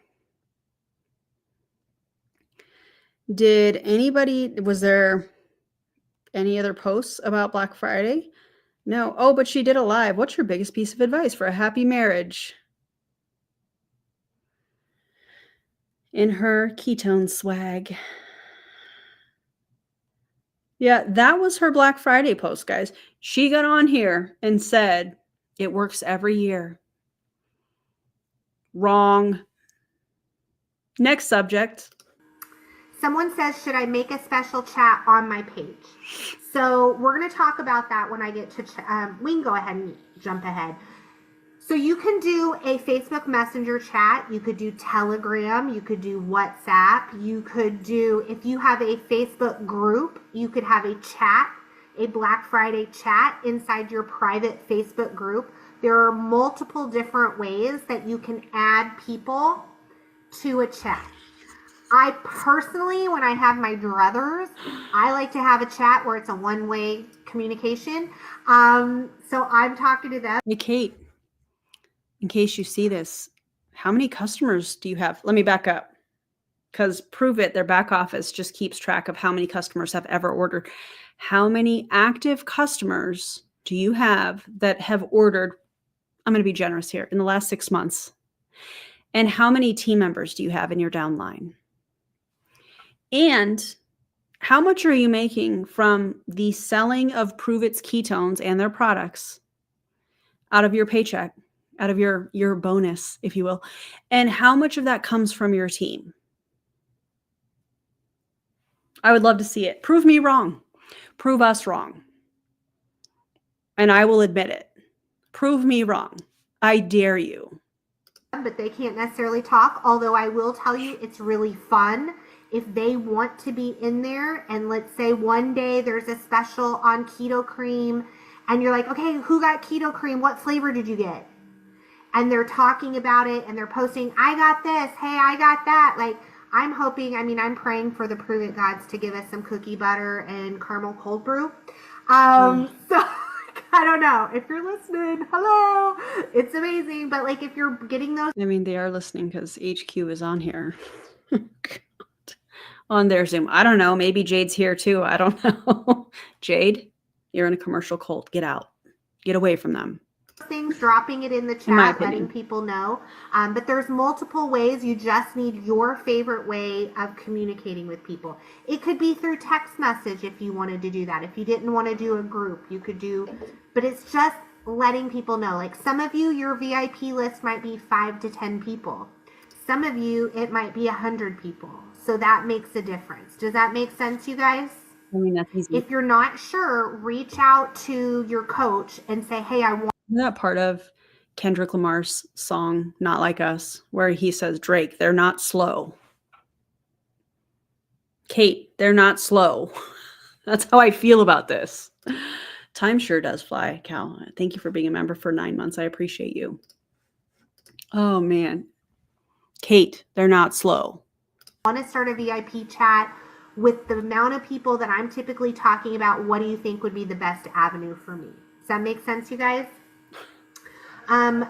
Was there any other posts about Black Friday? No. Oh, but she did a live. What's your biggest piece of advice for a happy marriage? In her ketone swag. Yeah, that was her Black Friday post, guys. She got on here and said it works every year. Wrong. Next subject. Someone says, should I make a special chat on my page? So we're going to talk about that when I get to, we can go ahead and jump ahead. So you can do a Facebook Messenger chat. You could do Telegram. You could do WhatsApp. You could do, if you have a Facebook group, you could have a chat, a Black Friday chat inside your private Facebook group. There are multiple different ways that you can add people to a chat. I personally, when I have my druthers, I like to have a chat where it's a one-way communication. So I'm talking to them. Hey, Kate, in case you see this, how many customers do you have? Let me back up. Because Pruvit, their back office, just keeps track of how many customers have ever ordered. How many active customers do you have that have ordered, I'm going to be generous here, in the last 6 months? And how many team members do you have in your downline? And how much are you making from the selling of Pruvit's ketones and their products out of your paycheck, out of your bonus, if you will? And how much of that comes from your team? I would love to see it. Prove me wrong. Prove us wrong. And I will admit it. Prove me wrong. I dare you. But they can't necessarily talk, although I will tell you it's really fun if they want to be in there. And let's say one day there's a special on keto cream and you're like, okay, who got keto cream? What flavor did you get? And they're talking about it and they're posting, I got this, hey, I got that. Like, I'm hoping, I'm praying for the Pruvit gods to give us some cookie butter and caramel cold brew. So I don't know if you're listening. Hello, it's amazing. But like, if you're getting those, They are listening because HQ is on here. On their Zoom. I don't know. Maybe Jade's here too. I don't know. Jade, you're in a commercial cult. Get out. Get away from them. things, dropping it in the my chat, letting opinion. people know. But there's multiple ways. You just need your favorite way of communicating with people. It could be through text message if you wanted to do that. If you didn't want to do a group, you could do, but it's just letting people know. Like some of you, your VIP list might be 5 to 10 people. Some of you, it might be 100 people. So that makes a difference. Does that make sense, you guys? That's easy. If you're not sure, reach out to your coach and say, hey, I want that part of Kendrick Lamar's song, Not Like Us, where he says, Drake, they're not slow. Kate, they're not slow. That's how I feel about this. Time sure does fly, Cal. Thank you for being a member for 9 months. I appreciate you. Oh, man. Kate, they're not slow. to start a VIP chat with the amount of people that I'm typically talking about. What do you think would be the best avenue for me? Does that make sense, you guys?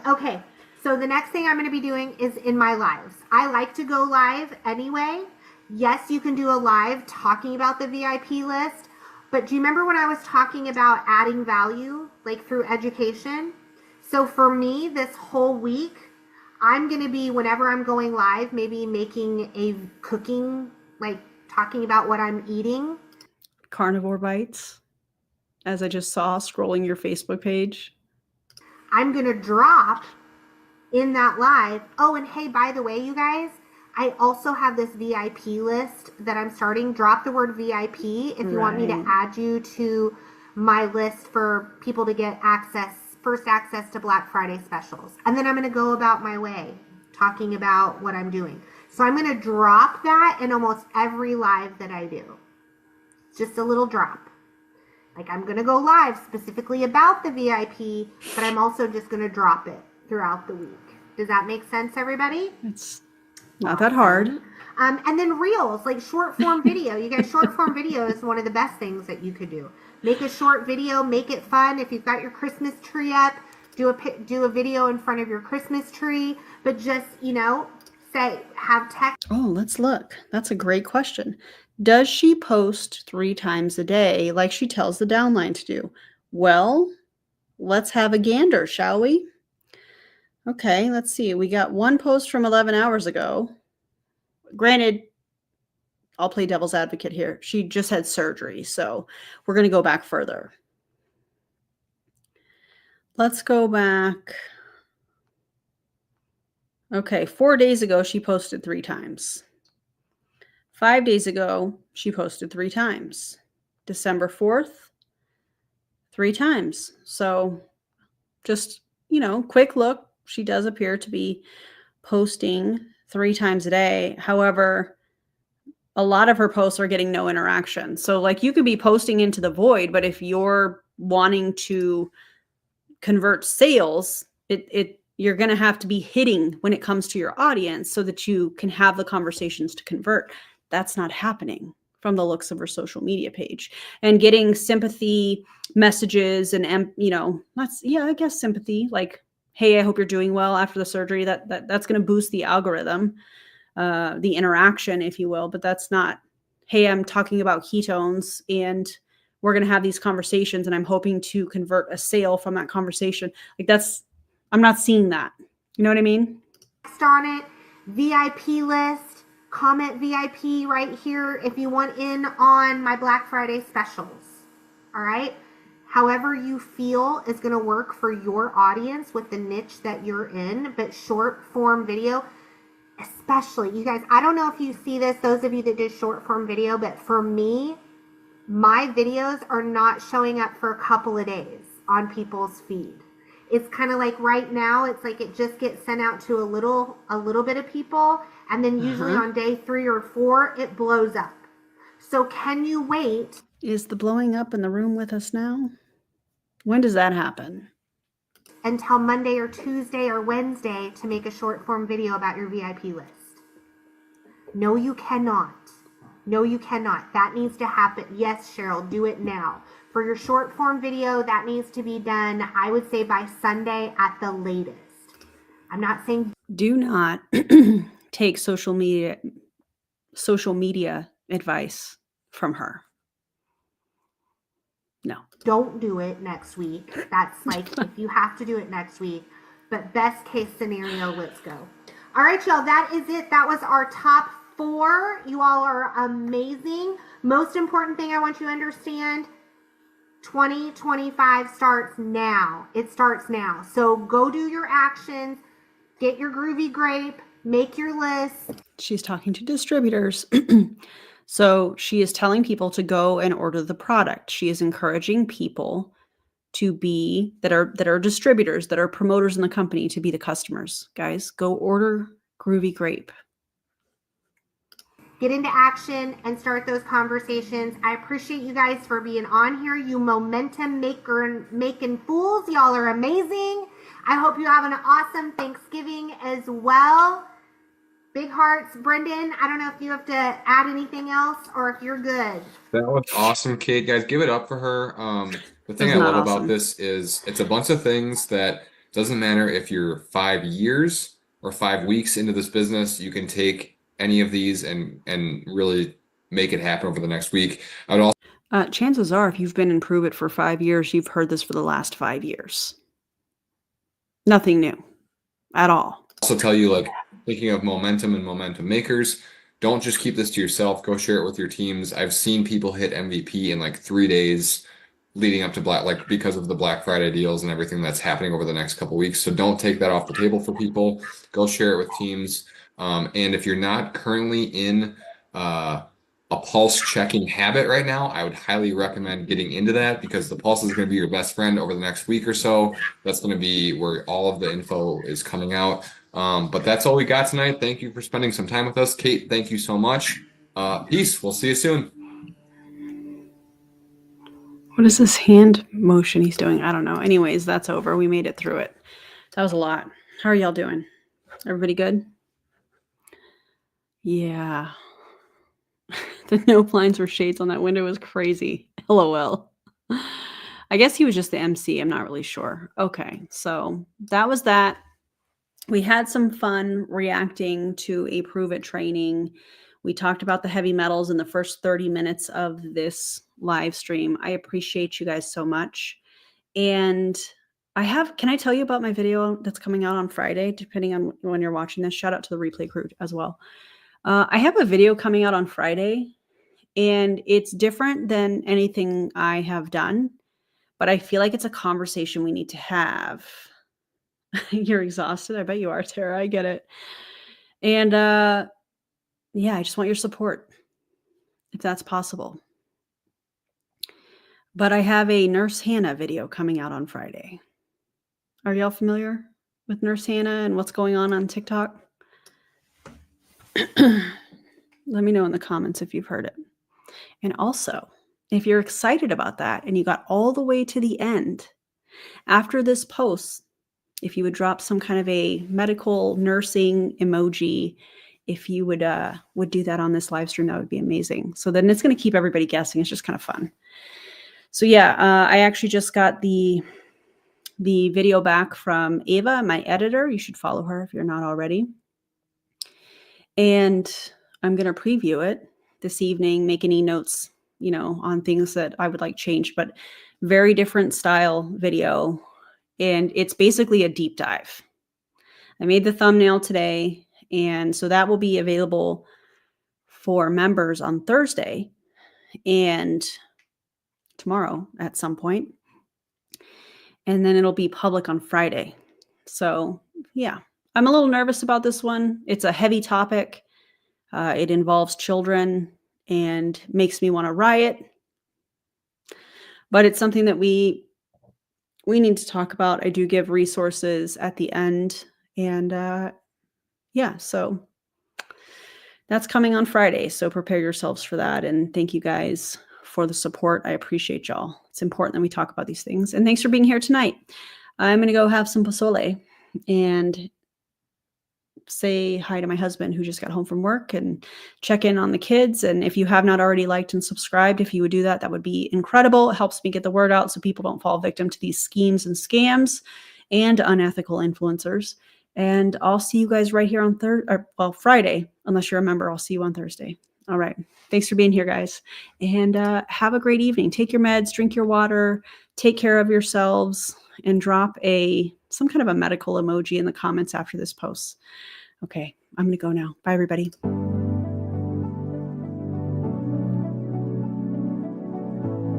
Okay, so the next thing I'm going to be doing is in my lives. I like to go live anyway. Yes, you can do a live talking about the VIP list, but do you remember when I was talking about adding value, like through education? So for me, this whole week, I'm going to be, whenever I'm going live, maybe making a cooking, like talking about what I'm eating. Carnivore bites, as I just saw scrolling your Facebook page. I'm going to drop in that live. Oh, and hey, by the way, you guys, I also have this VIP list that I'm starting. Drop the word VIP if you want me to add you to my list for people to get first access to Black Friday specials. And then I'm going to go about my way talking about what I'm doing. So I'm going to drop that in almost every live that I do. Just a little drop. Like I'm going to go live specifically about the VIP, but I'm also just going to drop it throughout the week. Does that make sense, everybody? It's not that hard. And then reels, like short form video. You guys, short form video is one of the best things that you could do. Make a short video, make it fun. If you've got your Christmas tree up, do a video in front of your Christmas tree, but just, say, have text. Oh, let's look. That's a great question. Does she post 3 times a day like she tells the downline to do? Well, let's have a gander, shall we? Okay, let's see. We got one post from 11 hours ago. Granted, I'll play devil's advocate here. She just had surgery, so we're going to go back further. Let's go back. Okay, 4 days ago, she posted 3 times. 5 days ago, she posted 3 times. December 4th, 3 times. So just, quick look. She does appear to be posting 3 times a day. However, a lot of her posts are getting no interaction. So like you could be posting into the void, but if you're wanting to convert sales, you're going to have to be hitting when it comes to your audience so that you can have the conversations to convert. That's not happening from the looks of her social media page. And getting sympathy messages and, I guess sympathy, like, hey, I hope you're doing well after the surgery. That's going to boost the algorithm, the interaction, if you will. But that's not, hey, I'm talking about ketones and we're going to have these conversations and I'm hoping to convert a sale from that conversation. Like I'm not seeing that. You know what I mean? on it, VIP list, comment VIP right here if you want in on my Black Friday specials. All right. However you feel is going to work for your audience with the niche that you're in, but short form video, especially you guys, I don't know if you see this, those of you that do short form video, but for me, my videos are not showing up for a couple of days on people's feed. It's kind of like right now, it's like it just gets sent out to a little bit of people, and then usually on day 3 or 4, it blows up. So can you wait? Is the blowing up in the room with us now? When does that happen? Until Monday or Tuesday or Wednesday to make a short form video about your VIP list? No, you cannot. No, you cannot. That needs to happen. Yes, Cheryl, do it now. For your short form video, that needs to be done, I would say by Sunday at the latest. I'm not saying Do not take social media advice from her. No. don't do it next week. That's like if you have to do it next week. But best case scenario, let's go. All right, y'all, that is it. That was our top 4. You all are amazing. Most important thing I want you to understand, 2025 starts now. It starts now. So go do your actions, get your groovy grape, make your list. She's talking to distributors. So she is telling people to go and order the product. She is encouraging people to be that are distributors, that are promoters in the company, to be the customers. Guys, go order Groovy Grape. Get into action and start those conversations. I appreciate you guys for being on here. You momentum making fools. Y'all are amazing. I hope you have an awesome Thanksgiving as well. Big hearts. Brendan, I don't know if you have to add anything else or if you're good. That was awesome, Kate. Guys, give it up for her. The thing I That's love not about awesome. this is it's a bunch of things that doesn't matter if you're 5 years or 5 weeks into this business, you can take any of these and really make it happen over the next week. I would also Chances are, if you've been in Pruvit for 5 years, you've heard this for the last 5 years. Nothing new at all. tell you, like, thinking of momentum and momentum makers, don't just keep this to yourself. Go share it with your teams. I've seen people hit MVP in like 3 days leading up to because of the Black Friday deals and everything that's happening over the next couple of weeks. So don't take that off the table for people. Go share it with teams. And if you're not currently in a pulse checking habit right now, I would highly recommend getting into that, because the pulse is going to be your best friend over the next week or so. That's going to be where all of the info is coming out. But that's all we got tonight. Thank you for spending some time with us. Kate, thank you so much. Peace. We'll see you soon. What is this hand motion he's doing? I don't know. Anyways, that's over. We made it through it. That was a lot. How are y'all doing? Everybody good? Yeah. The no blinds or shades on that window was crazy. LOL. I guess he was just the MC. I'm not really sure. Okay. So that was that. We had some fun reacting to a Pruvit training. We talked about the heavy metals in the first 30 minutes of this live stream. I appreciate you guys so much. And can I tell you about my video that's coming out on Friday, depending on when you're watching this? Shout out to the replay crew as well. I have a video coming out on Friday, and it's different than anything I have done, but I feel like it's a conversation we need to have. You're exhausted. I bet you are, Tara. I get it. And yeah, I just want your support if that's possible. But I have a Nurse Hannah video coming out on Friday. Are y'all familiar with Nurse Hannah and what's going on TikTok? Let me know in the comments if you've heard it. And also, if you're excited about that and you got all the way to the end, after this post, if you would drop some kind of a medical nursing emoji, if you would do that on this live stream, that would be amazing. So then it's going to keep everybody guessing. It's just kind of fun. So yeah, I actually just got the video back from Ava, my editor. You should follow her if you're not already. And I'm going to preview it this evening, make any notes, on things that I would like changed, but very different style video. And it's basically a deep dive. I made the thumbnail today, and so that will be available for members on Thursday and tomorrow at some point. And then it'll be public on Friday. So yeah, I'm a little nervous about this one. It's a heavy topic. It involves children and makes me want to riot. But it's something that we need to talk about. I do give resources at the end. And yeah, so that's coming on Friday. So prepare yourselves for that. And thank you guys for the support. I appreciate y'all. It's important that we talk about these things. And thanks for being here tonight. I'm going to go have some pozole and say hi to my husband who just got home from work and check in on the kids. And if you have not already liked and subscribed, if you would do that, that would be incredible. It helps me get the word out so people don't fall victim to these schemes and scams and unethical influencers. And I'll see you guys right here on Friday, unless you're a member. I'll see you on Thursday. All right. Thanks for being here, guys. And have a great evening. Take your meds, drink your water, take care of yourselves, and drop some kind of a medical emoji in the comments after this post. Okay, I'm going to go now. Bye, everybody.